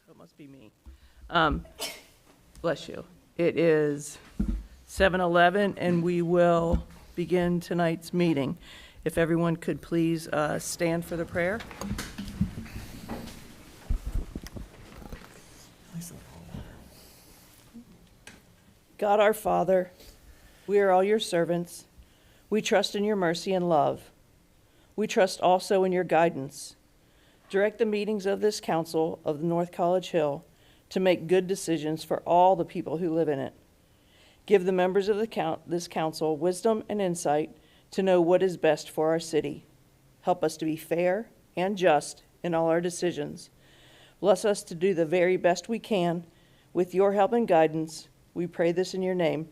It must be me. Bless you. It is 7:11, and we will begin tonight's meeting. If everyone could please stand for the prayer. God our Father, we are all your servants. We trust in your mercy and love. We trust also in your guidance. Direct the meetings of this council of the North College Hill to make good decisions for all the people who live in it. Give the members of this council wisdom and insight to know what is best for our city. Help us to be fair and just in all our decisions. Bless us to do the very best we can. With your help and guidance, we pray this in your name.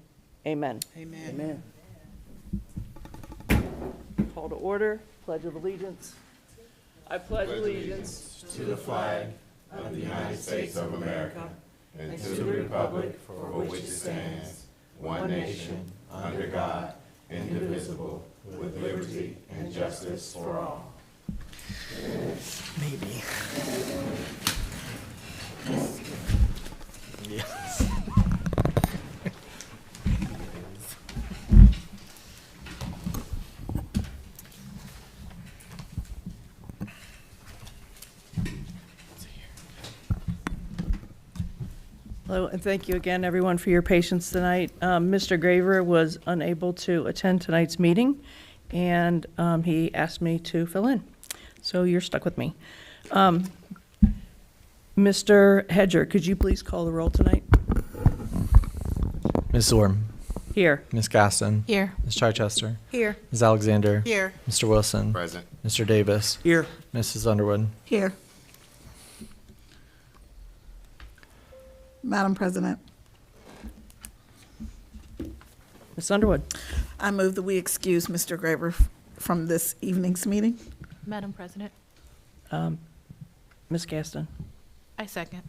Amen. Amen. Amen. Call to order. Pledge of allegiance. I pledge allegiance to the flag of the United States of America and to the republic for which it stands, one nation, under God, indivisible, with liberty and justice for all. Maybe. Yes. Hello, and thank you again, everyone, for your patience tonight. Mr. Graver was unable to attend tonight's meeting, and he asked me to fill in. So you're stuck with me. Mr. Hedger, could you please call the roll tonight? Ms. Orm. Here. Ms. Gaston. Here. Ms. Chichester. Here. Ms. Alexander. Here. Mr. Wilson. Present. Mr. Davis. Here. Mrs. Underwood. Here. Madam President, Ms. Underwood. I move that we excuse Mr. Graver from this evening's meeting. Madam President, Ms. Gaston. I second.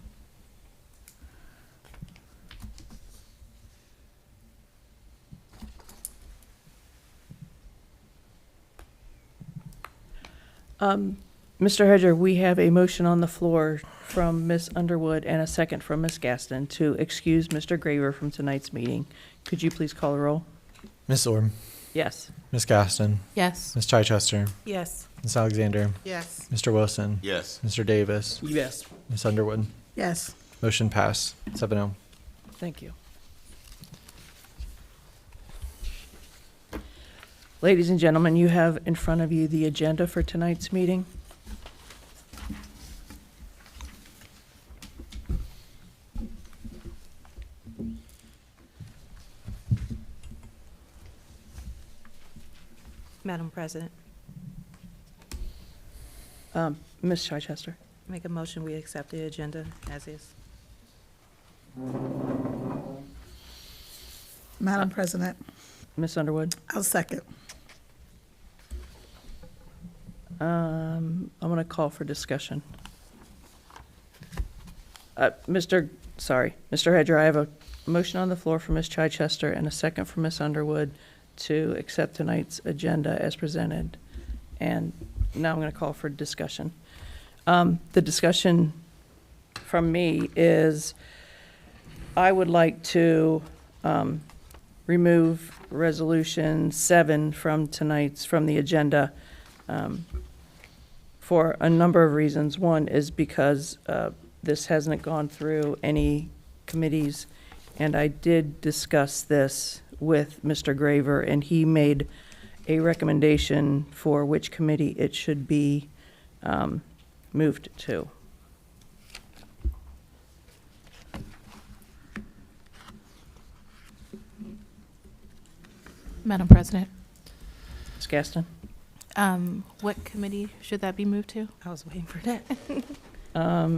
Mr. Hedger, we have a motion on the floor from Ms. Underwood and a second from Ms. Gaston to excuse Mr. Graver from tonight's meeting. Could you please call the roll? Ms. Orm. Yes. Ms. Gaston. Yes. Ms. Chichester. Yes. Ms. Alexander. Yes. Mr. Wilson. Yes. Mr. Davis. Yes. Ms. Underwood. Yes. Motion passed. 7-0. Thank you. Ladies and gentlemen, you have in front of you the agenda for tonight's meeting. Madam President, Ms. Chichester. make a motion we accept the agenda as is. Madam President, Ms. Underwood. I'll second. I'm going to call for discussion. Mr. Hedger, I have a motion on the floor for Ms. Chichester and a second for Ms. Underwood to accept tonight's agenda as presented. And now I'm going to call for discussion. The discussion from me is I would like to remove Resolution 7 from the agenda for a number of reasons. One is because this hasn't gone through any committees, and I did discuss this with Mr. Graver, and he made a recommendation for which committee it should be moved to. Madam President, Ms. Gaston? what committee should that be moved to? I was waiting for that. Let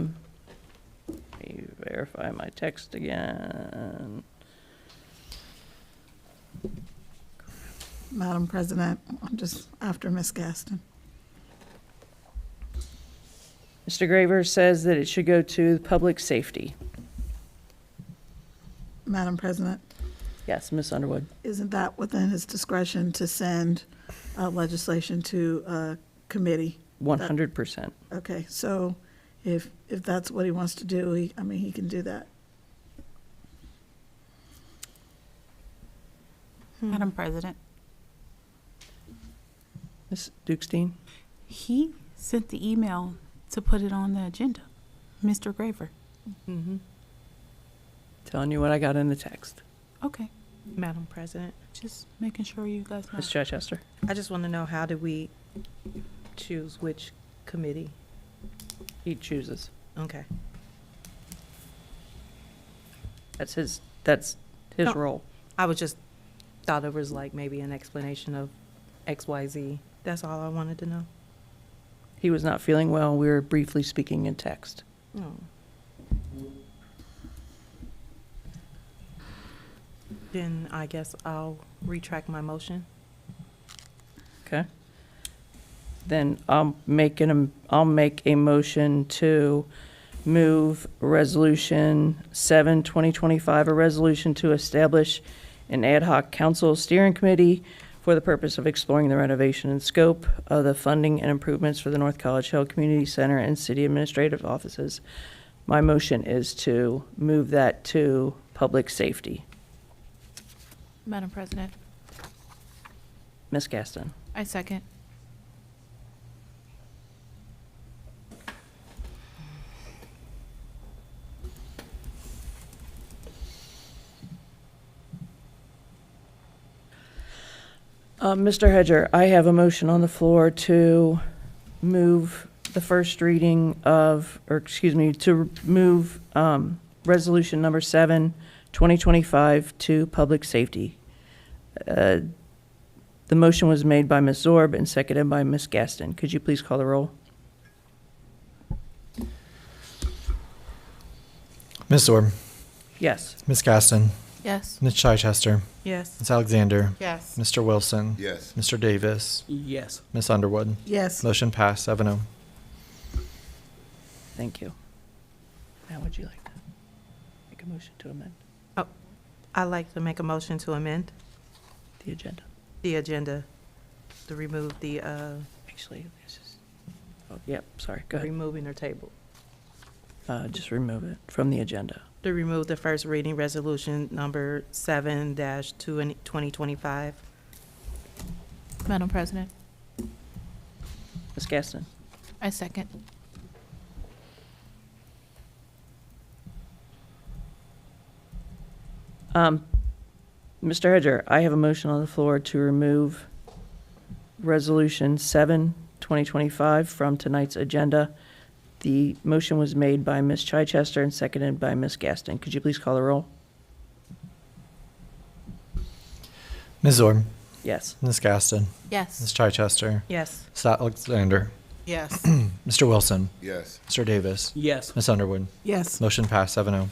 me verify my text again. Madam President, I'm just after Ms. Gaston. Mr. Graver says that it should go to public safety. Madam President, Yes, Ms. Underwood. isn't that within his discretion to send legislation to a committee? 100%. Okay, so if that's what he wants to do, he can do that. Madam President, Ms. Dukestein? he sent the email to put it on the agenda, Mr. Graver. Mm-hmm. Telling you what I got in the text. Okay, Madam President, just making sure you guys know. Ms. Chichester? I just want to know, how do we choose which committee? He chooses. Okay. That's his No. role. I was just, thought it was like maybe an explanation of XYZ. That's all I wanted to know. He was not feeling well. We were briefly speaking in text. Oh. Then I guess I'll retract my motion. Okay. Then I'll make a motion to move Resolution 7, 2025, a resolution to establish an ad hoc council steering committee for the purpose of exploring the renovation and scope of the funding and improvements for the North College Hill Community Center and city administrative offices. My motion is to move that to public safety. Madam President, Ms. Gaston. I second. Mr. Hedger, I have a motion on the floor to move the first reading of, to move Resolution Number 7, 2025 to public safety. The motion was made by Ms. Zorb and seconded by Ms. Gaston. Could you please call the roll? Ms. Zorb, Yes. Ms. Gaston, Yes. Ms. Chichester, Yes. Ms. Alexander, Yes. Mr. Wilson, Yes. Mr. Davis, Yes. Ms. Underwood. Yes. Motion passed 7-0. Thank you. Now, would you like to make a motion to amend I'd like to make a motion to amend the agenda? the agenda to remove the, Actually, this is, oh, yep, sorry, go ahead. removing or table. Just remove it from the agenda. To remove the first reading resolution number 7-2025. Madam President, Ms. Gaston? I second. Mr. Hedger, I have a motion on the floor to remove Resolution 7, 2025 from tonight's agenda. The motion was made by Ms. Chichester and seconded by Ms. Gaston. Could you please call the roll? Ms. Zorb, Yes. Ms. Gaston, Yes. Ms. Chichester, Yes. Ms. Alexander, Yes. Mr. Wilson, Yes. Mr. Davis, Yes. Ms. Underwood. Yes. Motion passed 7-0.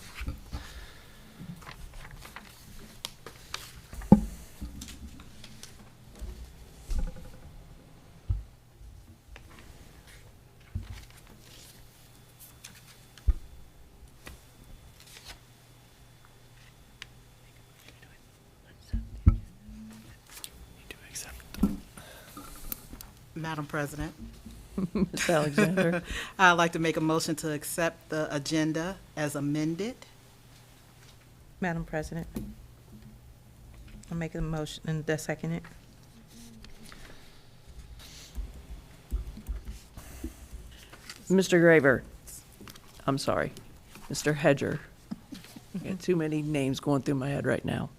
Madam President, Ms. Alexander? I'd like to make a motion to accept the agenda as amended. Madam President, I'll make a motion and second it. Mr. Graver? I'm sorry. Mr. Hedger? I got too many names going through my head right now.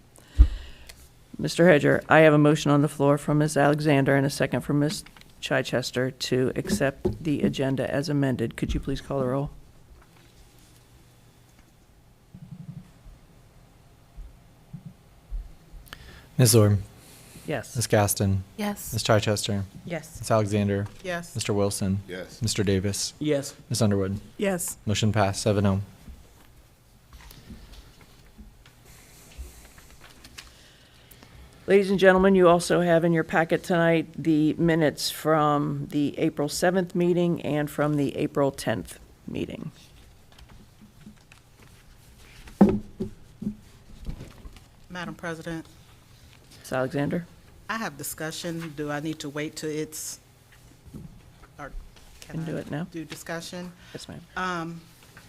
Mr. Hedger, I have a motion on the floor from Ms. Alexander and a second from Ms. Chichester to accept the agenda as amended. Could you please call the roll? Ms. Zorb, Yes. Ms. Gaston, Yes. Ms. Chichester, Yes. Ms. Alexander, Yes. Mr. Wilson, Yes. Mr. Davis, Yes. Ms. Underwood. Yes. Motion passed 7-0. Ladies and gentlemen, you also have in your packet tonight the minutes from the April 7th meeting and from the April 10th meeting. Madam President, Ms. Alexander? I have discussion. Do I need to wait till it's, or Can do it now. Do discussion. Yes, ma'am.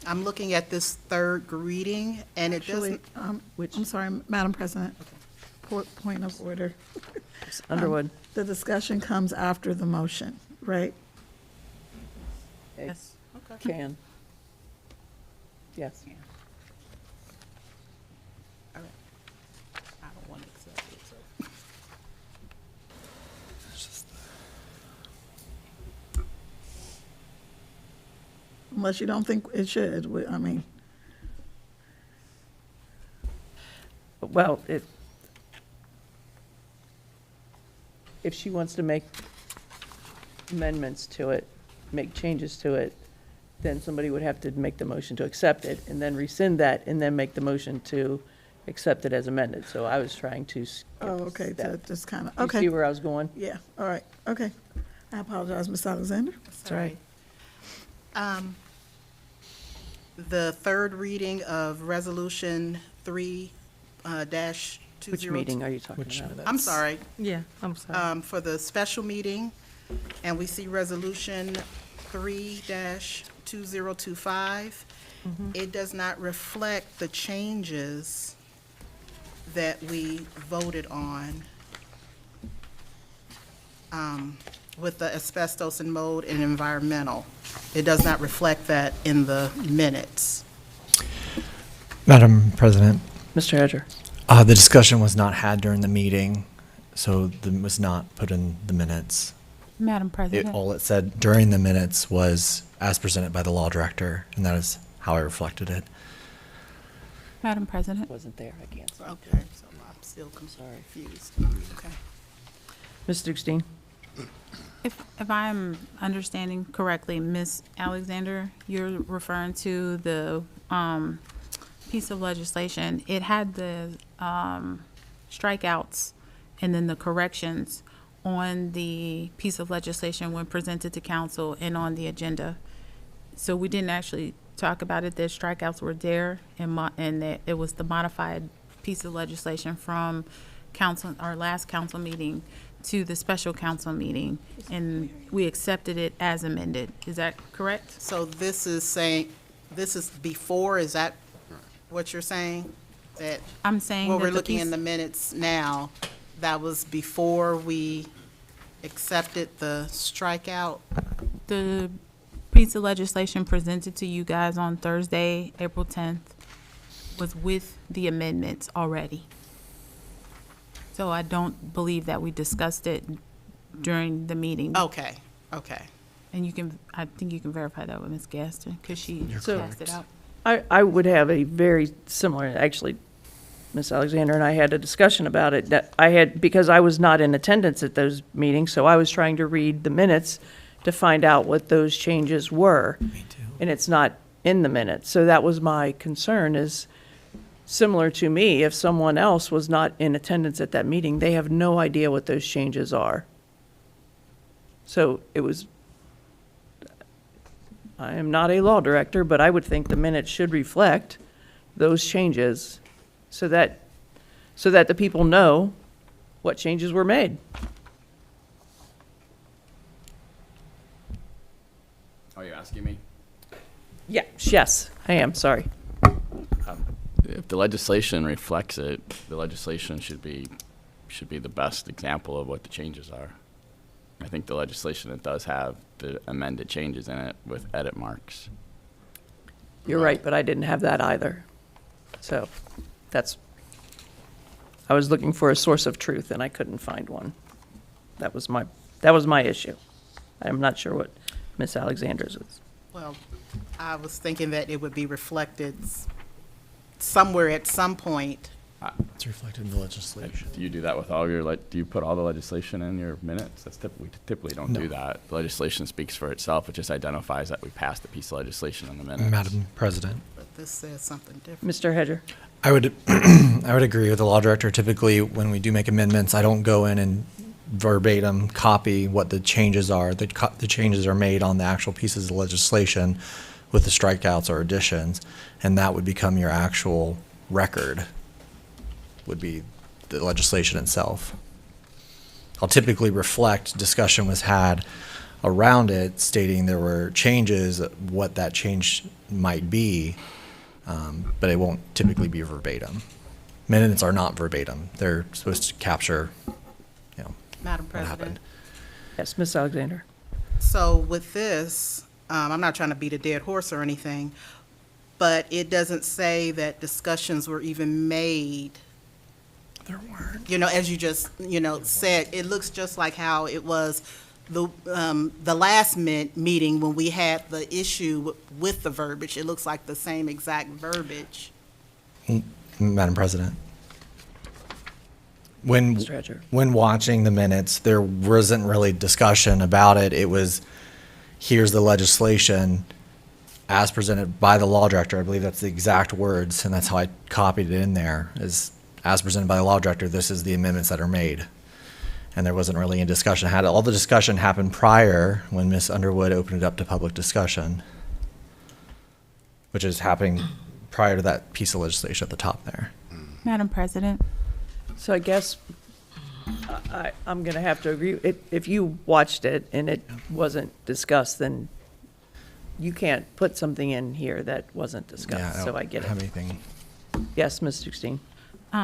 I'm looking at this third reading, and it Actually, doesn't, I'm sorry, Madam President. Point of order. Underwood. The discussion comes after the motion, right? Yes. Can. Yes. I don't want to accept it, so. Unless you don't think it should, I mean, Well, if she wants to make amendments to it, make changes to it, then somebody would have to make the motion to accept it, and then rescind that, and then make the motion to accept it as amended. So I was trying to skip oh, okay, a step. to just kind of, You okay. see where I was going? Yeah, all right, okay. I apologize, Ms. Alexander. That's all right. The third reading of Resolution 3 dash 20. Which meeting are you talking Which about? I'm sorry. Yeah, I'm sorry. For the special meeting, and we see Resolution 3-2025. It does not reflect the changes that we voted on with the asbestos and mold and environmental. It does not reflect that in the minutes. Madam President, Mr. Hedger? the discussion was not had during the meeting, so it was not put in the minutes. Madam President. All it said during the minutes was as presented by the law director, and that is how I reflected it. Madam President. Wasn't there, I can't say. Okay, so I'm still Sorry. confused. Okay. Ms. Dukestein? If I'm understanding correctly, Ms. Alexander, you're referring to the piece of legislation. It had the strikeouts and then the corrections on the piece of legislation when presented to council and on the agenda. So we didn't actually talk about it. The strikeouts were there, and that it was the modified piece of legislation from council, our last council meeting, to the special council meeting, and we accepted it as amended. Is that correct? So this is saying, this is before, is that what you're saying? That I'm saying what that we're the looking piece, in the minutes now, that was before we accepted the strikeout? the piece of legislation presented to you guys on Thursday, April 10th, was with the amendments already. So I don't believe that we discussed it during the meeting. Okay, okay. And you can, I think you can verify that with Ms. Gaston, because she So- passed it out. I would have a very similar, actually, Ms. Alexander and I had a discussion about it, that I had, because I was not in attendance at those meetings, so I was trying to read the minutes to find out what those changes were. Me too. And it's not in the minutes. So that was my concern, is similar to me, if someone else was not in attendance at that meeting, they have no idea what those changes are. So it was, I am not a law director, but I would think the minutes should reflect those changes so that the people know what changes were made. Are you asking me? Yeah, yes, I am, sorry. If the legislation reflects it, the legislation should be the best example of what the changes are. I think the legislation that does have the amended changes in it with edit marks. You're right, but I didn't have that either. So I was looking for a source of truth and I couldn't find one. That was my issue. I'm not sure what Ms. Alexander's is. Well, I was thinking that it would be reflected somewhere at some point. It's reflected in the legislation. Do you do that with all your, do you put all the legislation in your minutes? We typically don't do No. that. The legislation speaks for itself. It just identifies that we passed a piece of legislation in the minutes. Madam President, But this says something different. Mr. Hedger? I would I would agree with the law director. Typically, when we do make amendments, I don't go in and verbatim copy what the changes are. The changes are made on the actual pieces of legislation with the strikeouts or additions, and that would become your actual record, would be the legislation itself. I'll typically reflect discussion was had around it stating there were changes, what that change might be, but it won't typically be verbatim. Minutes are not verbatim. They're supposed to capture, you know, Madam what President. happened. Yes, Ms. Alexander. So with this, I'm not trying to beat a dead horse or anything, but it doesn't say that discussions were even made. There weren't. You know, as you just, said, it looks just like how it was the last meeting when we had the issue with the verbiage. It looks like the same exact verbiage. Madam President. When Mr. Hedger. when watching the minutes, there wasn't really discussion about it. It was, here's the legislation as presented by the law director. I believe that's the exact words, and that's how I copied it in there, is as presented by the law director, this is the amendments that are made. And there wasn't really any discussion. Had all the discussion happened prior when Ms. Underwood opened it up to public discussion, which is happening prior to that piece of legislation at the top there. Madam President, So I guess I'm going to have to agree. If you watched it and it wasn't discussed, then you can't put something in here that wasn't discussed. So I get have it. anything. Yes, Ms. 16.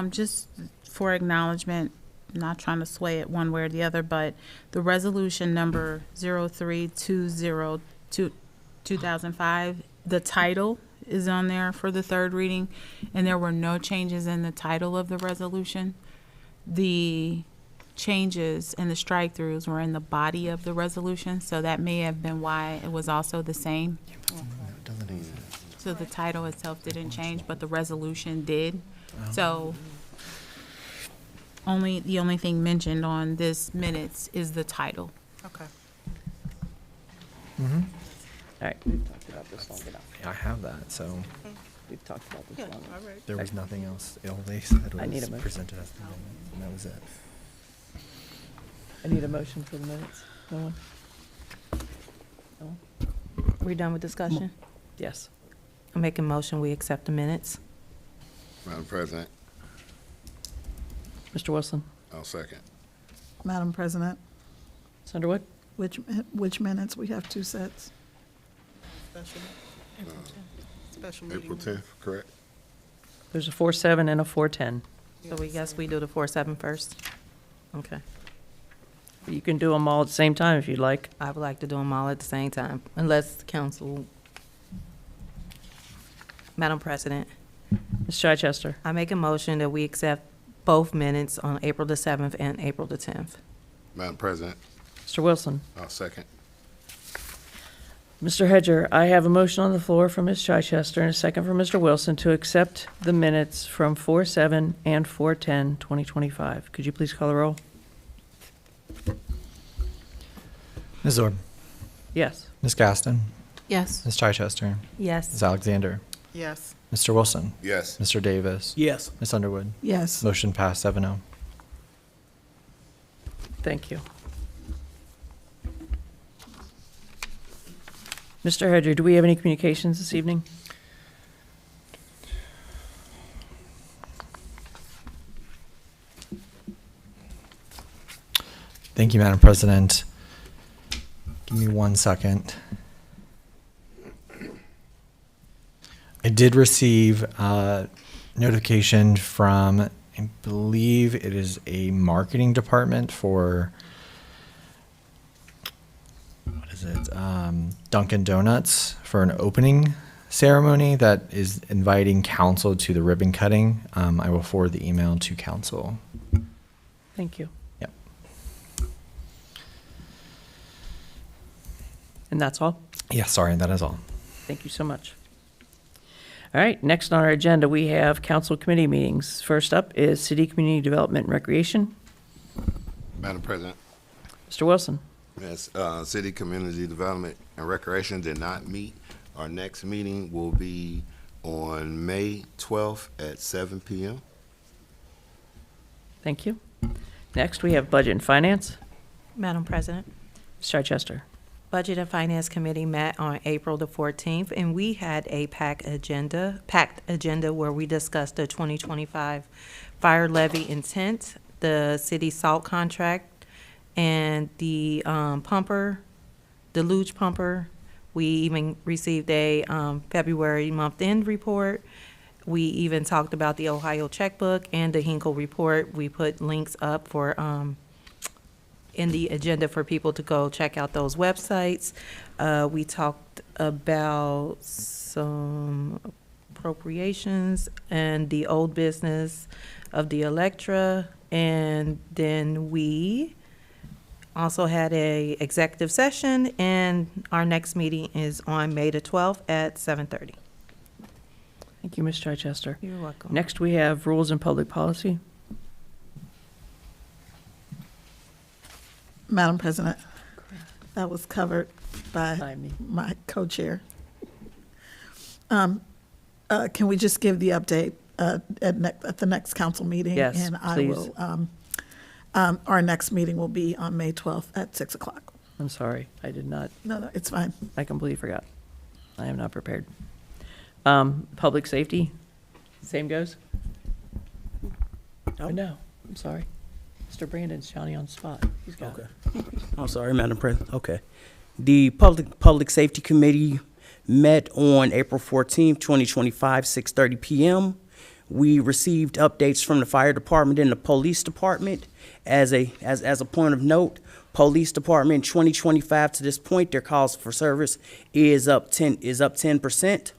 just for acknowledgement, not trying to sway it one way or the other, but the resolution number 0320-2005, the title is on there for the third reading, and there were no changes in the title of the resolution. The changes and the strike-throughs were in the body of the resolution, so that may have been why it was also the same. So the title itself didn't change, but the resolution did. So the only thing mentioned on this minutes is the title. Okay. All right, we've talked about this long enough. Yeah, I have that, so We've talked about this long enough. there was nothing else. All they said I need a was motion. presented as the amendment, and that was it. I need a motion for the minutes. No one? No one? We done with discussion? Yes. I make a motion, we accept the minutes. Madam President, Mr. Wilson? I'll second. Madam President, Ms. Underwood? which minutes? We have two sets. Special meeting. April 10th, correct? There's a 4-7 and a 4-10. So we guess we do the 4-7 first? Okay. You can do them all at the same time if you'd like. I would like to do them all at the same time, unless council. Madam President, Ms. Chichester? I make a motion that we accept both minutes on April the 7th and April the 10th. Madam President, Mr. Wilson? I'll second. Mr. Hedger, I have a motion on the floor from Ms. Chichester and a second from Mr. Wilson to accept the minutes from 4-7 and 4-10-2025. Could you please call the roll? Ms. Zorb, Yes. Ms. Gaston, Yes. Ms. Chichester, Yes. Ms. Alexander, Yes. Mr. Wilson, Yes. Mr. Davis, Yes. Ms. Underwood. Yes. Motion passed 7-0. Thank you. Mr. Hedger, do we have any communications this evening? Thank you, Madam President. Give me 1 second. I did receive notification from, I believe it is a marketing department for, what is it? Dunkin' Donuts for an opening ceremony that is inviting council to the ribbon cutting. I will forward the email to council. Thank you. Yep. And that's all? Yeah, sorry, that is all. Thank you so much. All right, next on our agenda, we have council committee meetings. First up is City Community Development and Recreation. Madam President, Mr. Wilson? yes, City Community Development and Recreation did not meet. Our next meeting will be on May 12th at 7 p.m. Thank you. Next, we have Budget and Finance. Madam President, Ms. Chichester? Budget and Finance Committee met on April the 14th, and we had a packed agenda where we discussed the 2025 fire levy intent, the city salt contract, and the pumper deluge pumper. We even received a February month-end report. We even talked about the Ohio checkbook and the Hinkle report. We put links up for in the agenda for people to go check out those websites. We talked about some appropriations and the old business of the Electra, and then we also had a executive session, and our next meeting is on May the 12th at 7:30. Thank you, Ms. Chichester. You're welcome. Next, we have Rules and Public Policy. Madam President, that was covered by By me. my co-chair. Can we just give the update at the next council meeting? Yes, And I please. will, our next meeting will be on May 12th at 6 o'clock. I'm sorry, I did not, No, it's fine. I completely forgot. I am not prepared. Public safety, same goes? Oh, no, I'm sorry. Mr. Brandon's Johnny on spot. He's got it. Okay. I'm sorry, Madam President. Okay. The Public Safety Committee met on April 14th, 2025, 6:30 p.m. We received updates from the fire department and the police department. As a point of note, police department 2025 to this point, their calls for service is up 10%.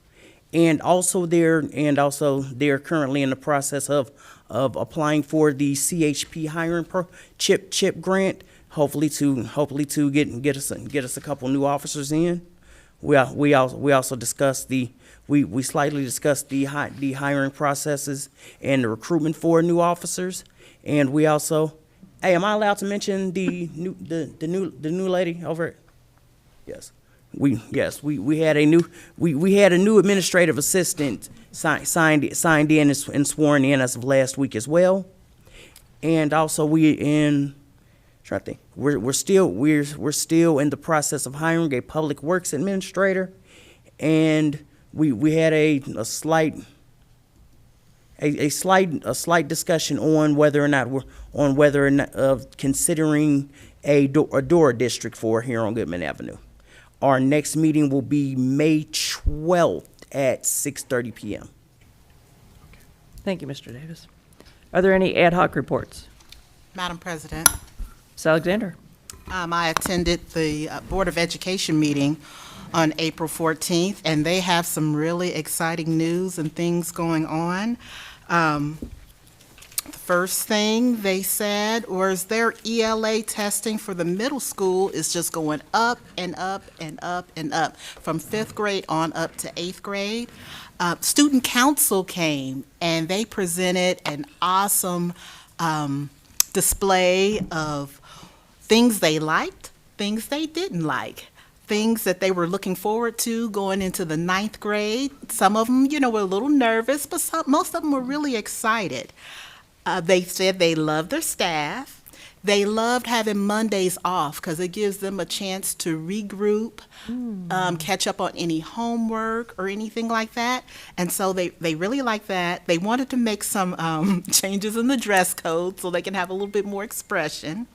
And also they're currently in the process of applying for the CHP hiring chip grant, hopefully to get us a couple new officers in. We also discussed we slightly discussed the hiring processes and the recruitment for new officers. And we also, hey, am I allowed to mention the new lady over it? Yes. We had a new administrative assistant signed in and sworn in as of last week as well. And also we're still in the process of hiring a public works administrator, and we had a slight discussion on whether or not of considering a door district for here on Goodman Avenue. Our next meeting will be May 12th at 6:30 p.m. Thank you, Mr. Davis. Are there any ad hoc reports? Madam President, Ms. Alexander? I attended the Board of Education meeting on April 14th, and they have some really exciting news and things going on. The first thing they said was their ELA testing for the middle school is just going up and up and up and up, from 5th grade on up to 8th grade. Student council came, and they presented an awesome display of things they liked, things they didn't like, things that they were looking forward to going into the 9th grade. Some of them, were a little nervous, but most of them were really excited. They said they loved their staff. They loved having Mondays off because it gives them a chance to regroup, catch up on any homework or anything like that. And so they really like that. They wanted to make some changes in the dress code so they can have a little bit more expression.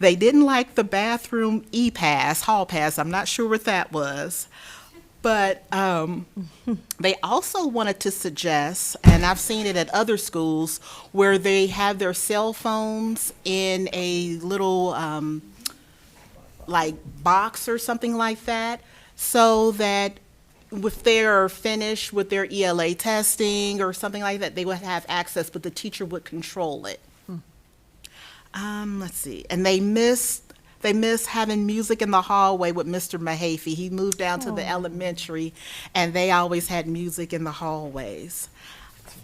They didn't like the bathroom hall pass. I'm not sure what that was. But they also wanted to suggest, and I've seen it at other schools, where they have their cell phones in a little box or something like that, so that if they're finished with their ELA testing or something like that, they would have access, but the teacher would control it. Let's see. And they miss having music in the hallway with Mr. Mahaffey. He moved down to the elementary, and they always had music in the hallways.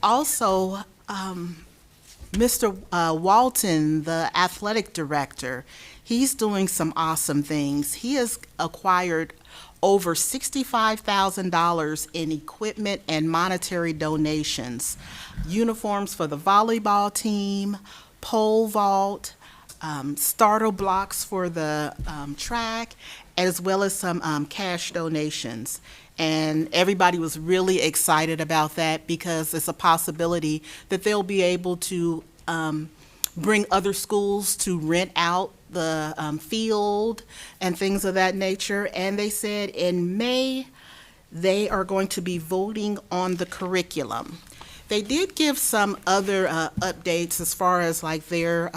Also, Mr. Walton, the athletic director, he's doing some awesome things. He has acquired over $65,000 in equipment and monetary donations, uniforms for the volleyball team, pole vault, starter blocks for the track, as well as some cash donations. And everybody was really excited about that because it's a possibility that they'll be able to bring other schools to rent out the field and things of that nature. And they said in May, they are going to be voting on the curriculum. They did give some other updates as far as like their,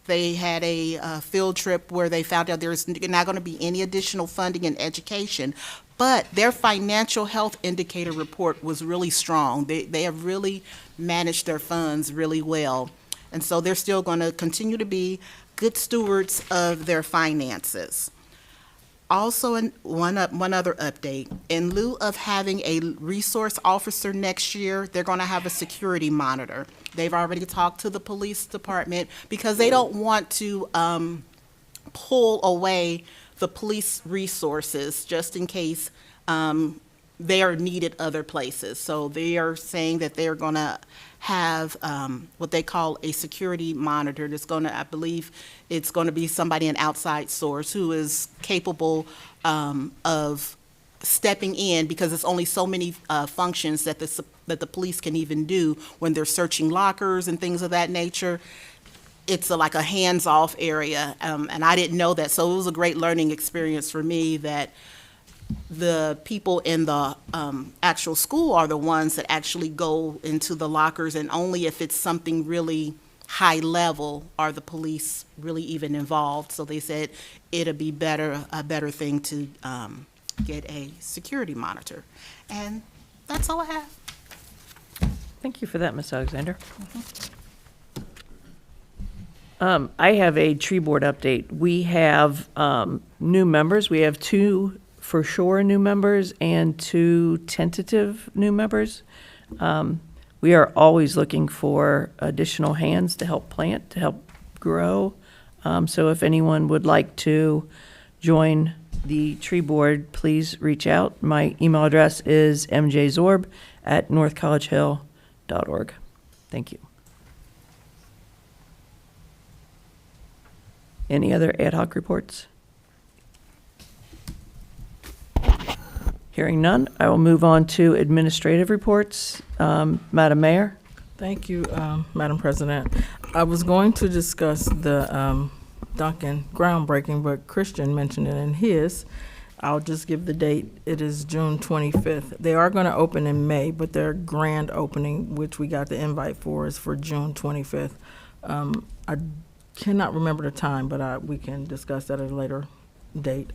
they had a field trip where they found out there's not going to be any additional funding in education, but their financial health indicator report was really strong. They have really managed their funds really well. And so they're still going to continue to be good stewards of their finances. Also, one other update. In lieu of having a resource officer next year, they're going to have a security monitor. They've already talked to the police department because they don't want to pull away the police resources just in case they are needed other places. So they are saying that they're going to have what they call a security monitor that's going to, I believe, it's going to be somebody, an outside source who is capable of stepping in, because it's only so many functions that the police can even do when they're searching lockers and things of that nature. It's like a hands-off area, and I didn't know that, so it was a great learning experience for me that the people in the actual school are the ones that actually go into the lockers, and only if it's something really high level are the police really even involved. So they said it'd be a better thing to get a security monitor. And that's all I have. Thank you for that, Ms. Alexander. I have a tree board update. We have new members. We have 2 for sure new members and 2 tentative new members. We are always looking for additional hands to help plant, to help grow. So if anyone would like to join the tree board, please reach out. My email address is mjzorb@northcollegehill.org. Thank you. Any other ad hoc reports? Hearing none, I will move on to administrative reports. Madam Mayor? Thank you, Madam President. I was going to discuss the Duncan groundbreaking, but Christian mentioned it in his. I'll just give the date. It is June 25th. They are going to open in May, but their grand opening, which we got the invite for, is for June 25th. I cannot remember the time, but we can discuss that at a later date.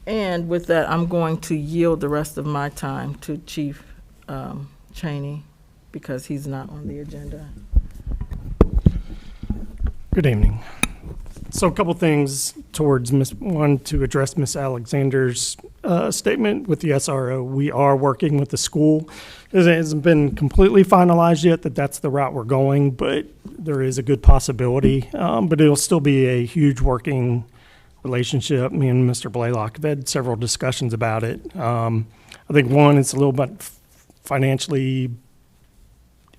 And with that, I'm going to yield the rest of my time to Chief Cheney because he's not on the agenda. Good evening. So a couple things towards one to address Ms. Alexander's statement with the SRO. We are working with the school. It hasn't been completely finalized yet that that's the route we're going, but there is a good possibility. But it'll still be a huge working relationship. Me and Mr. Blaylock have had several discussions about it. I think one, it's a little bit financially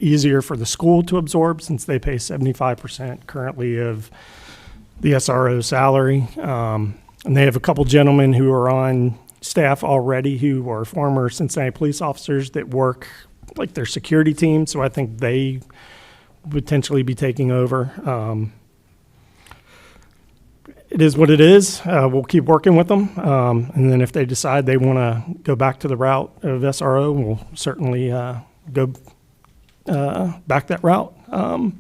easier for the school to absorb since they pay 75% currently of the SRO salary. And they have a couple gentlemen who are on staff already who are former Cincinnati police officers that work like their security team. So I think they would potentially be taking over. It is what it is. We'll keep working with them. And then if they decide they want to go back to the route of SRO, we'll certainly go back that route. I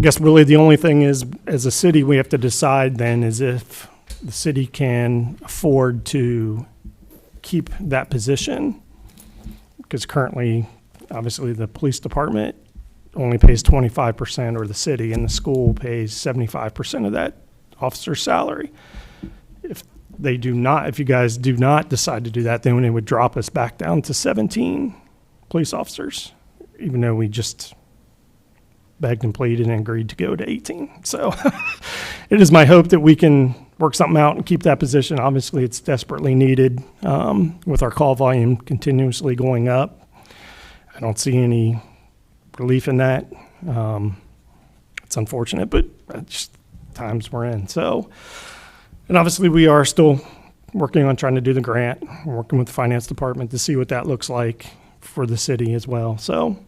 guess really the only thing is, as a city, we have to decide then is if the city can afford to keep that position. Because currently, obviously, the police department only pays 25%, or the city, and the school pays 75% of that officer's salary. If you guys do not decide to do that, then it would drop us back down to 17 police officers, even though we just begged and pleaded and agreed to go to 18. So it is my hope that we can work something out and keep that position. Obviously, it's desperately needed with our call volume continuously going up. I don't see any relief in that. It's unfortunate, but just times we're in. So, and obviously we are still working on trying to do the grant. We're working with the finance department to see what that looks like for the city as well. So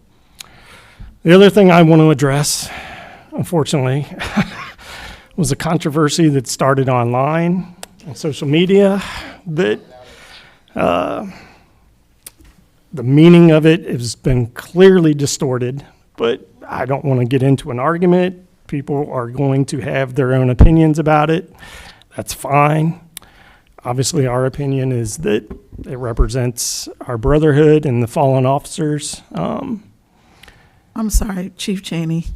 the other thing I want to address, unfortunately, was a controversy that started online on social media that the meaning of it has been clearly distorted, but I don't want to get into an argument. People are going to have their own opinions about it. That's fine. Obviously, our opinion is that it represents our brotherhood and the fallen officers. I'm sorry, Chief Cheney.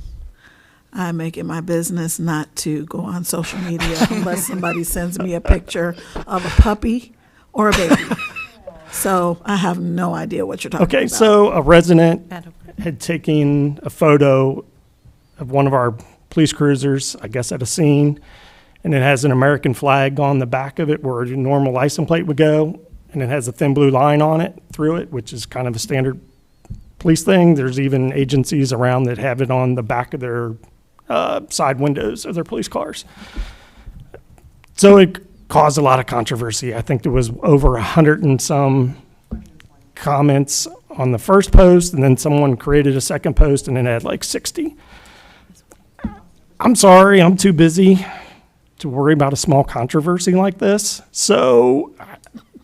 I make it my business not to go on social media unless somebody sends me a picture of a puppy or a baby. So I have no idea what you're talking about. Okay, so a resident Madam had taken a photo of one of our police cruisers, I guess at a scene, and it has an American flag on the back of it where a normal license plate would go, and it has a thin blue line on it through it, which is kind of a standard police thing. There's even agencies around that have it on the back of their side windows of their police cars. So it caused a lot of controversy. I think there was over 100 and some comments on the first post, and then someone created a second post and it had like 60. I'm sorry, I'm too busy to worry about a small controversy like this. So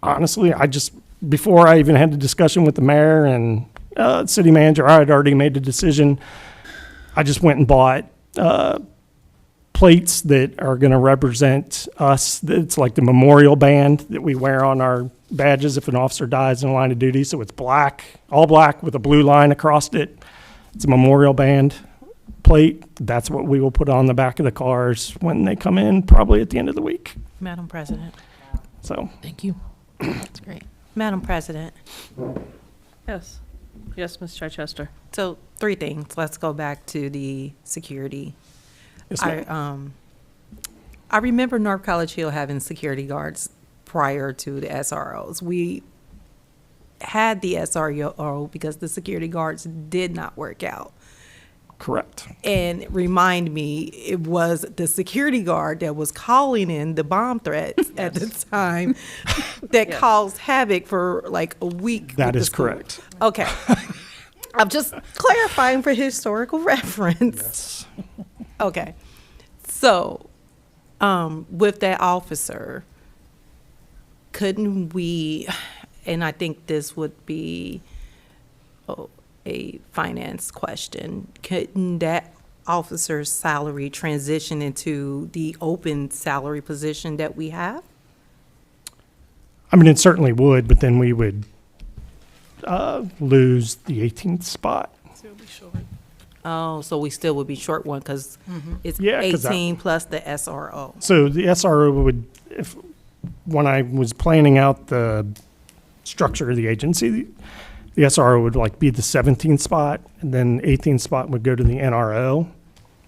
honestly, before I even had the discussion with the mayor and city manager, I had already made the decision. I just went and bought plates that are going to represent us. It's like the memorial band that we wear on our badges if an officer dies in the line of duty. So it's black, all black with a blue line across it. It's a memorial band plate. That's what we will put on the back of the cars when they come in, probably at the end of the week. Madam President. So Thank you. That's great. Madam President. Yes. Yes, Ms. Chichester. So 3 things. Let's go back to the security. yes, ma'am. I remember North College Hill having security guards prior to the SROs. We had the SRO because the security guards did not work out. Correct. And remind me, it was the security guard that was calling in the bomb threats at the time that Yes. caused havoc for like a week. That with the is school. correct. Okay. I'm just clarifying for historical reference. Okay. So, with that officer, couldn't we, and I think this would be a finance question, couldn't that officer's salary transition into the open salary position that we have? I mean, it certainly would, but then we would lose the 18th spot. Oh, so we still would be short one because it's Yeah, 'cause 18 plus the SRO. So the SRO would, when I was planning out the structure of the agency, the SRO would like be the 17th spot, and then 18th spot would go to the NRO.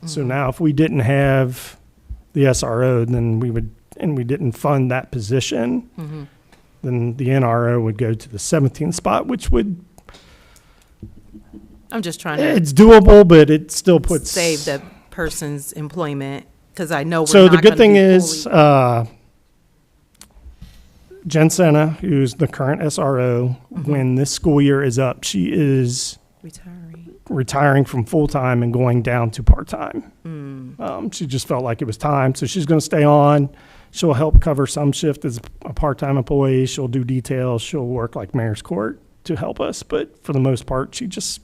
So now if we didn't have the SRO, then we didn't fund that position, then the NRO would go to the 17th spot, which would, I'm just trying to it's doable, but it still puts. save the person's employment because I know we're So not the good gonna thing be is, fully- Jen Senna, who's the current SRO, when this school year is up, she is retiring from full-time and going down to part-time. She just felt like it was time, so she's going to stay on. She'll help cover some shift as a part-time employee. She'll do details. She'll work like mayor's court to help us, but for the most part, she just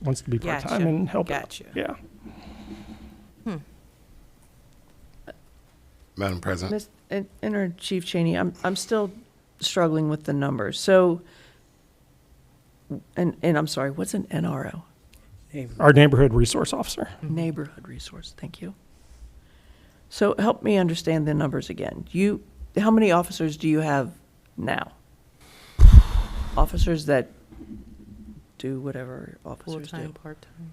wants to be part-time Gotcha. and help out. Gotcha. Yeah. Madam President. Interim Chief Cheney, I'm still struggling with the numbers. So, and I'm sorry, what's an NRO? Our neighborhood resource officer. Neighborhood resource, thank you. So help me understand the numbers again. How many officers do you have now? Officers that do whatever officers Full-time, do. part-time.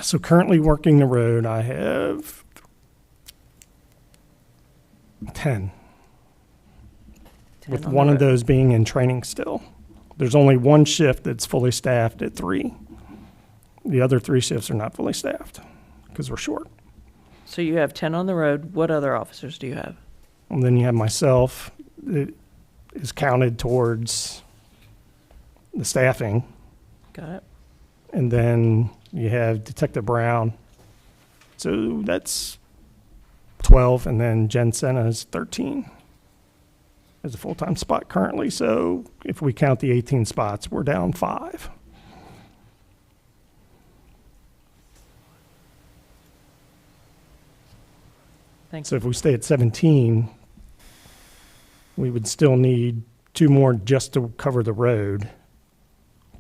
So currently working the road, I have 10. With on the one of road. those being in training still. There's only one shift that's fully staffed at 3. The other 3 shifts are not fully staffed because we're short. So you have 10 on the road. What other officers do you have? And then you have myself that is counted towards the staffing. Got it? And then you have Detective Brown. So that's 12, and then Jen Senna is 13 as a full-time spot currently. So if we count the 18 spots, we're down 5. Thank So if we stay at 17, we would still need 2 more just to cover the road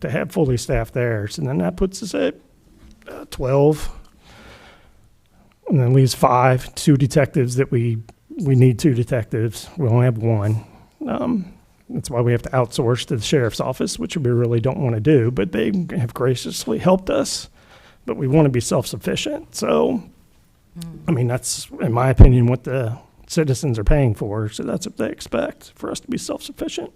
to have fully staffed there. So then that puts us at 12. And then leaves 5, 2 detectives that we need 2 detectives. We only have 1. That's why we have to outsource to the sheriff's office, which we really don't want to do, but they have graciously helped us. But we want to be self-sufficient. So, I mean, that's, in my opinion, what the citizens are paying for. So that's what they expect, for us to be self-sufficient.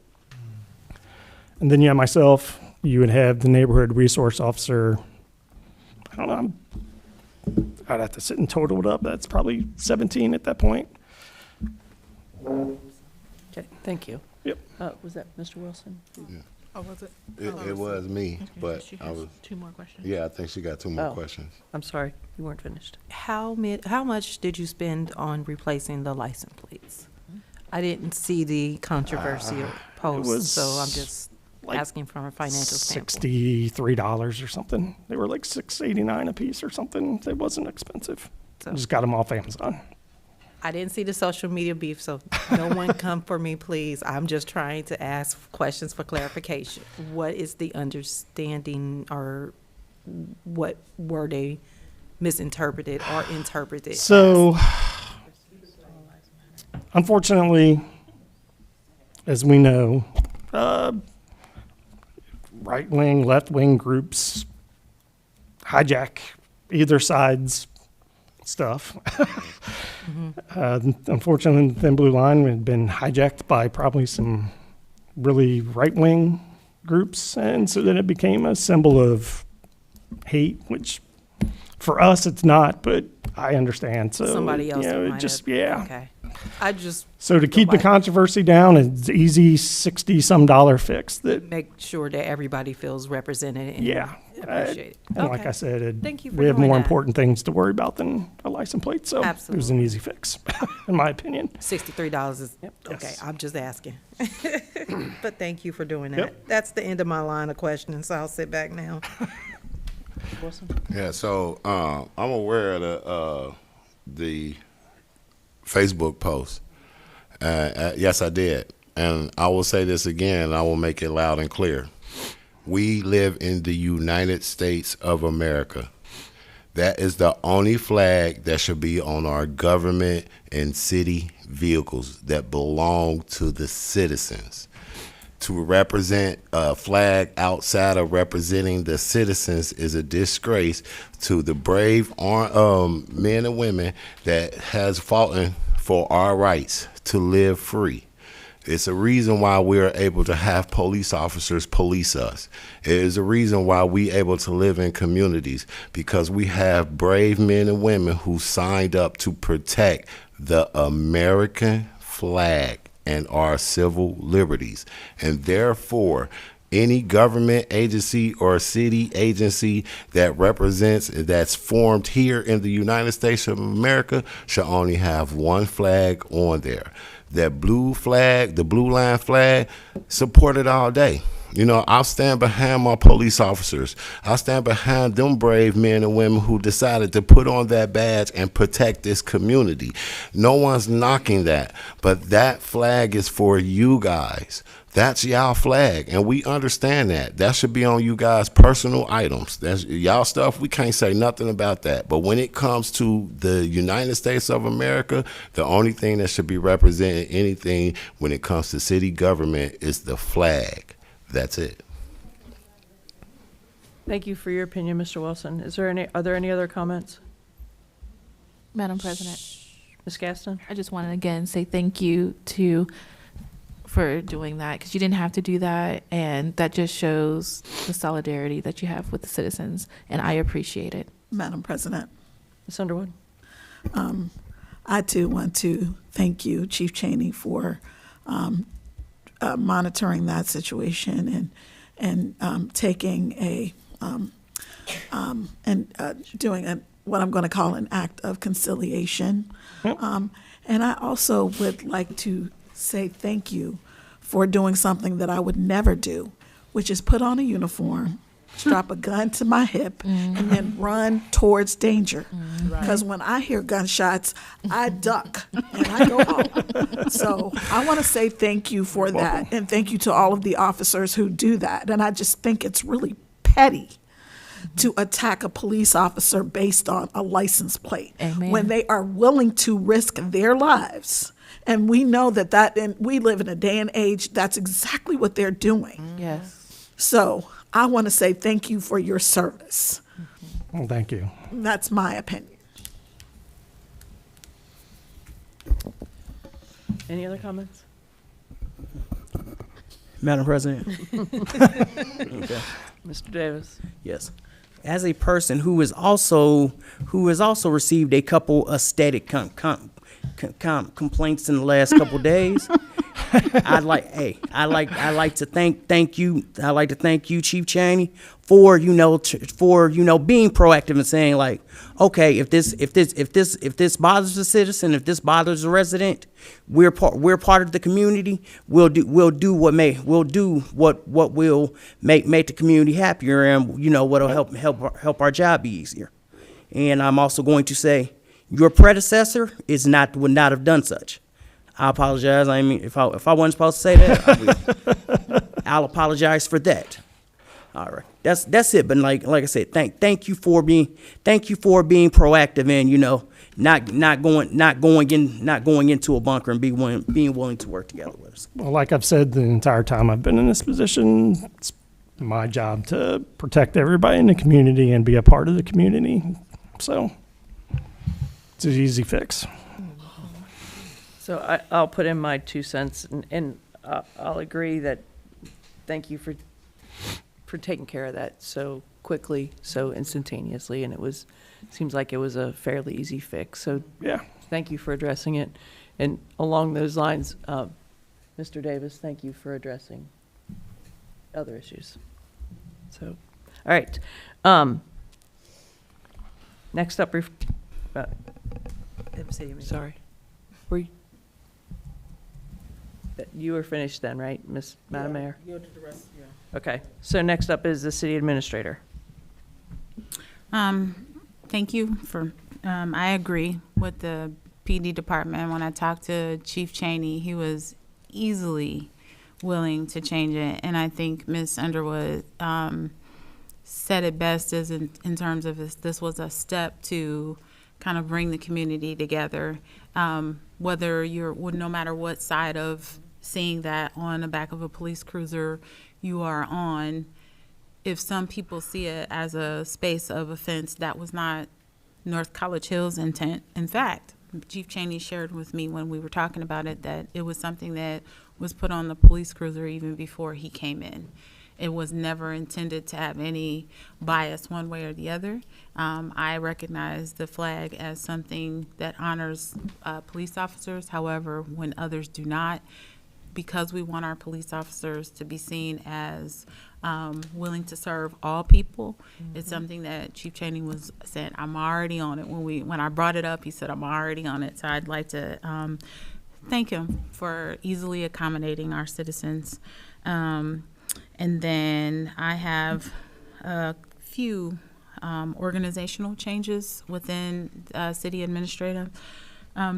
And then, myself, you would have the neighborhood resource officer. I don't know. I'd have to sit and total it up. That's probably 17 at that point. Okay, thank you. Yep. Was that Mr. Wilson? Oh, was it? It was me, but She I has was, 2 more questions. yeah, I think she got 2 more Oh. questions. I'm sorry, you weren't finished. How much did you spend on replacing the license plates? I didn't see the controversial post, was so I'm just like asking from a financial standpoint. $63 or something. They were like $6.89 a piece or something. It wasn't expensive. So- Just got them off Amazon. I didn't see the social media beef, so no one come for me, please. I'm just trying to ask questions for clarification. What is the understanding, or what were they misinterpreted or interpreted? So, unfortunately, as we know, right-wing, left-wing groups hijack either side's stuff. Unfortunately, the Thin Blue Line had been hijacked by probably some really right-wing groups, and so then it became a symbol of hate, which for us it's not, but I understand. So Somebody else it might just have. Okay. I just So to keep the Nobody- controversy down, it's easy $60-some fix that, make sure that everybody feels represented and yeah. appreciated. And like Okay. I said, Thank you for we have doing more that. important things to worry about than a license plate. So it was an Absolutely. easy fix, in my opinion. $63 is, okay, Yes. I'm just asking. But thank you for doing that. Yep. That's the end of my line of questioning, so I'll sit back now. Wilson? Yeah, so I'm aware of the Facebook post. Yes, I did. And I will say this again, I will make it loud and clear. We live in the United States of America. That is the only flag that should be on our government and city vehicles that belong to the citizens. To represent a flag outside of representing the citizens is a disgrace to the brave men and women that has fought for our rights to live free. It's a reason why we are able to have police officers police us. It is a reason why we able to live in communities, because we have brave men and women who signed up to protect the American flag and our civil liberties. And therefore, any government agency or city agency that's formed here in the United States of America should only have one flag on there. That blue flag, the blue line flag, support it all day. You know, I'll stand behind my police officers. I'll stand behind them brave men and women who decided to put on that badge and protect this community. No one's knocking that, but that flag is for you guys. That's y'all flag, and we understand that. That should be on you guys' personal items. That's y'all stuff. We can't say nothing about that. But when it comes to the United States of America, the only thing that should be representing anything when it comes to city government is the flag. That's it. Thank you for your opinion, Mr. Wilson. Are there any other comments? Madam President, Ms. Gaston? I just want to again say thank you for doing that, because you didn't have to do that, and that just shows the solidarity that you have with the citizens, and I appreciate it. Madam President, Ms. Underwood? I too want to thank you, Chief Cheney, for monitoring that situation and taking doing what I'm going to call an act of conciliation. And I also would like to say thank you for doing something that I would never do, which is put on a uniform, strap a gun to my hip, and then run towards danger. Because when I hear gunshots, I duck and I go home. So I want to say thank you for that, and thank you to all of the officers who do that. And I just think it's really petty to attack a police officer based on a license plate. Amen. When they are willing to risk their lives. And we know and we live in a day and age, that's exactly what they're doing. Yes. So I want to say thank you for your service. Well, thank you. That's my opinion. Any other comments? Madam President? Mr. Davis? Yes. As a person who has also received a couple aesthetic complaints in the last couple days, I'd like to thank you, Chief Chaney, for being proactive and saying, like, okay, if this bothers a citizen, if this bothers a resident, we're part of the community. We'll do what will make the community happier, and what'll help our job be easier. And I'm also going to say, your predecessor would not have done such. I apologize. I mean, if I wasn't supposed to say that, I'll apologize for that. All right, that's it. But like I said, thank you for being proactive and not going into a bunker and being willing to work together with us. Well, like I've said the entire time I've been in this position, it's my job to protect everybody in the community and be a part of the community. So it's an easy fix. So I'll put in my 2 cents, and I'll agree that thank you for taking care of that so quickly, so instantaneously, and seems like it was a fairly easy fix. So Yeah. thank you for addressing it. And along those lines, Mr. Davis, thank you for addressing other issues. So, all right. Next up, sorry. Were you were finished then, right, Madam Mayor? Okay. So next up is the city administrator. Thank you for, I agree with the PD department. When I talked to Chief Chaney, he was easily willing to change it. And I think Ms. Underwood said it best as in terms of this was a step to kind of bring the community together. Whether no matter what side of seeing that on the back of a police cruiser you are on, if some people see it as a space of offense, that was not North College Hill's intent. In fact, Chief Chaney shared with me when we were talking about it that it was something that was put on the police cruiser even before he came in. It was never intended to have any bias one way or the other. I recognize the flag as something that honors police officers. However, when others do not, because we want our police officers to be seen as willing to serve all people, it's something that Chief Chaney was saying, I'm already on it. When I brought it up, he said, I'm already on it. So I'd like to thank him for easily accommodating our citizens. And then I have a few organizational changes within city administrative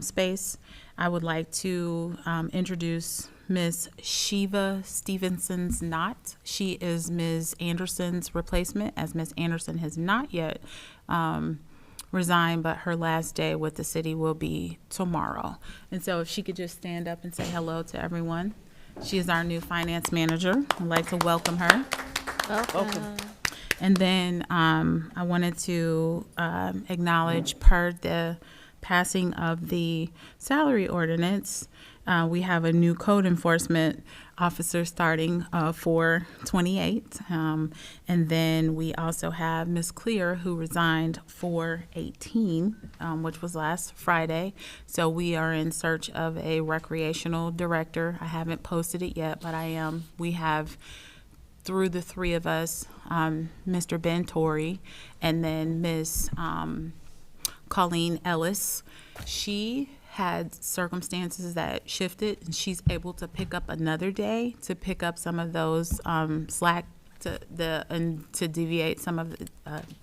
space. I would like to introduce Ms. Shiva Stevenson's Knott. She is Ms. Anderson's replacement, as Ms. Anderson has not yet resigned, but her last day with the city will be tomorrow. And so if she could just stand up and say hello to everyone. She is our new finance manager. I'd like to welcome her. Welcome. And then I wanted to acknowledge, per the passing of the salary ordinance, we have a new code enforcement officer starting for 28. And then we also have Ms. Clear, who resigned for 18, which was last Friday. So we are in search of a recreational director. I haven't posted it yet, but I am. We have, through the three of us, Mr. Ben Torrey, and then Ms. Colleen Ellis. She had circumstances that shifted, and she's able to pick up another day to pick up some of those slack to deviate some of the,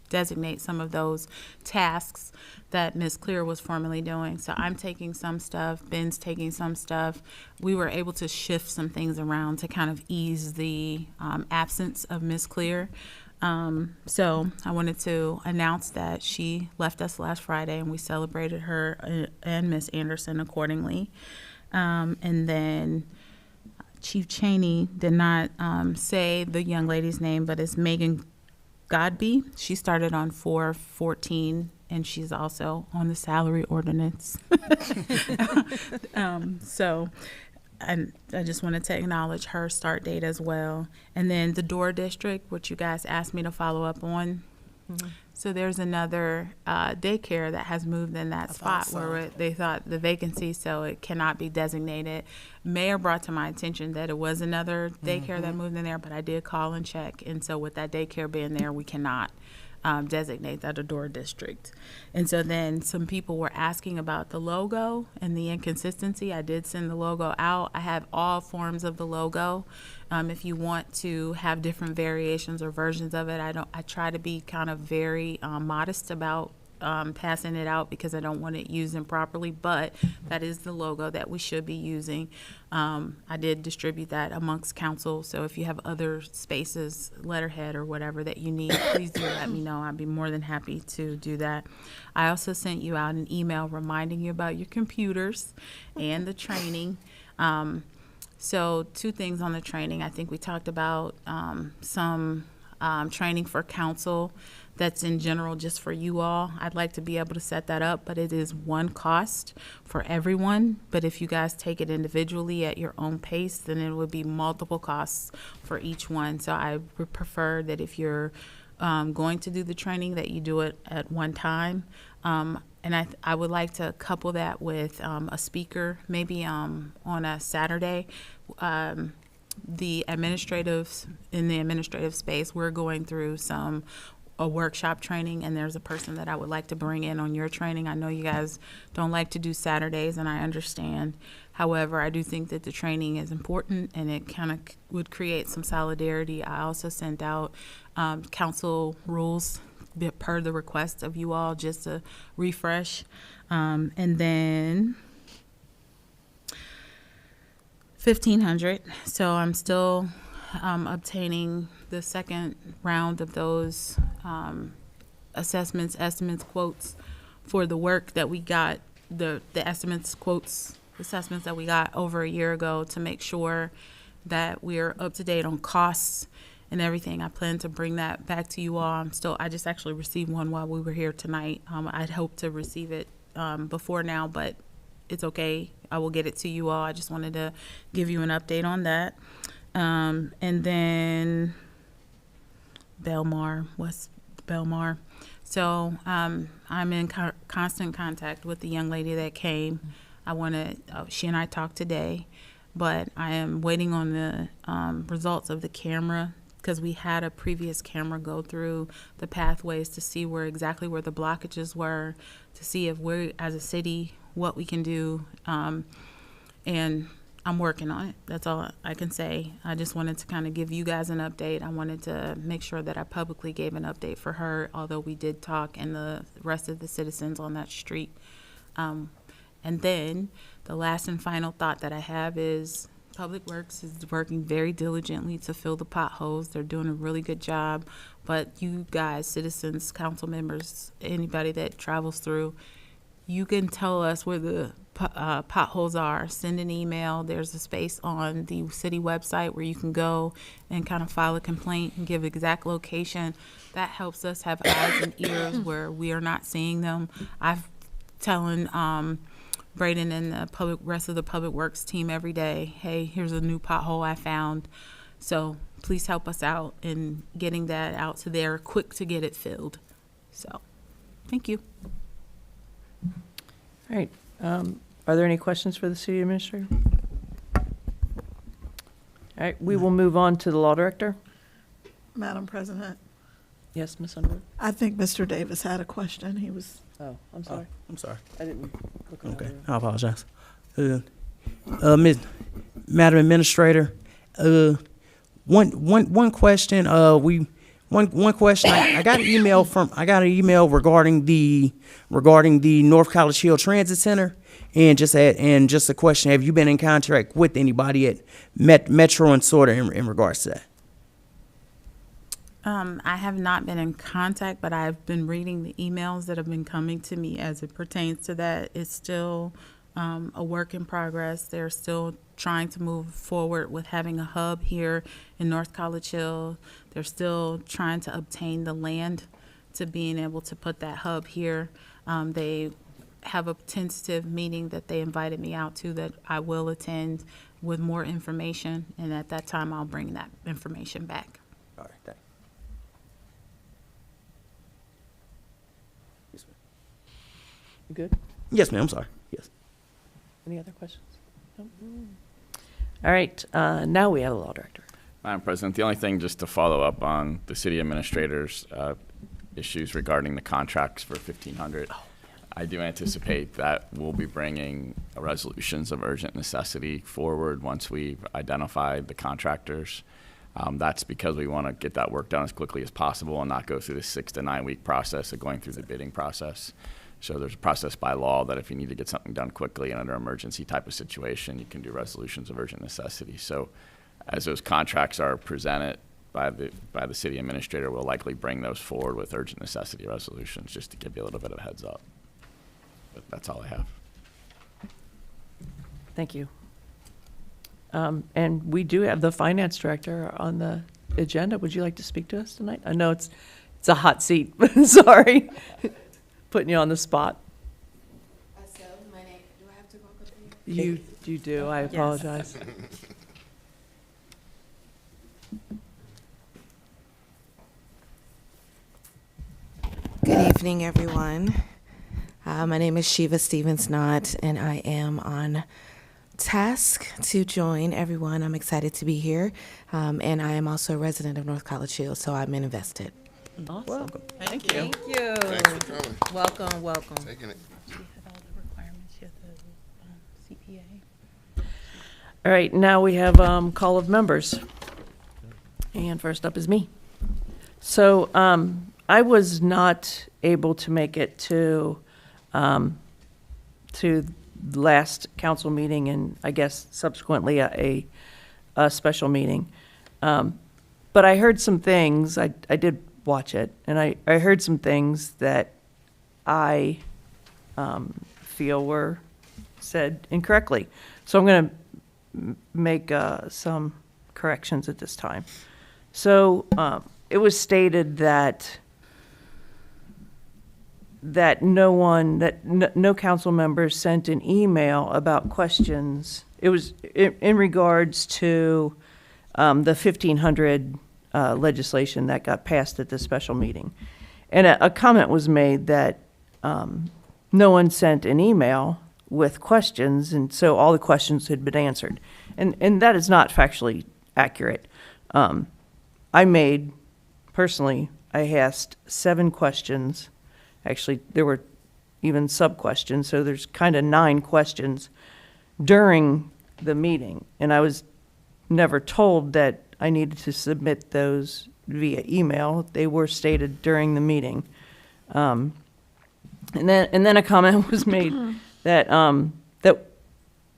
designate some of those tasks that Ms. Clear was formerly doing. So I'm taking some stuff, Ben's taking some stuff. We were able to shift some things around to kind of ease the absence of Ms. Clear. So I wanted to announce that she left us last Friday, and we celebrated her and Miss Anderson accordingly. And then Chief Cheney did not say the young lady's name, but it's Megan Godby. She started on 4/14, and she's also on the salary ordinance. And I just wanted to acknowledge her start date as well. And then the Door District, which you guys asked me to follow up on. Mm-hmm. So there's another daycare that has moved in that spot where they thought the vacancy, so it cannot be designated. Mayor brought to my attention that it was another daycare that moved in there, but I did call and check. And so with that daycare being there, we cannot designate that a Door District. And so then some people were asking about the logo and the inconsistency. I did send the logo out. I have all forms of the logo. If you want to have different variations or versions of it, I try to be kind of very modest about passing it out because I don't want it used improperly, but that is the logo that we should be using. I did distribute that amongst council, so if you have other spaces, letterhead or whatever that you need, please do let me know. I'd be more than happy to do that. I also sent you out an email reminding you about your computers and the training. So 2 things on the training. I think we talked about some training for council that's in general just for you all. I'd like to be able to set that up, but it is one cost for everyone. But if you guys take it individually at your own pace, then it would be multiple costs for each one. So I would prefer that if you're going to do the training, that you do it at one time. And I would like to couple that with a speaker, maybe on a Saturday. In the administrative space, we're going through a workshop training, and there's a person that I would like to bring in on your training. I know you guys don't like to do Saturdays, and I understand. However, I do think that the training is important, and it kind of would create some solidarity. I also sent out council rules per the request of you all, just to refresh. And then 1,500. So I'm still obtaining the second round of those assessments, estimates, quotes for the work that we got, the estimates, quotes, assessments that we got over a year ago, to make sure that we're up to date on costs and everything. I plan to bring that back to you all. I just actually received one while we were here tonight. I'd hoped to receive it before now, but it's okay. I will get it to you all. I just wanted to give you an update on that. And then West Belmar. So I'm in constant contact with the young lady that came. She and I talked today, but I am waiting on the results of the camera, because we had a previous camera go through the pathways to see exactly where the blockages were, to see if we're, as a city, what we can do. And I'm working on it. That's all I can say. I just wanted to kind of give you guys an update. I wanted to make sure that I publicly gave an update for her, although we did talk, and the rest of the citizens on that street. And then the last and final thought that I have is Public Works is working very diligently to fill the potholes. They're doing a really good job. But you guys, citizens, council members, anybody that travels through, you can tell us where the potholes are. Send an email. There's a space on the city website where you can go and kind of file a complaint and give exact location. That helps us have eyes and ears where we are not seeing them. I've telling Braden and the rest of the Public Works team every day, hey, here's a new pothole I found. So please help us out in getting that out so they're quick to get it filled. So thank you. All right. Are there any questions for the city administrator? All right, we will move on to the law director. Madam President, Yes, Ms. Underwood? I think Mr. Davis had a question. He was, Oh, I'm sorry. I'm sorry. I didn't look on Okay, the- I apologize. Madam Administrator, one question, one question, I got an email regarding the North College Hill Transit Center, and just a question, have you been in contact with anybody at Metro and Sorta in regards to that? I have not been in contact, but I've been reading the emails that have been coming to me as it pertains to that. It's still a work in progress. They're still trying to move forward with having a hub here in North College Hill. They're still trying to obtain the land to being able to put that hub here. They have a tentative meeting that they invited me out to that I will attend with more information, and at that time I'll bring that information back. All right, thanks. Yes, ma'am. You good? Yes, ma'am, I'm sorry, yes. Any other questions? No? All right, now we have the law director. Madam President, the only thing just to follow up on the city administrator's issues regarding the contracts for 1,500. I do anticipate that we'll be bringing resolutions of urgent necessity forward once we've identified the contractors. That's because we want to get that work done as quickly as possible and not go through the 6 to 9 week process of going through the bidding process. So there's a process by law that if you need to get something done quickly and under emergency type of situation, you can do resolutions of urgent necessity. So as those contracts are presented by the city administrator, we'll likely bring those forward with urgent necessity resolutions, just to give you a little bit of a heads up. But that's all I have. Thank you. And we do have the finance director on the agenda. Would you like to speak to us tonight? I know it's a hot seat, but sorry. Putting you on the spot. So, my name, do I have to walk up here? You do, I apologize. Good evening, everyone. My name is Shiva Stevens-Knott, and I am on task to join everyone. I'm excited to be here, and I am also a resident of North College Hill, so I'm invested. Awesome. Thank you. Thank you. Thanks for coming. Welcome, welcome. Taking it. All right, now we have call of members. And first up is me. So I was not able to make it to last council meeting and I guess subsequently a special meeting. But I heard some things, I did watch it, and I heard some things that I feel were said incorrectly. So I'm going to make some corrections at this time. So it was stated that no council members sent an email about questions. It was in regards to the 1,500 legislation that got passed at this special meeting. And a comment was made that no one sent an email with questions, and so all the questions had been answered. And that is not factually accurate. Personally, I asked 7 questions. Actually, there were even sub-questions, so there's kind of 9 questions during the meeting. And I was never told that I needed to submit those via email. They were stated during the meeting. And then a comment was made that that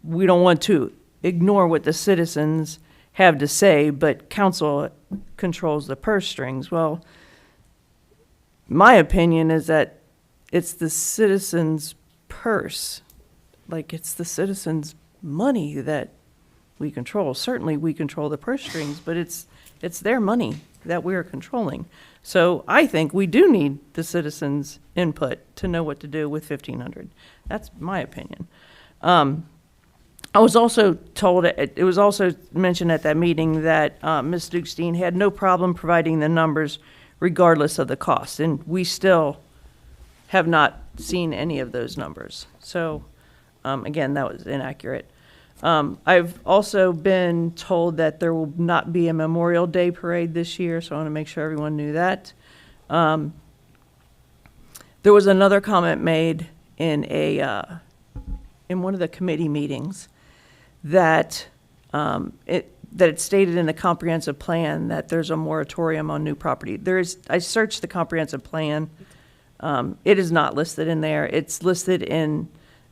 we don't want to ignore what the citizens have to say, but council controls the purse strings. Well, my opinion is that it's the citizens' purse, like it's the citizens' money that we control. Certainly we control the purse strings, but it's their money that we're controlling. So I think we do need the citizens' input to know what to do with 1,500. That's my opinion. I was also told, it was also mentioned at that meeting that Ms. Dukestein had no problem providing the numbers regardless of the cost, and we still have not seen any of those numbers. So, again, that was inaccurate. I've also been told that there will not be a Memorial Day parade this year, so I want to make sure everyone knew that. There was another comment made in in one of the committee meetings that it stated in the comprehensive plan that there's a moratorium on new property. I searched the comprehensive plan. It is not listed in there. It's listed in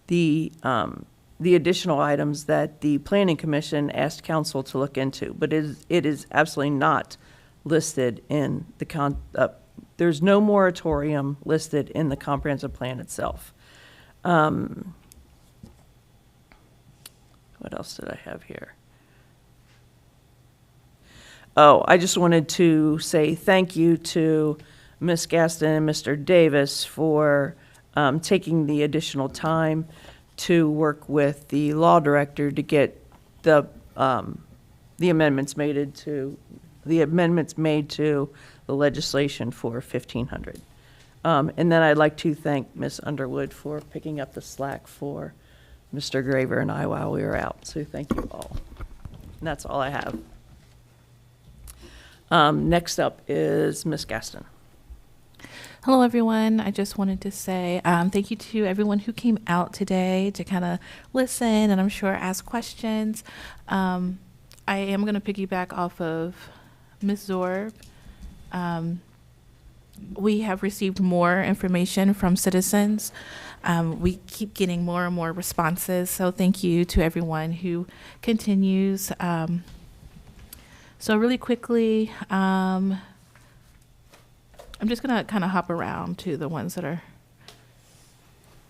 the additional items that the Planning Commission asked council to look into, but it is absolutely not listed in there's no moratorium listed in the comprehensive plan itself. What else did I have here? Oh, I just wanted to say thank you to Ms. Gaston and Mr. Davis for taking the additional time to work with the law director to get the amendments made to the legislation for 1,500. And then I'd like to thank Ms. Underwood for picking up the slack for Mr. Graver and I while we were out. So thank you all. And that's all I have. Next up is Ms. Gaston. Hello, everyone. I just wanted to say thank you to everyone who came out today to kind of listen and I'm sure ask questions. I am going to piggyback off of Ms. Zorb. We have received more information from citizens. We keep getting more and more responses, so thank you to everyone who continues. So really quickly, I'm just going to kind of hop around to the ones that are.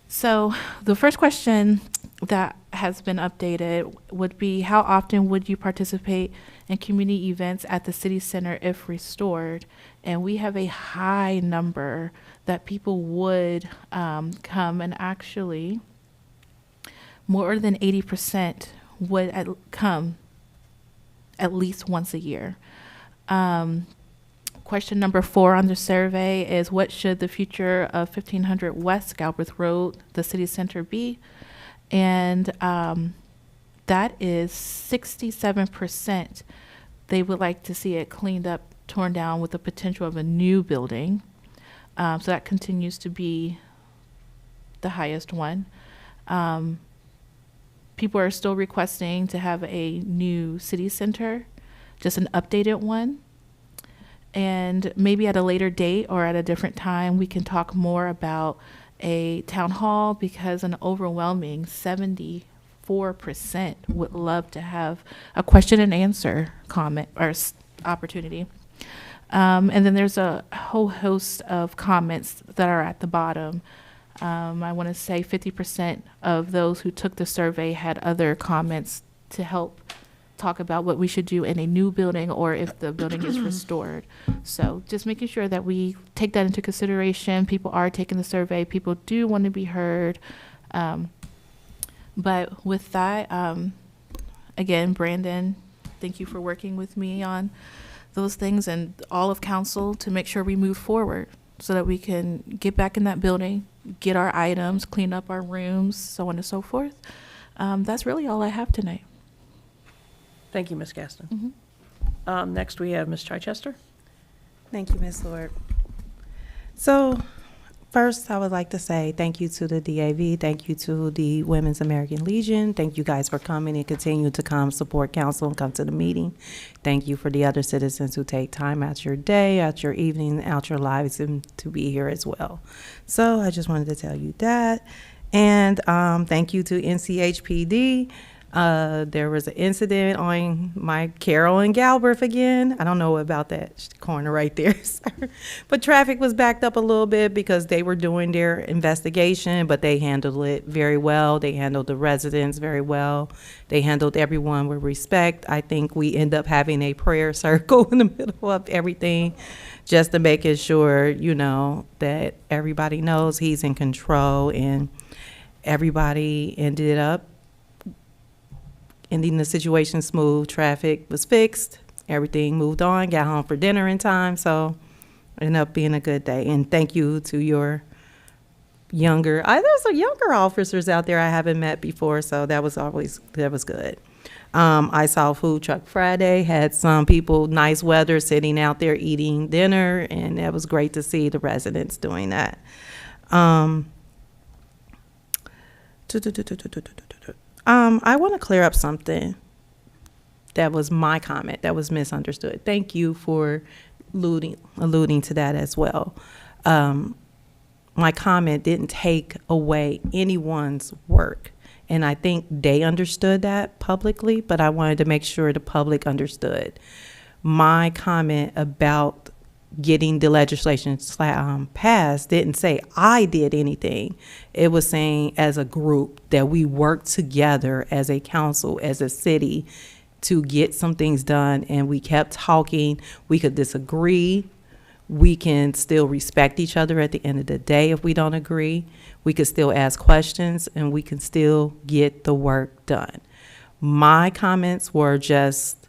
So the first question that has been updated would be, how often would you participate in community events at the city center if restored? And we have a high number that people would come, and actually more than 80% would come at least once a year. Question number 4 on the survey is, what should the future of 1500 West Galbraith Road, the city center, be? And that is 67%. They would like to see it cleaned up, torn down with the potential of a new building. So that continues to be the highest one. People are still requesting to have a new city center, just an updated one. And maybe at a later date or at a different time, we can talk more about a town hall, because an overwhelming 74% would love to have a question and answer comment or opportunity. And then there's a whole host of comments that are at the bottom. I want to say 50% of those who took the survey had other comments to help talk about what we should do in a new building or if the building is restored. So just making sure that we take that into consideration. People are taking the survey. People do want to be heard. But with that, again, Brandon, thank you for working with me on those things and all of council to make sure we move forward so that we can get back in that building, get our items, clean up our rooms, so on and so forth. That's really all I have tonight. Thank you, Ms. Gaston. Next, we have Ms. Chichester. Thank you, Ms. Lord. So first, I would like to say thank you to the DAV. Thank you to the Women's American Legion. Thank you guys for coming and continue to come support council and come to the meeting. Thank you for the other citizens who take time out your day, out your evening, out your lives, and to be here as well. So I just wanted to tell you that. And thank you to NCHPD. There was an incident on my Carroll and Galbraith again. I don't know about that corner right there, but traffic was backed up a little bit because they were doing their investigation, but they handled it very well. They handled the residents very well. They handled everyone with respect. I think we end up having a prayer circle in the middle of everything just to make sure, you know, that everybody knows he's in control, and everybody ended up ending the situation smooth. Traffic was fixed. Everything moved on. Got home for dinner in time. So it ended up being a good day. And thank you to your there's some younger officers out there I haven't met before. So that was good. I saw Food Truck Friday, had some people, nice weather, sitting out there eating dinner, and it was great to see the residents doing that. I want to clear up something that was my comment that was misunderstood. Thank you for alluding to that as well. My comment didn't take away anyone's work. And I think they understood that publicly, but I wanted to make sure the public understood. My comment about getting the legislation passed didn't say I did anything. It was saying as a group that we worked together as a council, as a city, to get some things done, and we kept talking. We could disagree. We can still respect each other at the end of the day if we don't agree. We could still ask questions, and we can still get the work done. My comments were just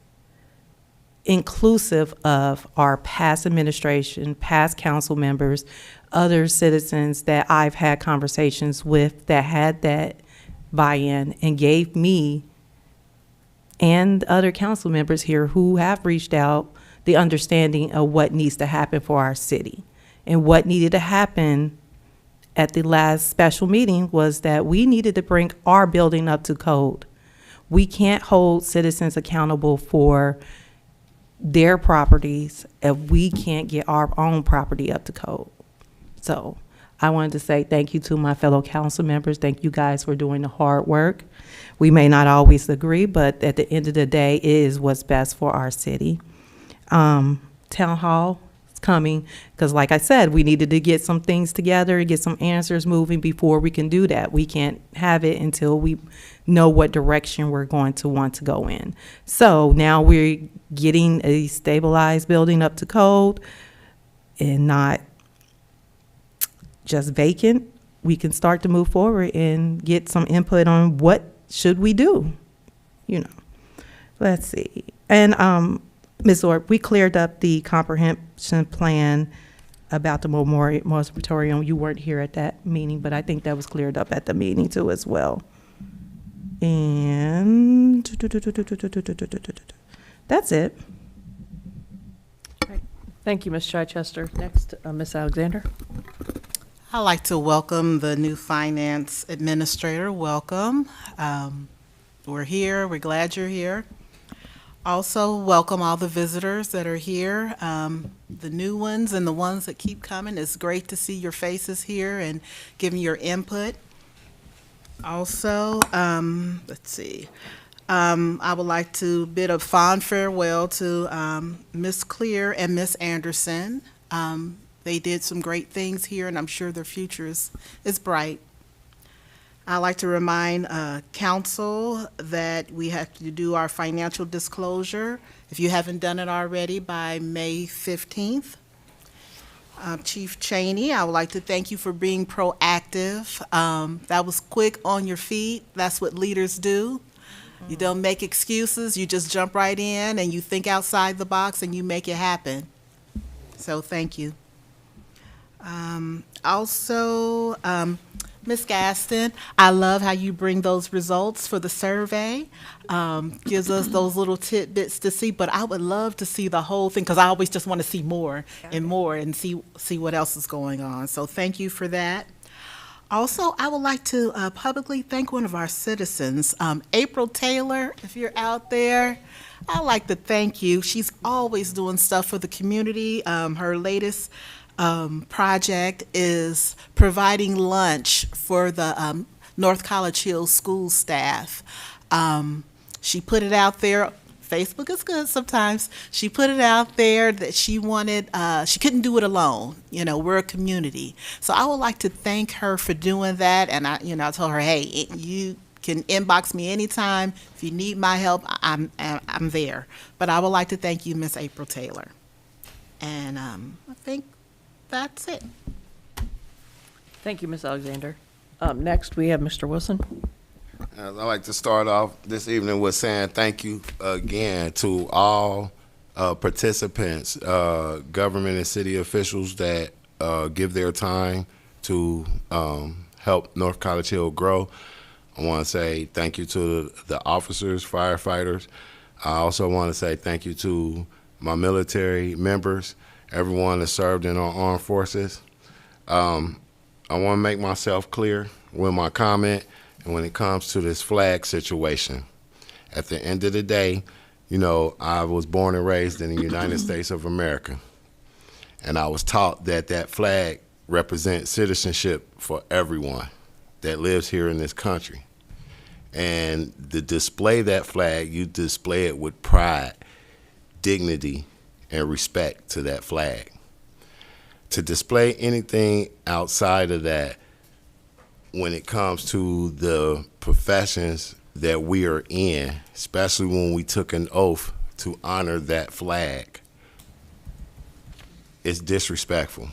inclusive of our past administration, past council members, other citizens that I've had conversations with that had that buy-in and gave me and other council members here who have reached out the understanding of what needs to happen for our city. And what needed to happen at the last special meeting was that we needed to bring our building up to code. We can't hold citizens accountable for their properties if we can't get our own property up to code. So I wanted to say thank you to my fellow council members. Thank you guys for doing the hard work. We may not always agree, but at the end of the day, it is what's best for our city. Town hall is coming because, like I said, we needed to get some things together and get some answers moving before we can do that. We can't have it until we know what direction we're going to want to go in. So now we're getting a stabilized building up to code and not just vacant. We can start to move forward and get some input on what should we do, you know. Let's see. And Ms. Orr, we cleared up the comprehensive plan about the moratorium. You weren't here at that meeting, but I think that was cleared up at the meeting too as well. And that's it. Thank you, Ms. Chichester. Next, Ms. Alexander. I'd like to welcome the new finance administrator. Welcome. We're here. We're glad you're here. Also, welcome all the visitors that are here, the new ones and the ones that keep coming. It's great to see your faces here and giving your input. Also, let's see. I would like to bid a fond farewell to Ms. Clear and Ms. Anderson. They did some great things here, and I'm sure their future is bright. I'd like to remind council that we have to do our financial disclosure, if you haven't done it already, by May 15th. Chief Cheney, I would like to thank you for being proactive. That was quick on your feet. That's what leaders do. You don't make excuses. You just jump right in and you think outside the box and you make it happen. So thank you. Also, Ms. Gaston, I love how you bring those results for the survey. Gives us those little tidbits to see, but I would love to see the whole thing because I always just want to see more and more and see what else is going on. So thank you for that. Also, I would like to publicly thank one of our citizens, April Taylor, if you're out there. I'd like to thank you. She's always doing stuff for the community. Her latest project is providing lunch for the North College Hill school staff. She put it out there. Facebook is good sometimes. She put it out there that she wanted, she couldn't do it alone. You know, we're a community. So I would like to thank her for doing that. And I told her, hey, you can inbox me anytime. If you need my help, I'm there. But I would like to thank you, Miss April Taylor. And I think that's it. Thank you, Ms. Alexander. Next, we have Mr. Wilson. I'd like to start off this evening with saying thank you again to all participants, government and city officials that give their time to help North College Hill grow. I want to say thank you to the officers, firefighters. I also want to say thank you to my military members, everyone that served in our armed forces. I want to make myself clear with my comment, and when it comes to this flag situation. At the end of the day, you know, I was born and raised in the United States of America, and I was taught that that flag represents citizenship for everyone that lives here in this country. And to display that flag, you display it with pride, dignity, and respect to that flag. To display anything outside of that, when it comes to the professions that we are in, especially when we took an oath to honor that flag, it's disrespectful.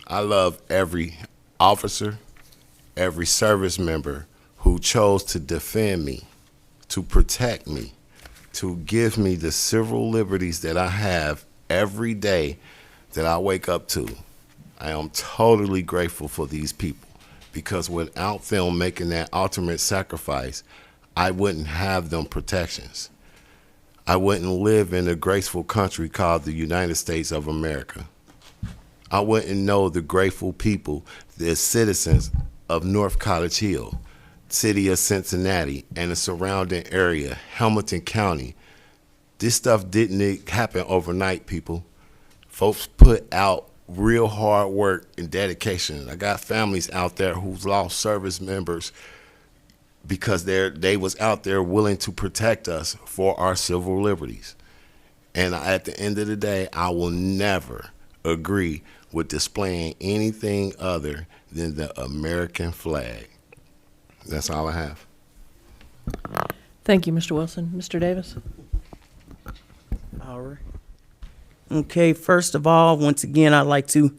I love every officer, every service member who chose to defend me, to protect me, to give me the civil liberties that I have every day that I wake up to. I am totally grateful for these people, because without them making that ultimate sacrifice, I wouldn't have them protections. I wouldn't live in a graceful country called the United States of America. I wouldn't know the grateful people, the citizens of North College Hill, city of Cincinnati, and the surrounding area, Hamilton County. This stuff didn't happen overnight, people. Folks put out real hard work and dedication. I got families out there who's lost service members because they was out there willing to protect us for our civil liberties. And at the end of the day, I will never agree with displaying anything other than the American flag. That's all I have. Thank you, Mr. Wilson. Mr. Davis? All right. Okay, first of all, once again, I'd like to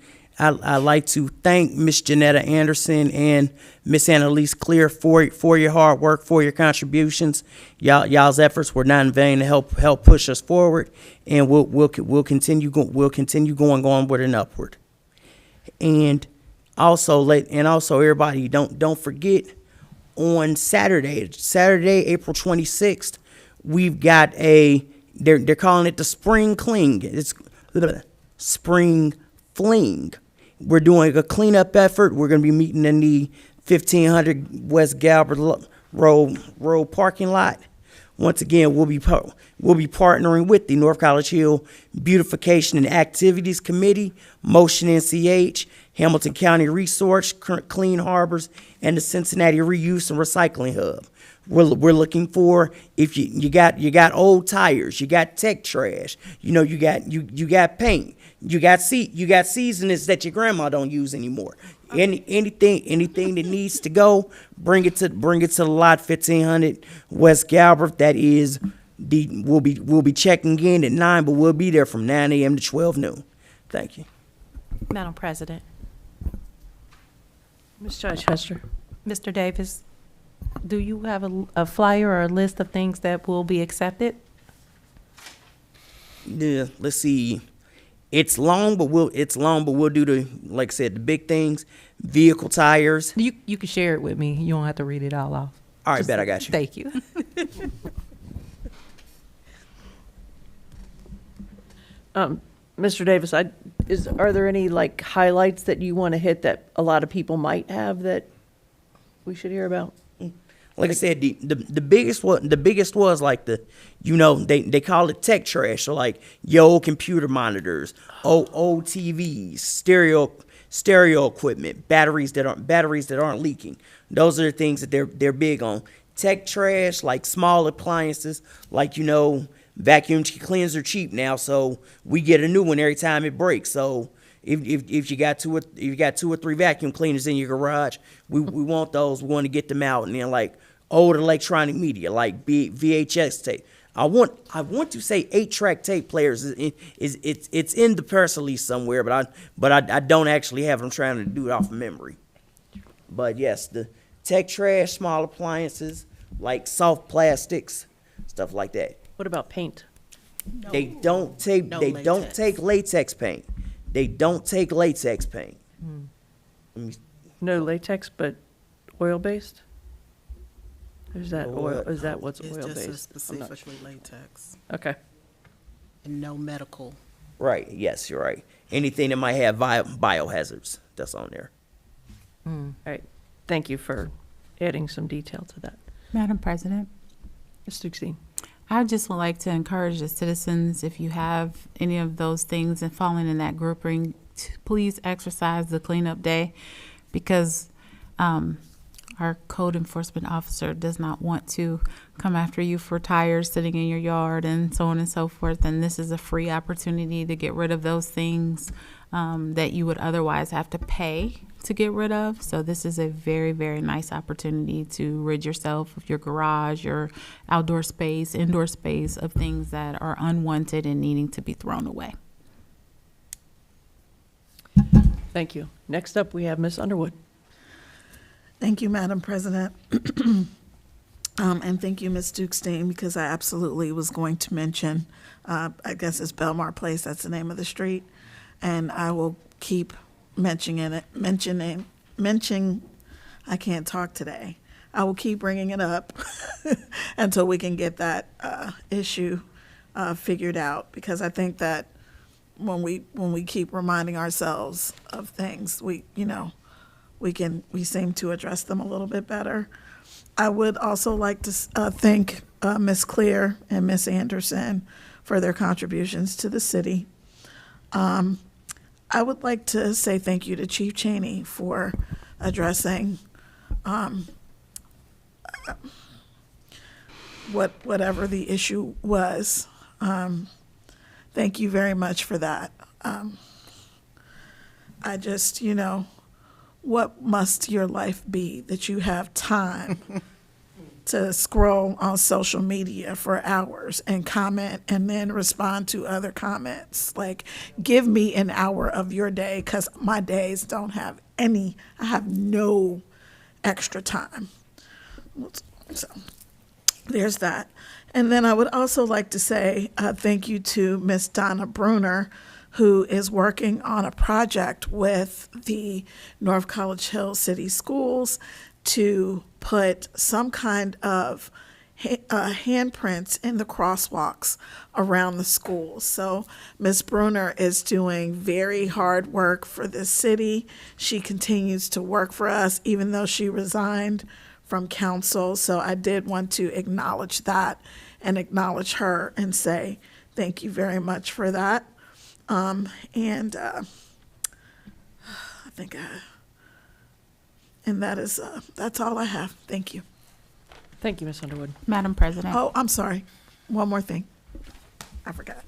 thank Miss Janetta Anderson and Miss Annalise Clear for your hard work, for your contributions. Y'all's efforts were not in vain to help push us forward, and we'll continue going onward and upward. And also everybody don't forget, on Saturday, April 26th, we've got they're calling it the Spring Cling. It's Spring Fling. We're doing a cleanup effort. We're going to be meeting in the 1500 West Galbert Road parking lot. Once again, we'll be partnering with the North College Hill Beautification and Activities Committee, Motion NCH, Hamilton County Resource, Clean Harbors, and the Cincinnati Reuse and Recycling Hub. We're looking for, if you got old tires, you got tech trash, you got paint, you got seasonings that your grandma don't use anymore. Anything that needs to go, bring it to the lot 1500 West Galbert. That is we'll be checking in at 9, but we'll be there from 9 a.m. to 12 noon. Thank you. Madam President. Ms. Chichester? Mr. Davis, do you have a flyer or a list of things that will be accepted? Yeah, let's see. It's long, but we'll do the, like I said, the big things. Vehicle tires. You can share it with me. You don't have to read it all off. All right, bet I got you. Thank you. Mr. Davis, are there any like highlights that you want to hit that a lot of people might have that we should hear about? Like I said, the biggest was like they call it tech trash. So like your old computer monitors, old TVs, stereo equipment, batteries that aren't leaking. Those are the things that they're big on. Tech trash, like small appliances, like vacuum cleaners are cheap now, so we get a new one every time it breaks. So if you got two or three vacuum cleaners in your garage, we want those. We want to get them out. And then like old electronic media, like VHS tape. I want to say 8-track tape players. It's in the press release somewhere, but I don't actually have it. I'm trying to do it off of memory. But yes, the tech trash, small appliances like soft plastics, stuff like that. What about paint? They don't take latex paint. They don't take latex paint. No latex, but oil-based? Is that oil, is that what's It's oil-based? just specifically latex Okay. and no medical. Right, yes, you're right. Anything that might have biohazards, that's on there. All right. Thank you for adding some detail to that. Madam President, Ms. Dukestein. I just would like to encourage the citizens, if you have any of those things and falling in that grouping, please exercise the cleanup day, because our code enforcement officer does not want to come after you for tires sitting in your yard and so on and so forth. And this is a free opportunity to get rid of those things that you would otherwise have to pay to get rid of. So this is a very, very nice opportunity to rid yourself of your garage, your outdoor space, indoor space of things that are unwanted and needing to be thrown away. Thank you. Next up, we have Ms. Underwood. Thank you, Madam President. And thank you, Ms. Dukestein, because I absolutely was going to mention, I guess it's Belmar Place, that's the name of the street. And I will keep mentioning, I can't talk today. I will keep bringing it up until we can get that issue figured out, because I think that when we keep reminding ourselves of things, we seem to address them a little bit better. I would also like to thank Ms. Clear and Ms. Anderson for their contributions to the city. I would like to say thank you to Chief Cheney for addressing whatever the issue was. Thank you very much for that. I just, what must your life be that you have time to scroll on social media for hours and comment and then respond to other comments? Like, give me an hour of your day, because my days don't have I have no extra time. So there's that. And then I would also like to say thank you to Miss Donna Bruner, who is working on a project with the North College Hill City Schools to put some kind of handprints in the crosswalks around the schools. So Ms. Bruner is doing very hard work for this city. She continues to work for us, even though she resigned from council. So I did want to acknowledge that and acknowledge her and say thank you very much for that. I think, and that is, that's all I have. Thank you. Thank you, Ms. Underwood. Madam President. Oh, I'm sorry. One more thing. I forgot.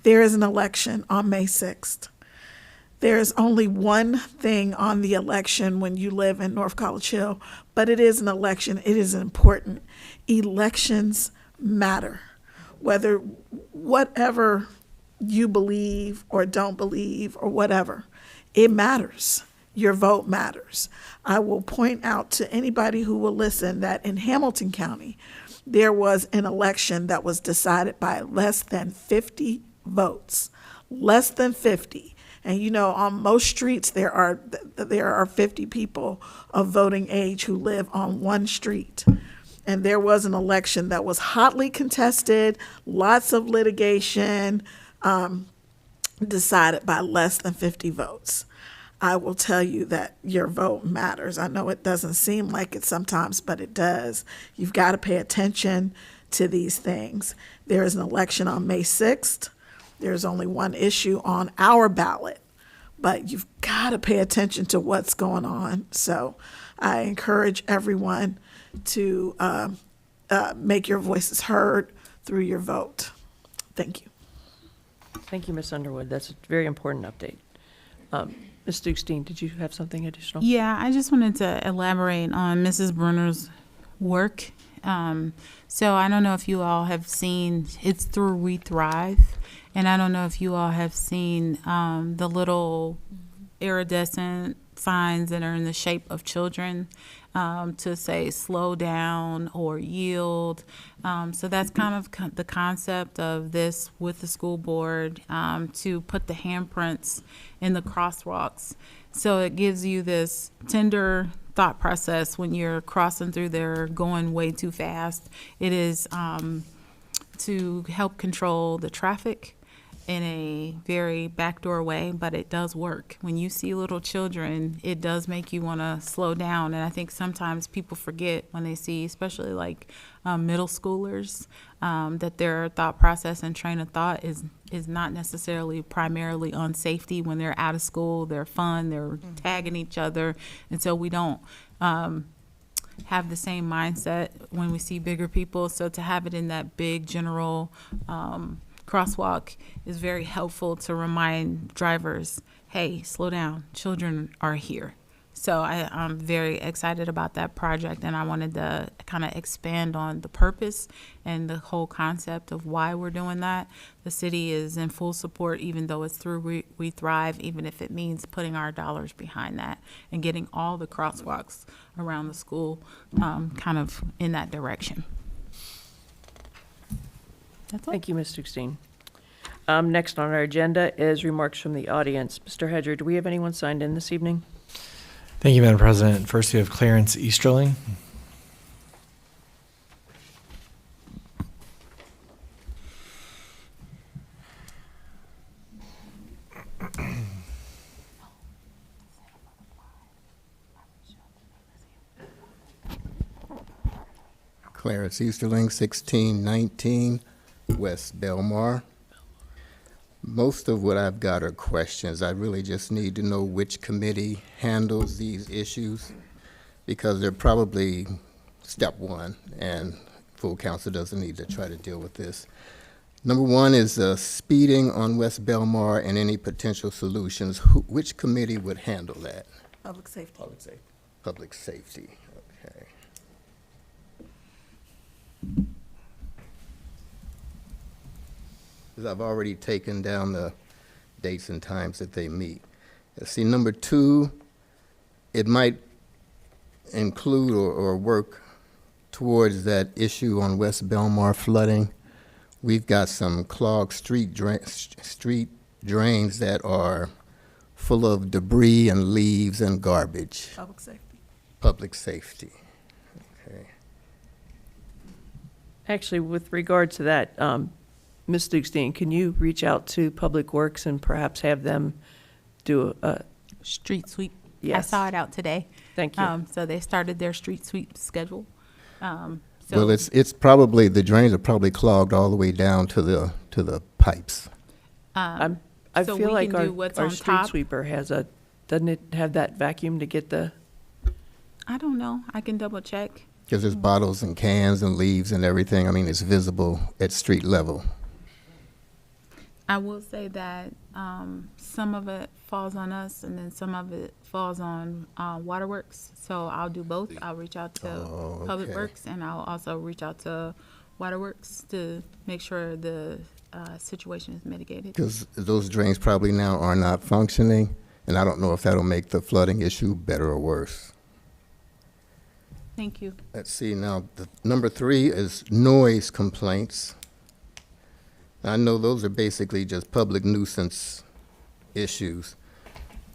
There is an election on May 6th. There is only one thing on the election when you live in North College Hill, but it is an election. It is important. Elections matter. Whatever you believe or don't believe or whatever, it matters. Your vote matters. I will point out to anybody who will listen that in Hamilton County, there was an election that was decided by less than 50 votes, less than 50. And on most streets, there are 50 people of voting age who live on one street. And there was an election that was hotly contested, lots of litigation, decided by less than 50 votes. I will tell you that your vote matters. I know it doesn't seem like it sometimes, but it does. You've got to pay attention to these things. There is an election on May 6th. There's only one issue on our ballot, but you've got to pay attention to what's going on. So I encourage everyone to make your voices heard through your vote. Thank you. Thank you, Ms. Underwood. That's a very important update. Ms. Dukestein, did you have something additional? Yeah, I just wanted to elaborate on Mrs. Bruner's work. So I don't know if you all have seen, it's through We Thrive, and I don't know if you all have seen the little iridescent signs that are in the shape of children to say slow down or yield. So that's kind of the concept of this with the school board, to put the handprints in the crosswalks. So it gives you this tender thought process when you're crossing through there, going way too fast. It is to help control the traffic in a very backdoor way, but it does work. When you see little children, it does make you want to slow down. And I think sometimes people forget when they see, especially like middle schoolers, that their thought process and train of thought is not necessarily primarily on safety. When they're out of school, they're fun, they're tagging each other. And so we don't have the same mindset when we see bigger people. So to have it in that big general crosswalk is very helpful to remind drivers, hey, slow down, children are here. So I'm very excited about that project, and I wanted to kind of expand on the purpose and the whole concept of why we're doing that. The city is in full support, even though it's through We Thrive, even if it means putting our dollars behind that and getting all the crosswalks around the school kind of in that direction. That's all. Thank you, Ms. Dukestein. Next on our agenda is remarks from the audience. Mr. Hedger, do we have anyone signed in this evening? Thank you, Madam President. First, we have Clarence Easterling. Clarence Easterling, 1619 West Belmar. Most of what I've got are questions. I really just need to know which committee handles these issues, because they're probably step one, and full council doesn't need to try to deal with this. Number one is speeding on West Belmar and any potential solutions. Which committee would handle that? Public safety. Public safety. Public safety, okay. Because I've already taken down the dates and times that they meet. See, number two, it might include or work towards that issue on West Belmar flooding. We've got some clogged street drains that are full of debris and leaves and garbage. Public safety. Public safety, okay. Actually, with regard to that, Ms. Dukestein, can you reach out to Public Works and perhaps have them do a Street sweep. Yes. I saw it out today. Thank you. So they started their street sweep schedule. Well, it's probably, the drains are probably clogged all the way down to the pipes. I so feel we like can do what's our on street top. sweeper has doesn't it have that vacuum to get the, I don't know. I can double check. Because there's bottles and cans and leaves and everything. I mean, it's visible at street level. I will say that some of it falls on us, and then some of it falls on Waterworks. So I'll do both. I'll reach out to Public okay. Works, and I'll also reach out to Waterworks to make sure the situation is mitigated. Because those drains probably now are not functioning, and I don't know if that'll make the flooding issue better or worse. Thank you. Let's see now, number three is noise complaints. I know those are basically just public nuisance issues,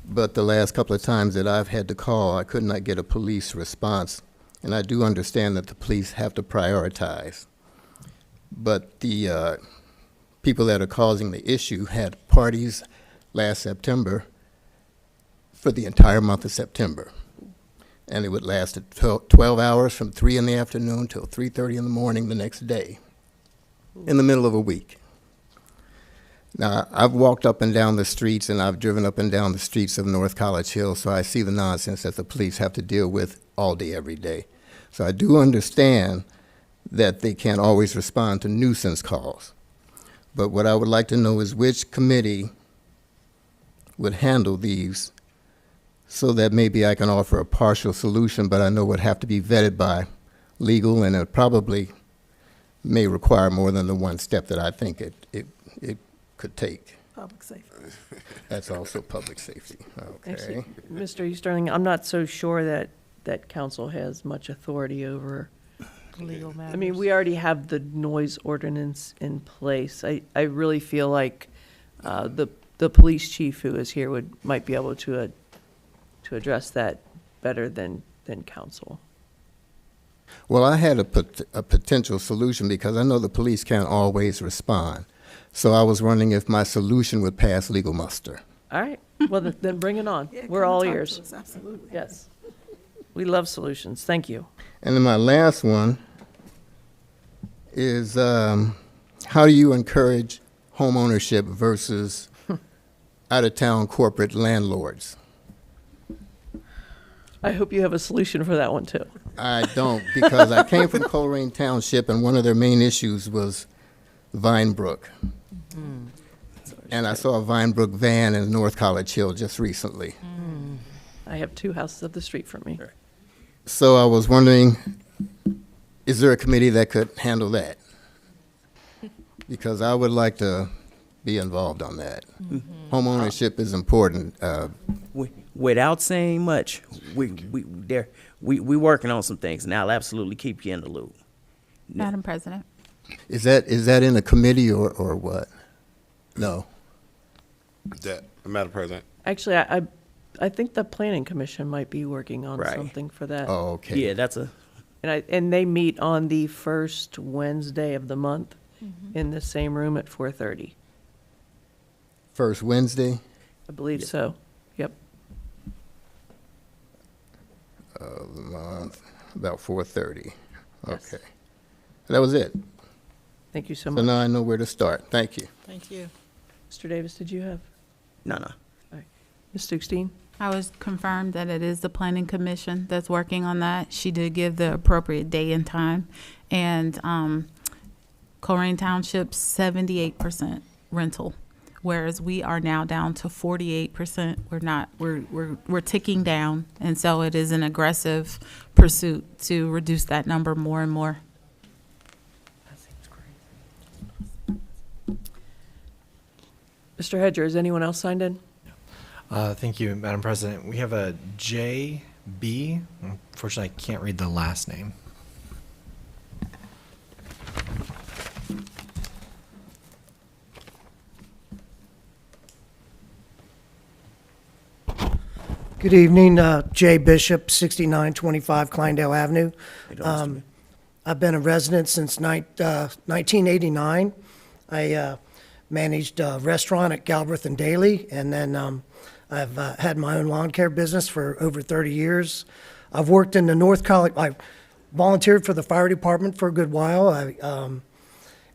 but the last couple of times that I've had to call, I could not get a police response, and I do understand that the police have to prioritize. But the people that are causing the issue had parties last September for the entire month of September. And it would last 12 hours from 3 in the afternoon till 3:30 in the morning the next day, in the middle of a week. Now, I've walked up and down the streets, and I've driven up and down the streets of North College Hill, so I see the nonsense that the police have to deal with all day, every day. So I do understand that they can't always respond to nuisance calls. But what I would like to know is which committee would handle these, so that maybe I can offer a partial solution, but I know it would have to be vetted by legal, and it probably may require more than the one step that I think it could take. Public safety. That's also public safety, okay. actually, Mr. Easterling, I'm not so sure that council has much authority over. Legal matters. I mean, we already have the noise ordinance in place. I really feel like the police chief who is here might be able to address that better than than council. Well, I had a potential solution because I know the police can't always respond. So I was wondering if my solution would pass legal muster. All right, well, then bring it on. We're all ears. Absolutely. Yes. We love solutions. Thank you. And then my last one is how do you encourage home ownership versus out-of-town corporate landlords? I hope you have a solution for that one, too. I don't, because I came from Coleraine Township, and one of their main issues was Vinebrook. And I saw a Vinebrook van in North College Hill just recently. I have 2 houses up the street from me. So I was wondering, is there a committee that could handle that? Because I would like to be involved on that. Home ownership is important. Without saying much, we working on some things, and I'll absolutely keep you in the loop. Madam President. Is that in a committee or what? No. Madam President. Actually, I think the Planning Commission might be working on Right. something for that. Oh, okay. Yeah, that's a, And they meet on the first Wednesday of the month in the same room at 4:30. First Wednesday I believe so. Yep. of the month, about 4:30. Yes. Okay. That was it. Thank you so So much. now I know where to start. Thank you. Thank you. Mr. Davis, did you have? no. Ms. Stugstein? I was confirmed that it is the Planning Commission that's working on that. She did give the appropriate day and time. And Coleraine Township, 78% rental, whereas we are now down to 48%. We're ticking down. And so it is an aggressive pursuit to reduce that number more and more. Mr. Hedger, is anyone else signed in? Thank you, Madam President. We have a JB. Unfortunately, I can't read the last name. Good evening, Jay Bishop, 6925 Kleindale Avenue. I've been a resident since 1989. I managed a restaurant at Galbraith and Daly, and then I've had my own lawn care business for over 30 years. I've worked in the North College, I volunteered for the fire department for a good while.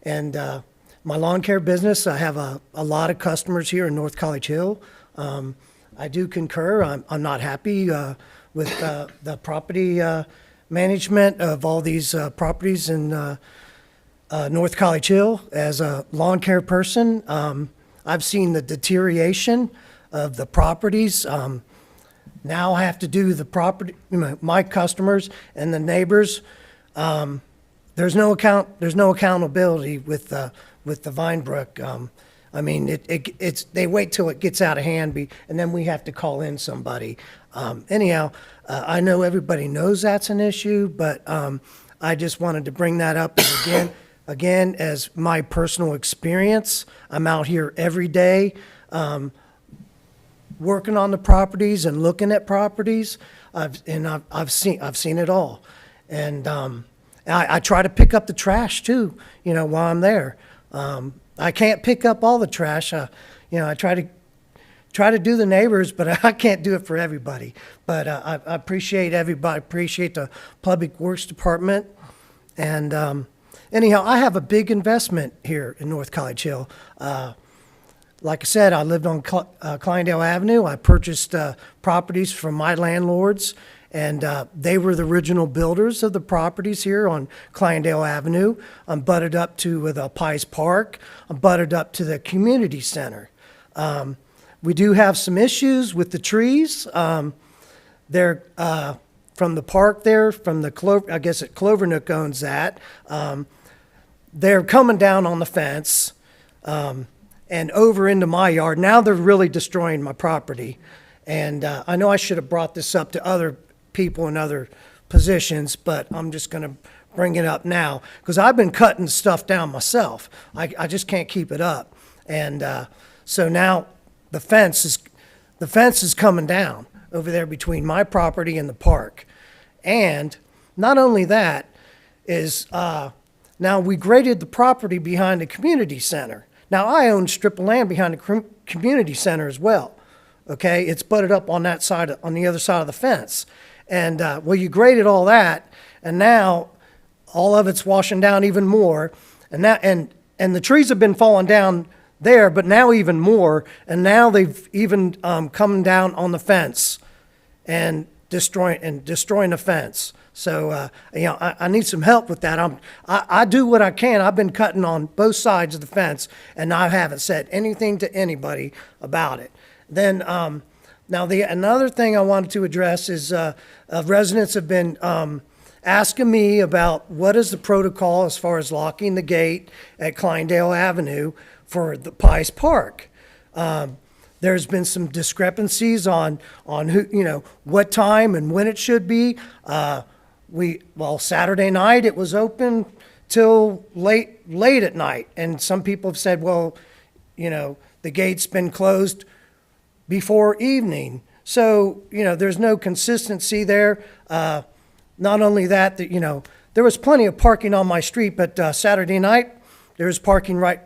My lawn care business, I have a lot of customers here in North College Hill. I do concur. I'm not happy with the property management of all these properties in North College Hill. As a lawn care person, I've seen the deterioration of the properties. Now I have to do the property, my customers and the neighbors. There's no accountability with the Vinebrook. I mean, it's they wait till it gets out of hand, and then we have to call in somebody. Anyhow, I know everybody knows that's an issue, but I just wanted to bring that up again as my personal experience. I'm out here every day, working on the properties and looking at properties. I've seen it all, and I try to pick up the trash too. While I'm there. I can't pick up all the trash. I try to do the neighbors, but I can't do it for everybody. But I appreciate everybody. Appreciate the Public Works Department. And anyhow, I have a big investment here in North College Hill. Like I said, I lived on Kleindale Avenue. I purchased properties from my landlords, and they were the original builders of the properties here on Kleindale Avenue. I'm butted up to the Pies Park. I'm butted up to the community center. We do have some issues with the trees. They're from the park there, from the Clovernook owns that. They're coming down on the fence and over into my yard. Now they're really destroying my property. And I know I should have brought this up to other people in other positions, but I'm just going to bring it up now because I've been cutting stuff down myself. I just can't keep it up. And so now the fence is coming down over there between my property and the park. And not only that is, now we graded the property behind the community center. Now I own a strip of land behind the community center as well. Okay, it's butted up on that side, on the other side of the fence. And, well, you graded all that, and now all of it's washing down even more. And that, and the trees have been falling down there, but now even more. And now they've even, come down on the fence and destroying the fence. So, you know, I need some help with that. I do what I can. I've been cutting on both sides of the fence, and I haven't said anything to anybody about it. Then, now another thing I wanted to address is, residents have been, asking me about what is the protocol as far as locking the gate at Kleindale Avenue for the Pies Park. There's been some discrepancies on who, you know, what time and when it should be. Well, Saturday night it was open till late at night, and some people have said, well, you know, the gate's been closed before evening. So, you know, there's no consistency there. Not only that, you know, there was plenty of parking on my street, but Saturday night there was parking right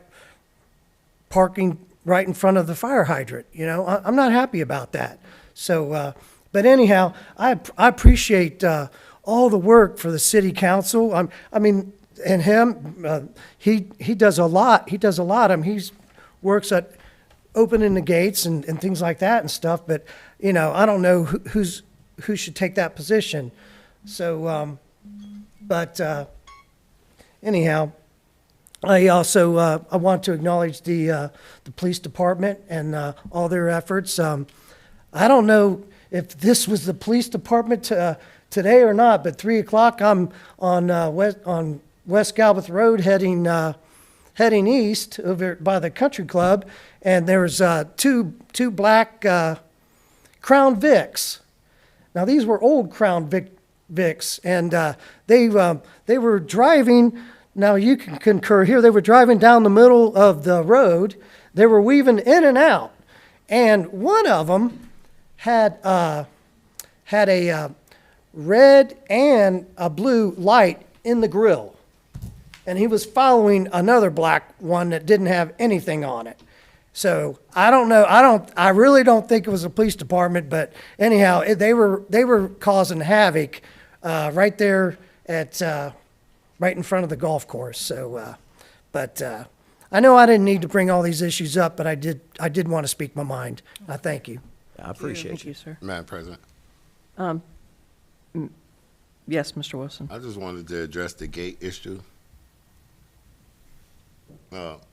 in front of the fire hydrant. You know, I'm not happy about that. So, but anyhow, I appreciate all the work for the city council. I mean, and him, he does a lot. He does a lot. I mean, he works at opening the gates and things like that and stuff. But you know, I don't know who should take that position. So, anyhow, I also I want to acknowledge the police department and all their efforts. I don't know if this was the police department today or not, but 3 o'clock I'm on West Galbraith Road heading east over by the country club, and there's two black Crown Vics. Now these were old Crown Vics, and they were driving. Now you can concur here. They were driving down the middle of the road. They were weaving in and out, and one of them had a red and a blue light in the grill, and he was following another black one that didn't have anything on it. So I don't know. I really don't think it was the police department, but anyhow, they were causing havoc right there at right in front of the golf course. So, but I know I didn't need to bring all these issues up, but I did want to speak my mind. I thank you. I appreciate Thank you. you, sir. Madam President, Yes, Mr. Wilson. I just wanted to address the gate issue.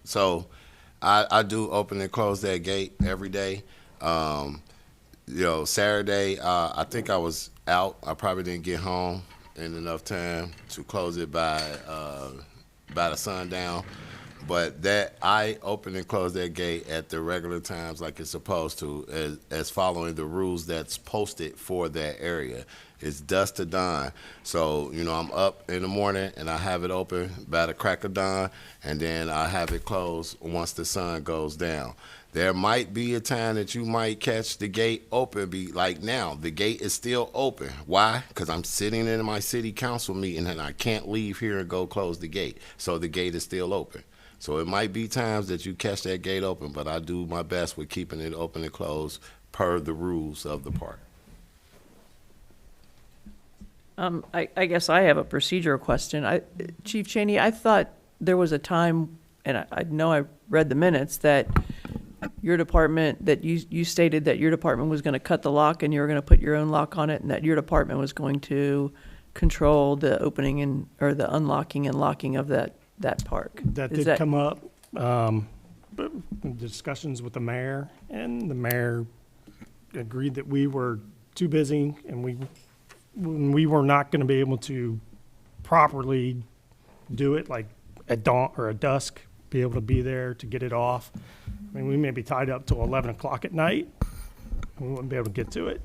So I do open and close that gate every day. You know, Saturday, I think I was out. I probably didn't get home in enough time to close it by the sundown. But that I open and close that gate at the regular times like it's supposed to, as following the rules that's posted for that area. It's dusk to dawn. So, you know, I'm up in the morning and I have it open by the crack of dawn, and then I have it closed once the sun goes down. There might be a time that you might catch the gate open, be like now, the gate is still open. Why? Because I'm sitting in my city council meeting and I can't leave here and go close the gate. So the gate is still open. So it might be times that you catch that gate open, but I do my best with keeping it open and closed per the rules of the park. I guess I have a procedural question. Chief Cheney, I thought there was a time, and I know I read the minutes, that your department, that you stated that your department was going to cut the lock and you were going to put your own lock on it, and that your department was going to control the opening or the unlocking and locking of that park. That did come up, but discussions with the mayor, and the mayor agreed that we were too busy and we were not going to be able to properly do it, like at dawn or at dusk, be able to be there to get it off. I mean, we may be tied up till 11 o'clock at night. We wouldn't be able to get to it.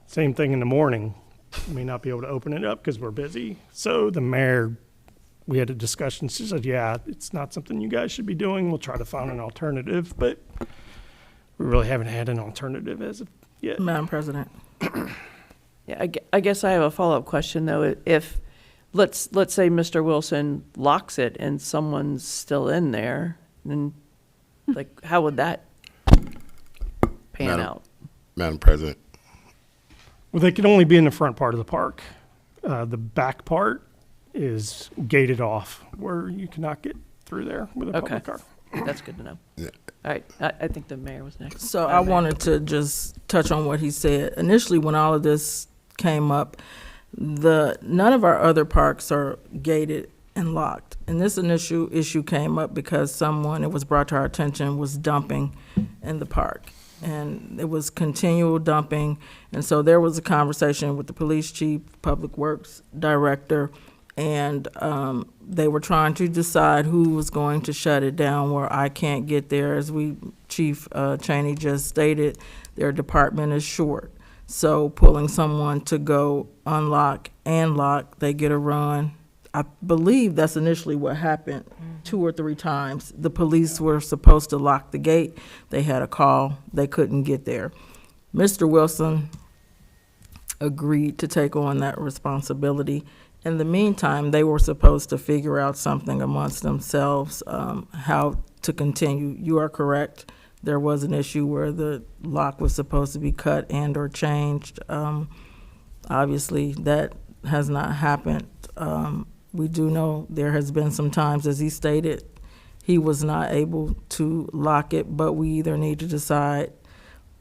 Same thing in the morning. We may not be able to open it up because we're busy. So the mayor, we had a discussion. She said, yeah, it's not something you guys should be doing. We'll try to find an alternative, but we really haven't had an alternative as of yet. Madam President. Yeah, I guess I have a follow-up question, though. If, let's say Mr. Wilson locks it and someone's still in there, then, like, how would that pan out? Madam President. Well, they can only be in the front part of the park. The back part is gated off, where you cannot get through there with a public car. That's good to know. All right, I think the mayor was next. So I wanted to just touch on what he said. Initially, when all of this came up, none of our other parks are gated and locked. And this initial issue came up because someone, it was brought to our attention, was dumping in the park. And it was continual dumping. And so there was a conversation with the police chief, public works director, and they were trying to decide who was going to shut it down where I can't get there. As Chief Cheney just stated, their department is short. So pulling someone to go unlock and lock, they get a run. I believe that's initially what happened 2 or 3 times. The police were supposed to lock the gate. They had a call. They couldn't get there. Mr. Wilson agreed to take on that responsibility. In the meantime, they were supposed to figure out something amongst themselves, how to continue. You are correct. There was an issue where the lock was supposed to be cut and or changed. Obviously, that has not happened. We do know there has been some times, as he stated, he was not able to lock it, but we either need to decide,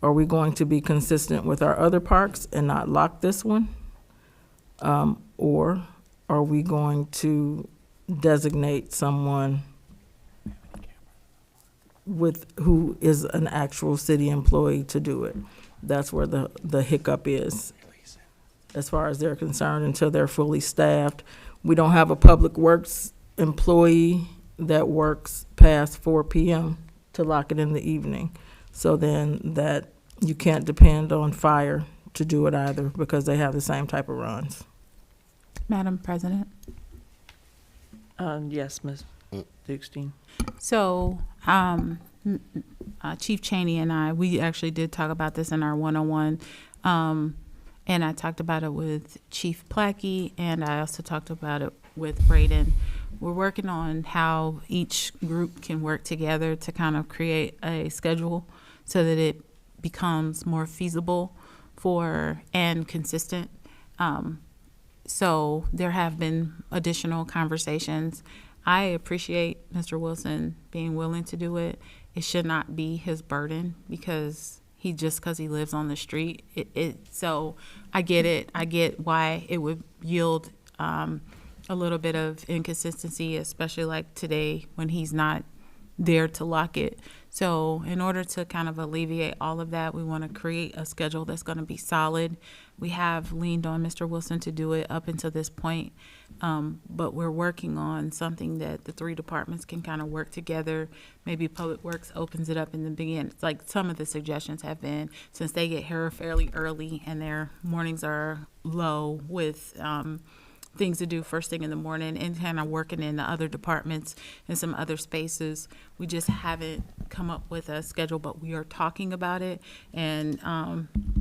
are we going to be consistent with our other parks and not lock this one? Or are we going to designate someone who is an actual city employee to do it? That's where the hiccup is, as far as they're concerned, until they're fully staffed. We don't have a public works employee that works past 4 p.m. to lock it in the evening. So then that you can't depend on fire to do it either, because they have the same type of runs. Madam President? Yes, Ms. Dukestein. So, Chief Cheney and we actually did talk about this in our one-on-one. And I talked about it with Chief Plackey, and I also talked about it with Braden. We're working on how each group can work together to kind of create a schedule so that it becomes more feasible and consistent. So there have been additional conversations. I appreciate Mr. Wilson being willing to do it. It should not be his burden, because he lives on the street. So I get it. I get why it would yield a little bit of inconsistency, especially like today when he's not there to lock it. So in order to kind of alleviate all of that, we want to create a schedule that's going to be solid. We have leaned on Mr. Wilson to do it up until this point, but we're working on something that the 3 departments can kind of work together. Maybe Public Works opens it up in the beginning. It's like some of the suggestions have been, since they get here fairly early and their mornings are low with things to do first thing in the morning, and kind of working in the other departments and some other spaces. We just haven't come up with a schedule, but we are talking about it, and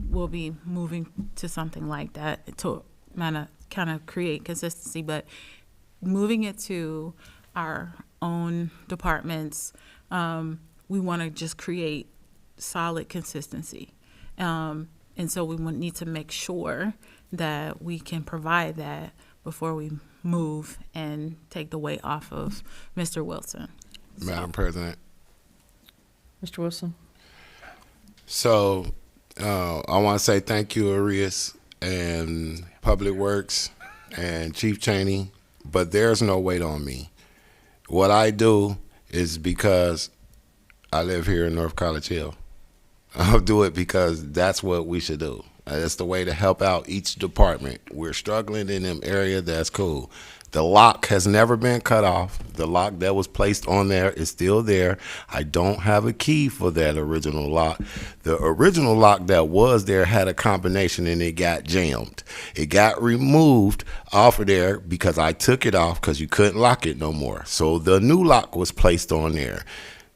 we'll be moving to something like that to kind of create consistency. But moving it to our own departments, we want to just create solid consistency. And so we need to make sure that we can provide that before we move and take the weight off of Mr. Wilson. Madam President. Mr. Wilson? So I want to say thank you, Arias and Public Works and Chief Cheney, but there's no weight on me. What I do is because I live here in North College Hill. I'll do it because that's what we should do. That's the way to help out each department. We're struggling in them area, that's cool. The lock has never been cut off. The lock that was placed on there is still there. I don't have a key for that original lock. The original lock that was there had a combination and it got jammed. It got removed off of there because I took it off because you couldn't lock it no more. So the new lock was placed on there.